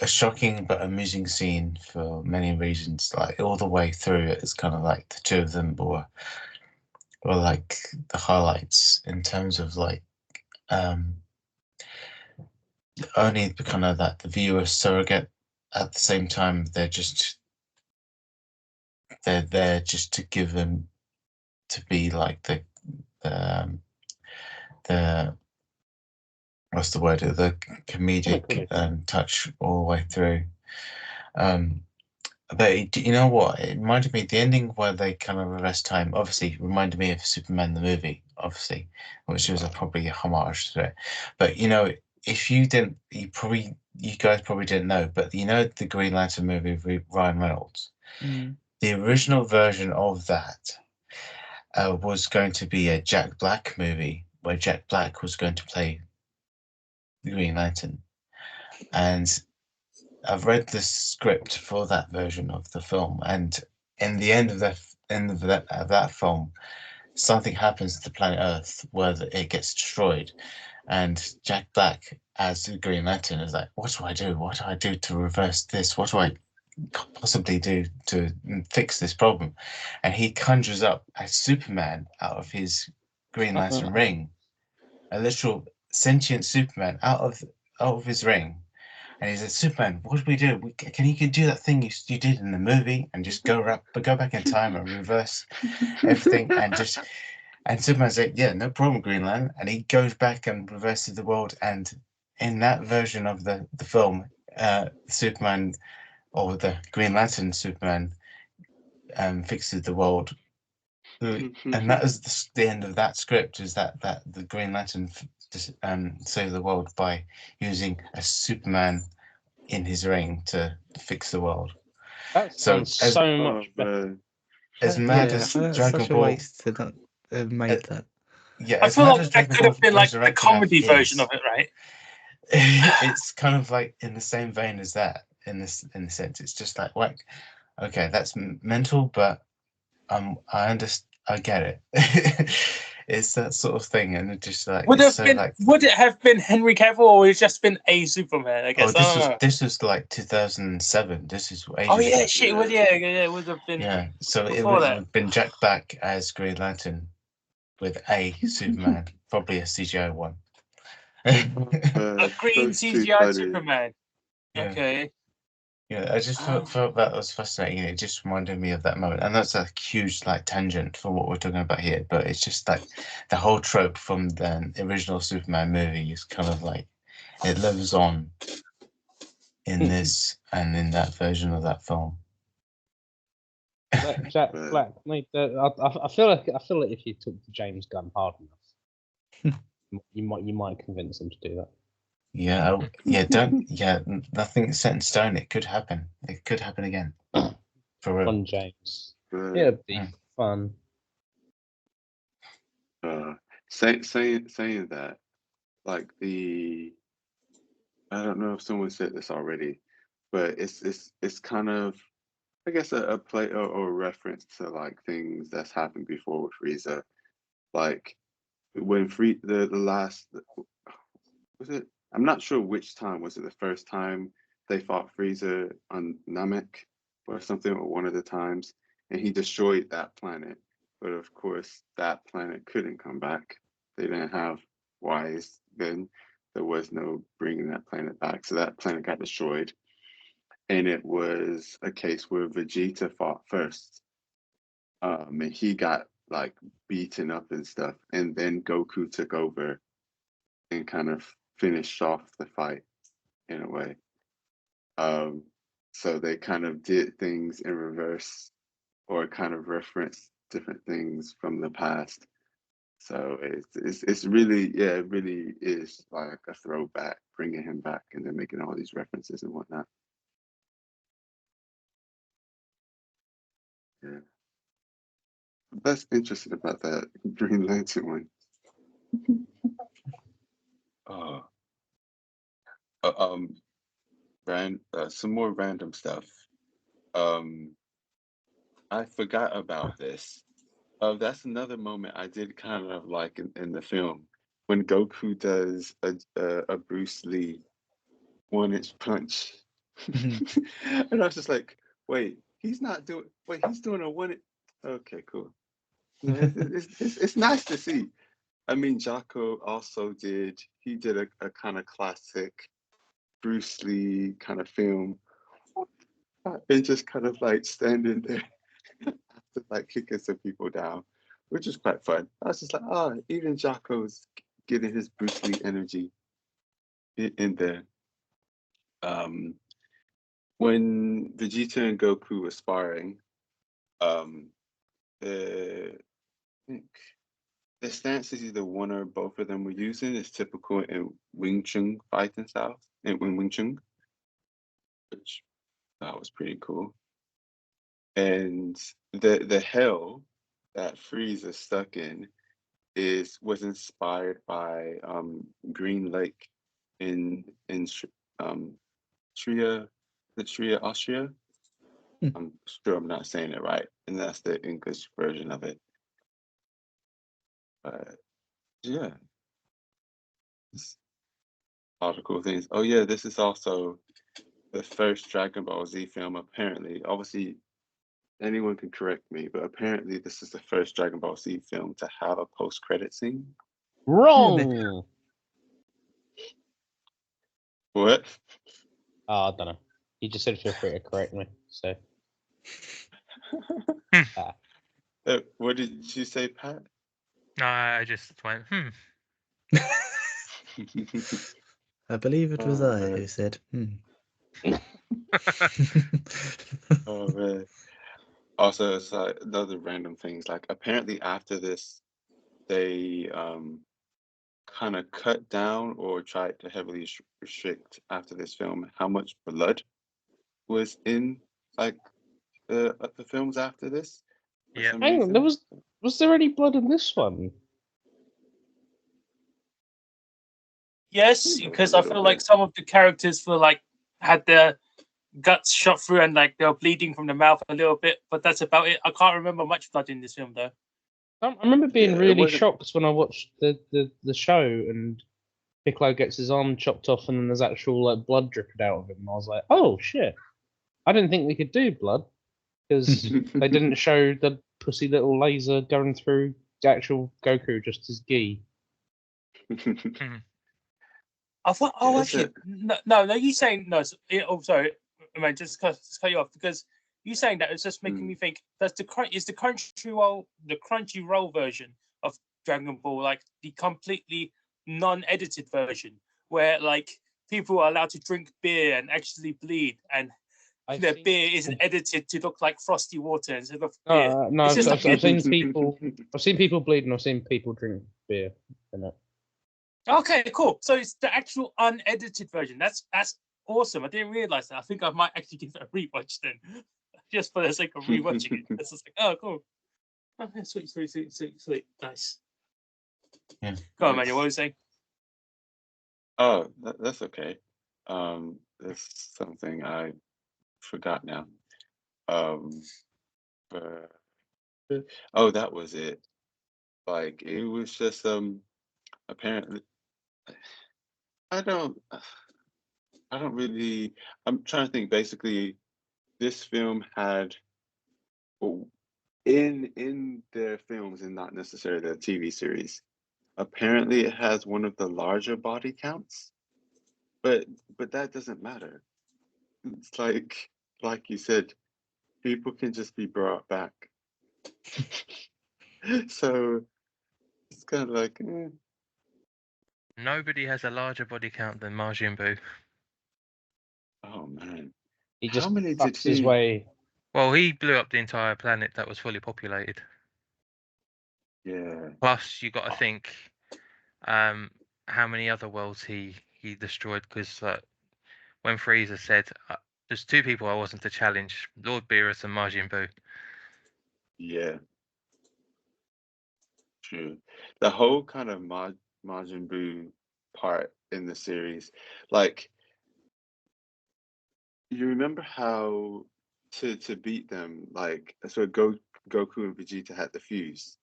shocking but amusing scene for many reasons. Like all the way through, it's kind of like the two of them were like the highlights in terms of like only kind of that the viewer surrogate. At the same time, they're there just to give them to be like the what's the word, the comedic touch all the way through. But you know what? It reminded me, the ending where they kind of reverse time, obviously reminded me of Superman the movie, obviously, which was probably a homage to it. But you know, if you didn't, you guys probably didn't know, but you know the Green Lantern movie with Ryan Reynolds? The original version of that was going to be a Jack Black movie where Jack Black was going to play the Green Lantern. And I've read the script for that version of the film, and in the end of that film, something happens to planet Earth where it gets destroyed, and Jack Black as the Green Lantern is like, "What do I do? What do I do to reverse this? What do I possibly do to fix this problem?" And he conjures up a Superman out of his Green Lantern ring, a literal sentient Superman out of his ring. And he said, "Superman, what do we do? Can you do that thing you did in the movie and just go back in time and reverse everything and Superman's like, yeah, no problem, Green Lantern." And he goes back and reverses the world. And in that version of the film, Superman, or the Green Lantern Superman, fixes the world. And that is the end of that script, is that the Green Lantern saved the world by using a Superman in his ring to fix the world. That So sounds so much better. as mad as that's Dragon such a Ball, waste to not have made that. yeah, I as feel mad like as that Dragon could Ball have been like the Resurrected Earth comedy version is, of it, right? it's kind of like in the same vein as that, in the sense it's just like, what, okay, that's mental, but I understand, I get it. It's that sort of thing, and it just like Would it's have so been like, would it have been Henry Cavill, or would it just been a Superman? I guess oh, I don't know. this was like 2007. This is Oh ages yeah, ago. shit. Well, yeah, it would have been Yeah, so it before would that. have been Jack Black as Green Lantern with a Superman, probably a CGI one. A green That's too CGI funny. Superman. Yeah. Okay. Yeah, I just felt that was fascinating. It just reminded me of that moment, and that's a huge like tangent for what we're talking about here. But it's just like the whole trope from the original Superman movie is kind of like it lives on in this and in that version of that film. Jack But- Black. I feel like if you talk to James Gunn hard enough, you might convince him to do that. Yeah, nothing is set in stone. It could happen. It could happen again. For real. On James. but, Yeah, it'd be Mm. fun. saying that, like I don't know if someone said this already, but it's kind of, I guess, a play or a reference to like things that's happened before with Frieza, like when the last, was it? I'm not sure which time. Was it the first time they fought Frieza on Namek or something, or one of the times, and he destroyed that planet? But of course, that planet couldn't come back. They didn't have Wise then. There was no bringing that planet back, so that planet got destroyed. And it was a case where Vegeta fought first, and he got like beaten up and stuff, and then Goku took over and kind of finished off the fight in a way. So they kind of did things in reverse, or kind of referenced different things from the past. So it's really, yeah, it really is like a throwback, bringing him back and then making all these references and whatnot. Yeah, that's interesting about that Green Lantern one. Uh, some more random stuff. I forgot about this. That's another moment I did kind of like in the film, when Goku does a Bruce Lee 1-inch punch, and I was just like, wait, he's doing a one. Okay, cool. It's nice to see. I mean, Jocko also he did a kind of classic Bruce Lee kind of film, and just kind of like standing there after like kicking some people down, which is quite fun. I was just like, oh, even Jocko's getting his Bruce Lee energy in there. When Vegeta and Goku were sparring, I think the stances either one or both of them were using is typical in Wing Chun fighting styles, in Wing Chun, which that was pretty cool. And the hell that Frieza stuck in was inspired by Green Lake in Shria Istria Austria. Hmm. I'm sure I'm not saying it right, and that's the English version of it. But yeah, it's all the cool things. Oh yeah, this is also the first Dragon Ball Z film. Apparently, obviously, anyone can correct me, but apparently, this is the first Dragon Ball Z film to have a post-credit scene. Wrong. What? Oh, I don't know. He just said feel free to correct me. So What did you say, Pat? No, I just went, I believe it was Oh, I man. who said, Oh man. Also, it's like another random things. Like apparently after this, they kind of cut down or tried to heavily restrict after this film how much blood was in like the films after this for Yeah. some hang on, there reason. was there any blood in this one? Yes, There was because a I little feel like bit. some of the characters were like had their guts shot through and like they were bleeding from the mouth a little bit, but that's about it. I can't remember much blood in this film though. I remember being Yeah, it really wasn't. shocked when I watched the show and Piccolo gets his arm chopped off and then there's actual like blood dripping out of him. And I was like, oh shit! I didn't think they could do blood because they didn't show the pussy little laser going through the actual Goku, just his gi. I thought, Yeah, oh, it's actually, no, you saying no? Oh, sorry, I mean, just cut you off because you saying that it's just making Mm. me think. Is the Crunchyroll version of Dragon Ball like the completely non-edited version where like people are allowed to drink beer and actually bleed, and I've the seen beer isn't people- edited to look like frosty water instead of beer. no, It's just I've seen people. I've seen people bleed and I've seen people drink beer. In it. Okay, cool. So it's the actual unedited version. That's awesome. I didn't realize that. I think I might actually give it a rewatch then, just for the sake of rewatching it. It's just like, oh, cool. Okay, sweet. Nice. Yeah. Go on, Manuel. What were you saying? Oh, that's okay. That's something I forgot now. But oh, that was it. Like it was just apparently I don't I don't really I'm trying to think basically this film had well, in their films and not necessarily their TV series. Apparently it has one of the larger body counts, but that doesn't matter. It's like you said, people can just be brought back. So it's kind of like, Nobody has a larger body count than Majin Buu. oh man, He how just many did fucks his he? way. Well, he blew up the entire planet that was fully populated. Yeah, Plus, you got to think how many other worlds he destroyed. Because when Frieza said, "There's two people I wasn't to challenge: Lord Beerus and Majin Buu." yeah, true. The whole kind of Majin Buu part in the series, like you remember how to beat them, like so Goku and Vegeta had the fuse,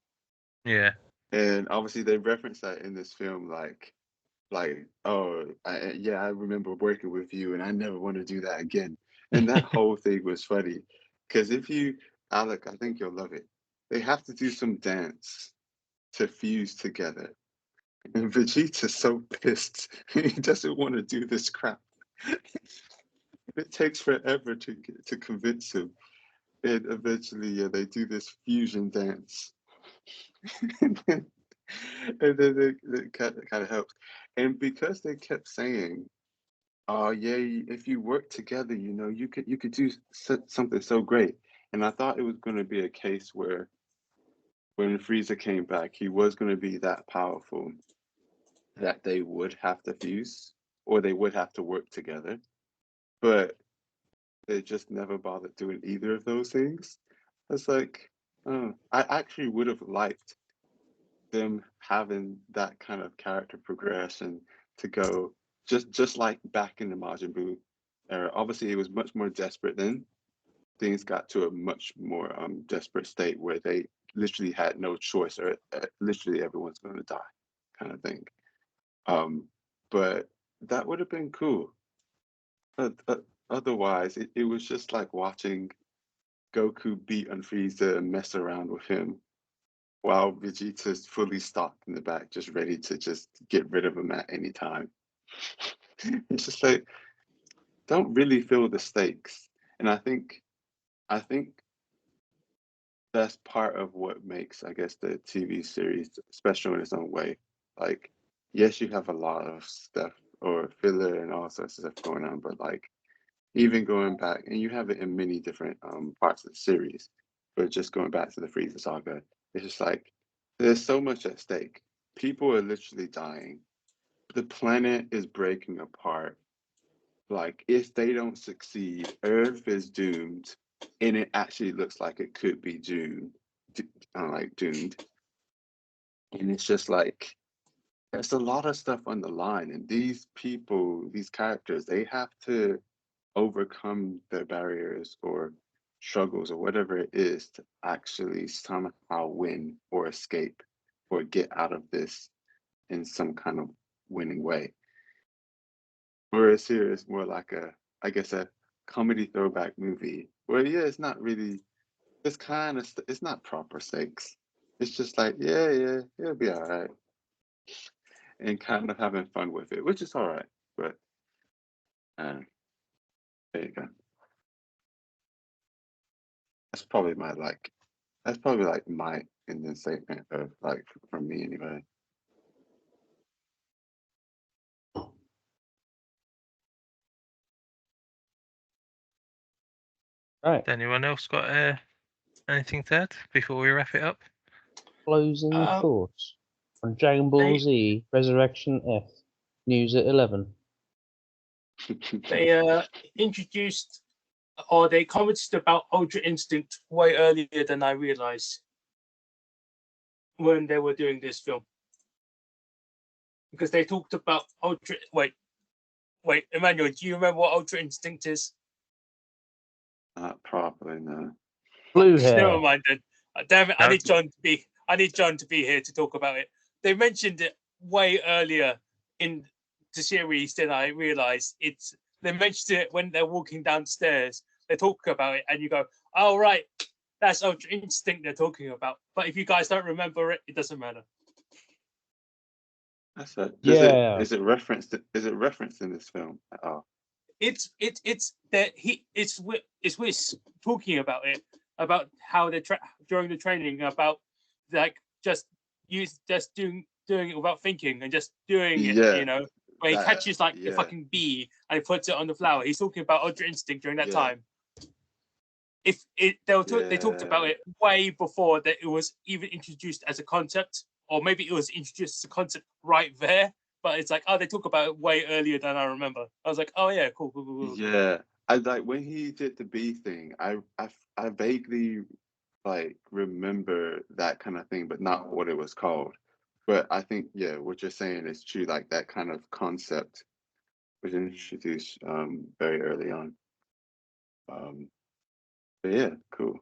Yeah, and obviously they reference that in this film, like oh yeah, I remember working with you, and I never want to do that again. And that whole thing was funny because if you Alec, I think you'll love it. They have to do some dance to fuse together, and Vegeta's so pissed. He doesn't want to do this crap. It takes forever to convince him. And eventually, yeah, they do this fusion dance. and then it kind of helps. And because they kept saying, "Oh yeah, if you work together, you could do something so great." And I thought it was going to be a case where when Frieza came back, he was going to be that powerful that they would have to fuse or they would have to work together. But they just never bothered doing either of those things. It's like, oh, I actually would have liked them having that kind of character progression to go just like back in the Majin Buu era. Obviously, it was much more desperate then. Things got to a much more desperate state where they literally had no choice, or literally everyone's going to die, kind of thing. But that would have been cool. But otherwise, it was just like watching Goku beat on Frieza and mess around with him, while Vegeta's fully stocked in the back, just ready to just get rid of him at any time. It's just like, don't really feel the stakes. And I think that's part of what makes, I guess, the TV series special in its own way. Like, yes, you have a lot of stuff or filler and all sorts of stuff going on, but like even going back, and you have it in many different parts of the series, but just going back to the Frieza saga, it's just like there's so much at stake. People are literally dying. The planet is breaking apart. Like, if they don't succeed, Earth is doomed, and it actually looks like it could be doomed. Doomed. And it's just like there's a lot of stuff on the line, and these people, these characters, they have to overcome their barriers or struggles or whatever it is to actually somehow win or escape or get out of this in some kind of winning way. Whereas here it's more like I guess, a comedy throwback movie where, yeah, it's not really, it's kind of, it's not proper stakes. It's just like, yeah, it'll be all right. And kind of having fun with it, which is all right. But there you go. That's probably my like, that's probably like my ending statement of like from me anyway. Right. Anyone else got anything to add before we wrap it up? Closing Uh, thoughts on Dragon Ball they- Z Resurrection F. News at 11. They introduced, or they commented about Ultra Instinct way earlier than I realized when they were doing this film, because they talked about Ultra. Wait, Emmanuel, do you remember what Ultra Instinct is? Not properly, no. Blue hair. Never mind then. Damn it! I No. need John to be here to talk about it. They mentioned it way earlier in the series than I realized. They mentioned it when they're walking downstairs. They talk about it, and you go, "Oh right, that's Ultra Instinct they're talking about." But if you guys don't remember it, it doesn't matter. That's it. Yeah. Is it referenced? Is it referenced in this film at all? It's that it's Whis talking about it, about how they during the training, about like just doing it without thinking and just doing it, Yeah, you know, where he that- catches like a yeah. fucking bee and he puts it on the flower. He's talking about Ultra Instinct during that Yeah. time. If it they talked about Yeah. it way before that it was even introduced as a concept, or maybe it was introduced as a concept right there. But it's like, oh, they talk about it way earlier than I remember. I was like, oh yeah, cool. Yeah, I like when he did the bee thing. I vaguely like remember that kind of thing, but not what it was called. But I think, yeah, what you're saying is true. Like that kind of concept was introduced very early on. But yeah, cool.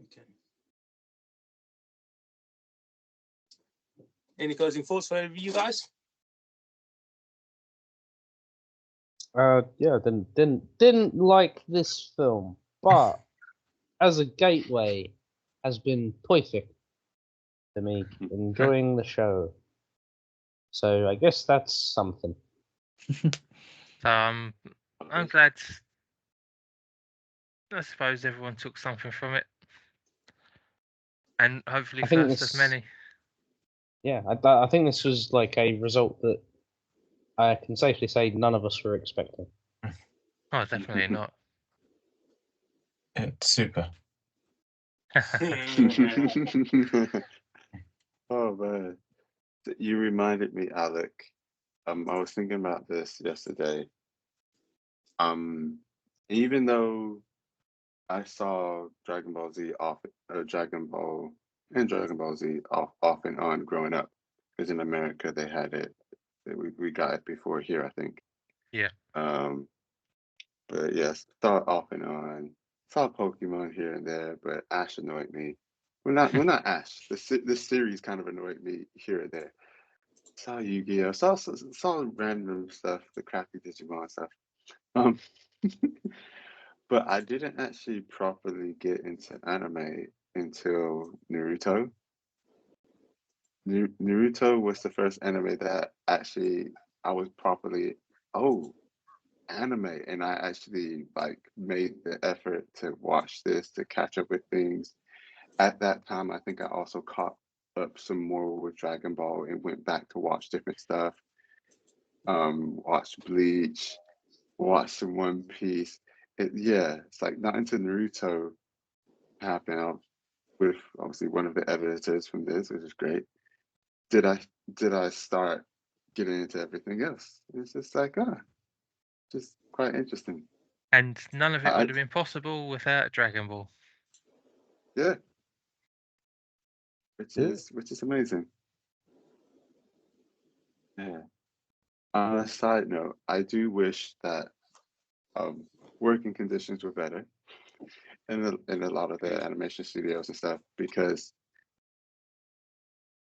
Okay. Any closing thoughts for you guys? Yeah, didn't like this film, but as a gateway, has been perfect to me. Enjoying the show, so I guess that's something. I'm glad. I suppose everyone took something from it, and hopefully I think first of this- many. Yeah, I think this was like a result that I can safely say none of us were expecting. Oh, definitely not. It's super. Oh man, you reminded me, Alec. I was thinking about this yesterday. Even though I saw Dragon Ball Z Dragon Ball and Dragon Ball Z off and on growing up, because in America they had it We got it before here, I think. Yeah. But yes, start off and on. Saw Pokemon here and there, but Ash annoyed me. Well, not Ash. The series kind of annoyed me here and there. Saw Yu-Gi-Oh. Saw random stuff, the crappy Digimon stuff. Um, but I didn't actually properly get into anime until Naruto. Naruto was the first anime that actually I was properly anime, and I actually like made the effort to watch this to catch up with things. At that time, I think I also caught up some more with Dragon Ball and went back to watch different stuff. Watched Bleach, watched some One Piece. It's like not until Naruto happened with obviously one of the editors from this, which is great. Did I start getting into everything else? It's just like just quite interesting. And none of it I- would have been possible without Dragon Ball. Yeah, which is amazing. Yeah. On a side note, I do wish that working conditions were better in a lot of the animation studios and stuff, because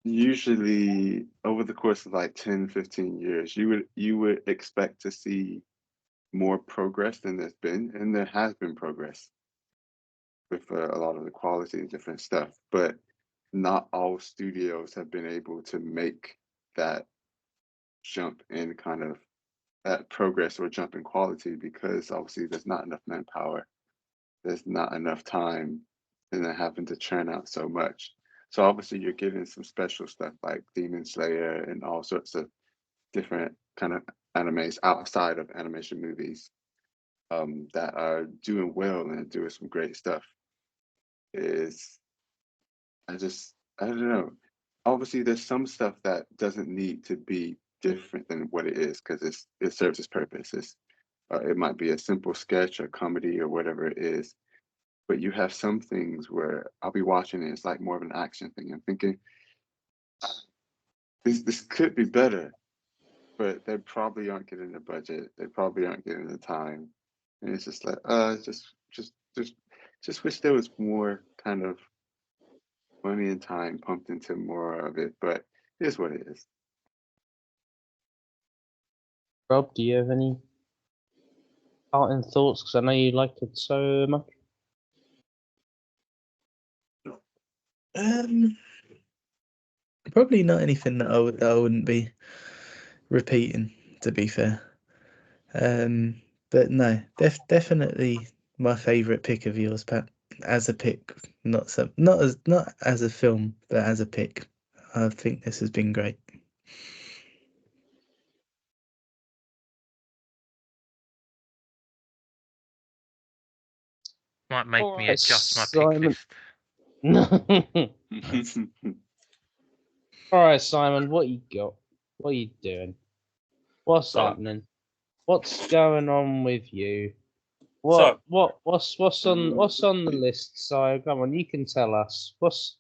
usually over the course of like 10, 15 years, you would expect to see more progress than there's been, and there has been progress with a lot of the quality and different stuff, but not all studios have been able to make that jump in kind of that progress or jump in quality, because obviously there's not enough manpower, there's not enough time, and they're having to churn out so much. So obviously you're getting some special stuff like Demon Slayer and all sorts of different kind of animes outside of animation movies that are doing well and doing some great stuff. Is I don't know. Obviously, there's some stuff that doesn't need to be different than what it is, because it serves its purpose. It might be a simple sketch or comedy or whatever it is, but you have some things where I'll be watching it, it's like more of an action thing. I'm thinking this could be better, but they probably aren't getting the budget. They probably aren't getting the time, and it's just like just wish there was more kind of money and time pumped into more of it. But it is what it is. Rob, do you have any parting thoughts? Because I know you liked it so much. Probably not anything that I wouldn't be repeating, to be fair. But no, definitely my favourite pick of yours, Pat. As a pick, not as a film, but as a pick. I think this has been great. Might make me Alright, adjust my pick Simon. list. All right, Simon, what you got? What are you doing? What's So- happening? What's going on with you? So- What's on the list? So come on, you can tell us. What's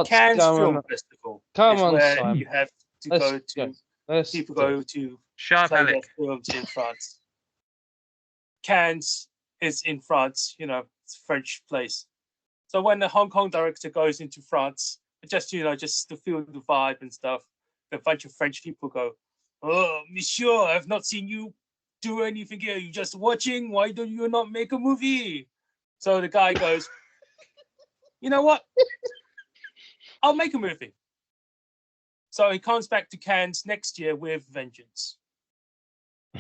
Cannes going Film on? Festival Come is on, where Simon. you have to Let's go to Let's people do it. go to Shut up, play their Alec. films in France. Cannes is in France, it's a French place. So when the Hong Kong director goes into France, just to feel the vibe and stuff, a bunch of French people go, "Oh, Monsieur, I've not seen you do anything here. You just watching. Why don't you not make a movie?" So the guy goes, "You know what? I'll make a movie." So he comes back to Cannes next year with Vengeance.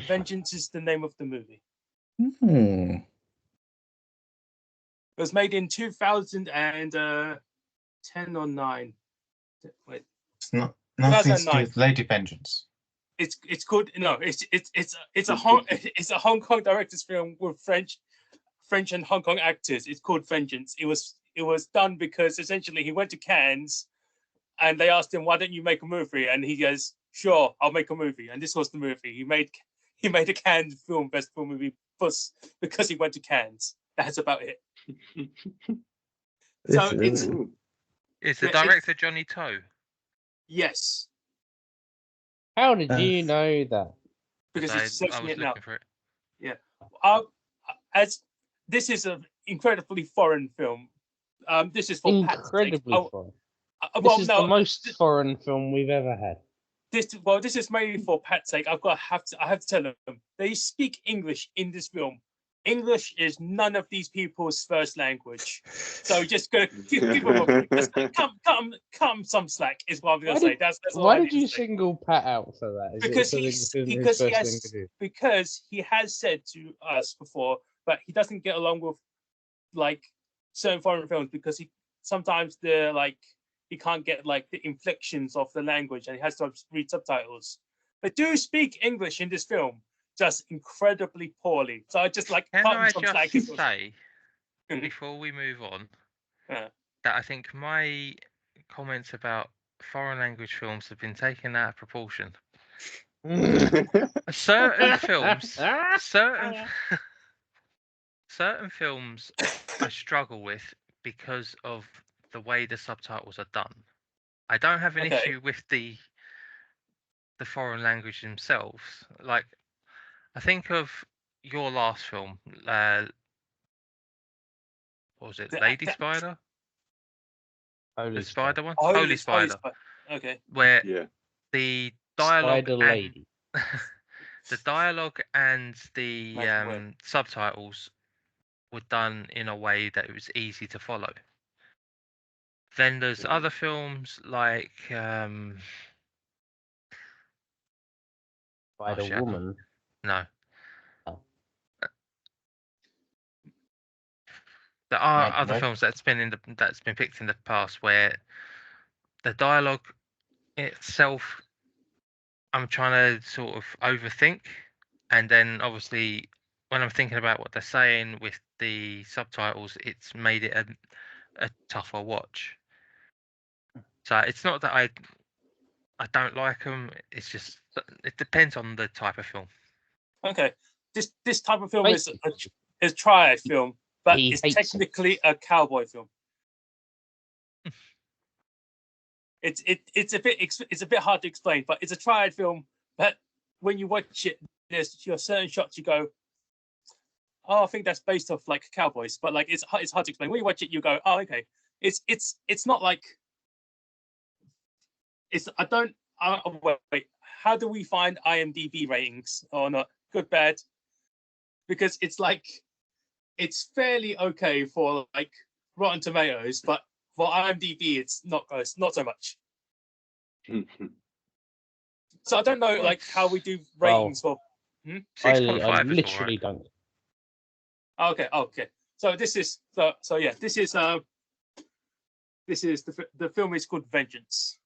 Vengeance is the name of the movie. Hmm. It was made in 2010 or 9. Wait, It's nothing to do 2009. with Lady Vengeance. it's called it's a Hong Kong director's film with French and Hong Kong actors. It's called Vengeance. It was done because essentially he went to Cannes and they asked him, "Why don't you make a movie?" And he goes, "Sure, I'll make a movie." And this was the movie. He made a Cannes film festival movie because he went to Cannes. That's about it. So it's Ooh. Is the Yeah, it's- director Johnny Toe? yes. How did you know that? because I, it's I searching was it now. looking for it. As this is an incredibly foreign film. This is for Pat's sake. Incredibly foreign. This Well, is no, the most foreign film we've ever had. this is mainly for Pat's sake. I have to tell them they speak English in this film. English is none of these people's first language, so just gonna give them cut them some slack is what I'm gonna say. That's all Why I did need you to say. single Pat out for that? Is it Because because he's it was his first language? because he has said to us before, but he doesn't get along with like certain foreign films because he sometimes he can't get like the inflections of the language and he has to read subtitles. They do speak English in this film, just incredibly poorly. So I just like Can cut I him some slack. just say, Mhm. before we move on, Yeah. that I think my comments about foreign language films have been taken out of proportion. Certain films, certain films I struggle with because of the way the subtitles are done. I don't have an Okay. issue with the foreign language themselves. Like, I think of your last film, what was it, Lady Spider? Holy The spider one? Holy Holy Spider. Okay. Where Yeah. the dialogue Spider and Lady. the dialogue and the Magic word. subtitles were done in a way that it was easy to follow. Then there's Yeah. other films like Spider shit, I can't- Woman. no. Oh. There are Magma. other films that's been picked in the past where the dialogue itself I'm trying to sort of overthink, and then obviously when I'm thinking about what they're saying with the subtitles, it's made it a tougher watch. So it's not that I don't like them. It's just it depends on the type of film. Okay. This type of film is Basically, a triad film, but he it's hates 'em. technically a cowboy film. It's a bit hard to explain, but it's a triad film. But when you watch it, there's certain shots you go, oh, I think that's based off like cowboys. But like it's hard to explain. When you watch it, you go, oh, okay. It's not like it's. I don't. Wait. How do we find IMDb ratings or not? Good, bad? Because it's like it's fairly okay for like Rotten Tomatoes, but for IMDb, it's not so much. So I don't know like how we do ratings for. I 6.5 is literally alright. don't. Okay. So this is this is the film is called Vengeance.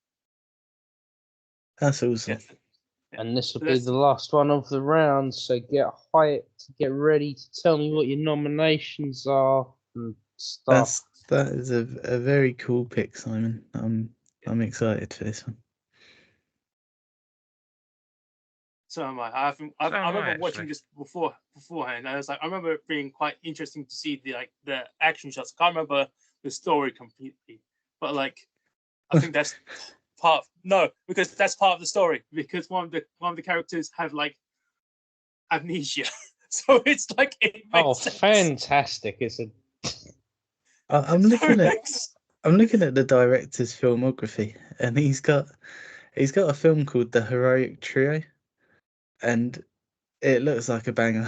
That's awesome. And this will So be that's- the last one of the round, so get hyped, get ready to tell me what your nominations are and stuff. That is a very cool pick, Simon. I'm excited for this one. So am I. I remember watching this beforehand. And I was like, I remember it being quite interesting to see the action shots. I can't remember the story completely, but like, I think that's because that's part of the story. Because one of the characters have like amnesia, so it's like it makes sense. Fantastic! It's a I'm looking at the director's filmography, and he's got a film called The Heroic Trio, and it looks like a banger.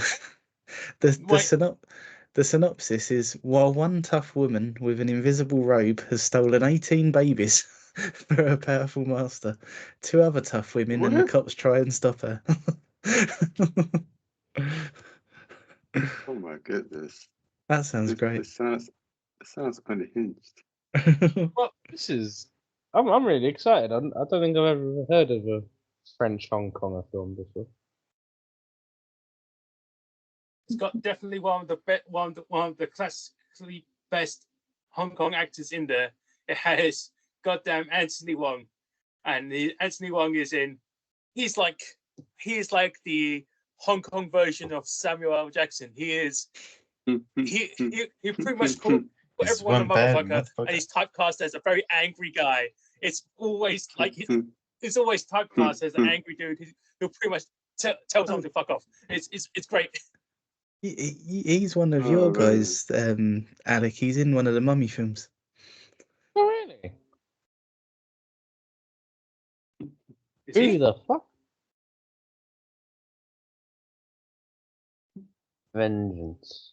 The synopsis is: while one tough woman with an invisible robe has stolen 18 babies for her powerful master, 2 other tough women and the What? cops try and stop her. Oh my goodness. That sounds great. It sounds unhinged. this is. I'm really excited. I don't think I've ever heard of a French Hong Konger film before. It's got definitely one of the classically best Hong Kong actors in there. It has goddamn Anthony Wong, and Anthony Wong is in. He's like the Hong Kong version of Samuel L. Jackson. He is. He pretty much called He's everyone a one bad motherfucker, and he's typecast as a very angry guy. It's always like he's always typecast as an angry dude who'll pretty much tell someone to fuck off. It's great. He's one of Oh, your really? guys, Alec. He's in one of the Mummy films. Oh, really? Is Who he? the fuck? Vengeance.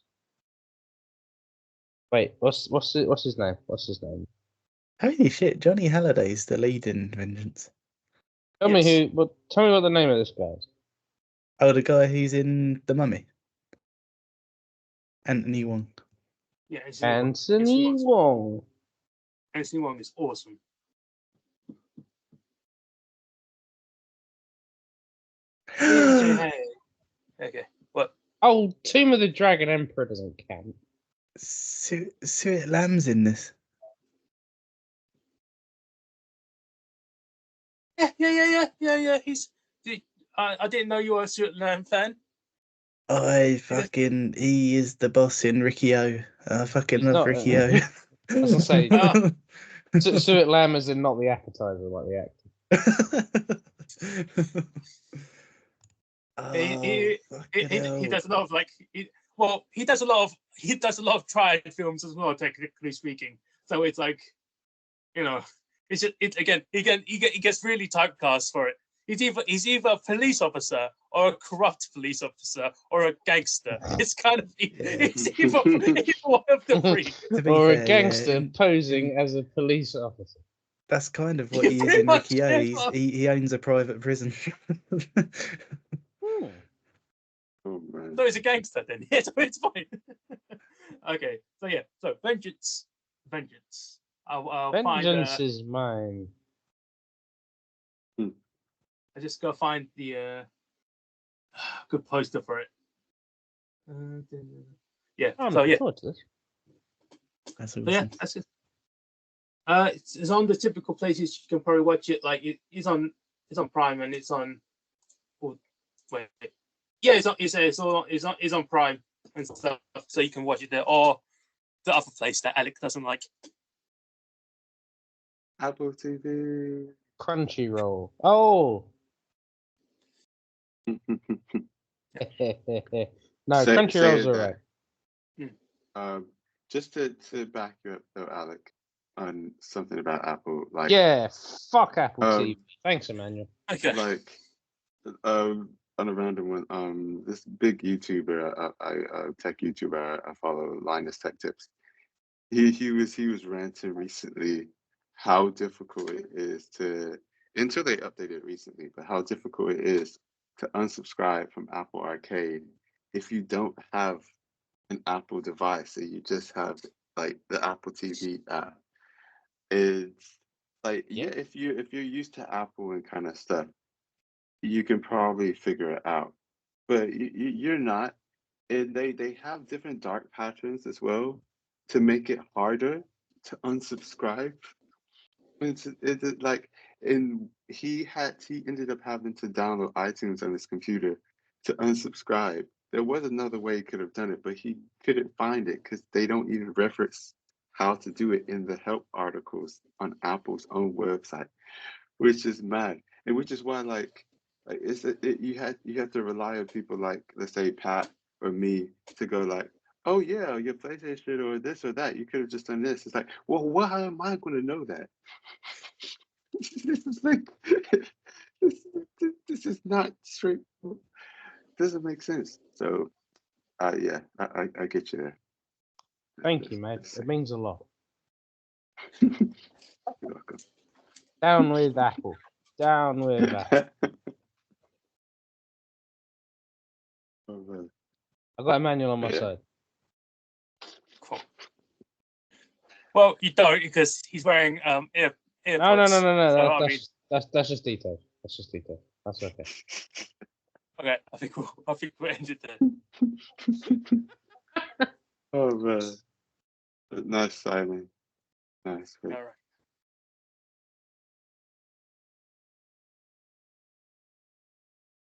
Wait, what's his name? What's his name? Holy shit, Johnny Halliday's the lead in Vengeance. Tell Yes. me tell me what the name of this guy is. Oh, the guy who's in The Mummy. Anthony Wong. Yeah, Anthony Wong. Anthony Wong is awesome. Okay, what? Oh, Tomb of the Dragon Emperor doesn't count. Suet Lamb's in this. Yeah. I didn't know you were a Stuart Lamb fan. He is the boss in Ricky O. I fucking He's love not, Ricky O. I was gonna say, Ah. Suet Lamb is in not the appetizer, like the actor. He Fucking does a lot of he does a lot of triad films as well, technically speaking. So it's like, it's just he gets really typecast for it. He's either a police officer or a corrupt police officer or a gangster. It's kind of it's either one of the three. To be Or fair, a gangster yeah, posing as a police officer. that's kind of what You he is pretty in much Ricky O. can. He owns a private prison. Hmm. Oh man. So he's a gangster then. Yeah, so it's fine. Okay, so vengeance. I'll find. Vengeance is mine. I just gotta find the good poster for it. Yeah. I'm So looking yeah. forward to this. That's So yeah, awesome. that's it. It's on the typical places you can probably watch it. Like it's on Prime and it's on. Oh, wait. Yeah, it's on Prime and stuff, so you can watch it there, or the other place that Alec doesn't like. Apple TV. Crunchyroll. Oh. No, Crunchyroll's that. alright. Just to back you up though, Alec, on something about Apple, like Yeah, fuck Apple Um, TV. Thanks, Emmanuel. Okay. like on a random one, this big YouTuber, tech YouTuber I follow, Linus Tech Tips. He was ranting recently how difficult it is to, until they updated recently, but how difficult it is to unsubscribe from Apple Arcade if you don't have an Apple device and you just have like the Apple TV app. It's like, yeah, if you're used to Apple and kind of stuff, you can probably figure it out, but you're not. And they have different dark patterns as well to make it harder to unsubscribe. It's like, and he ended up having to download iTunes on his computer to unsubscribe. There was another way he could have done it, but he couldn't find it because they don't even reference how to do it in the help articles on Apple's own website, which is mad, and which is why you have to rely on people like, let's say, Pat or me to go like, oh yeah, your PlayStation or this or that, you could have just done this. It's like, well, how am I going to know that? This is like this is not straight. Doesn't make sense. So yeah, I get you there. Thank you, mate. It means a lot. You're welcome. Down with Apple. Down with Apple. Oh, man. I've got Emmanuel on my Yeah. side. Cool. Well, you don't, because he's wearing earpods. No. So, That's just detail. That's just detail. That's okay. okay, I think we'll end it there. Oh man. Nice, Simon. Nice. All right.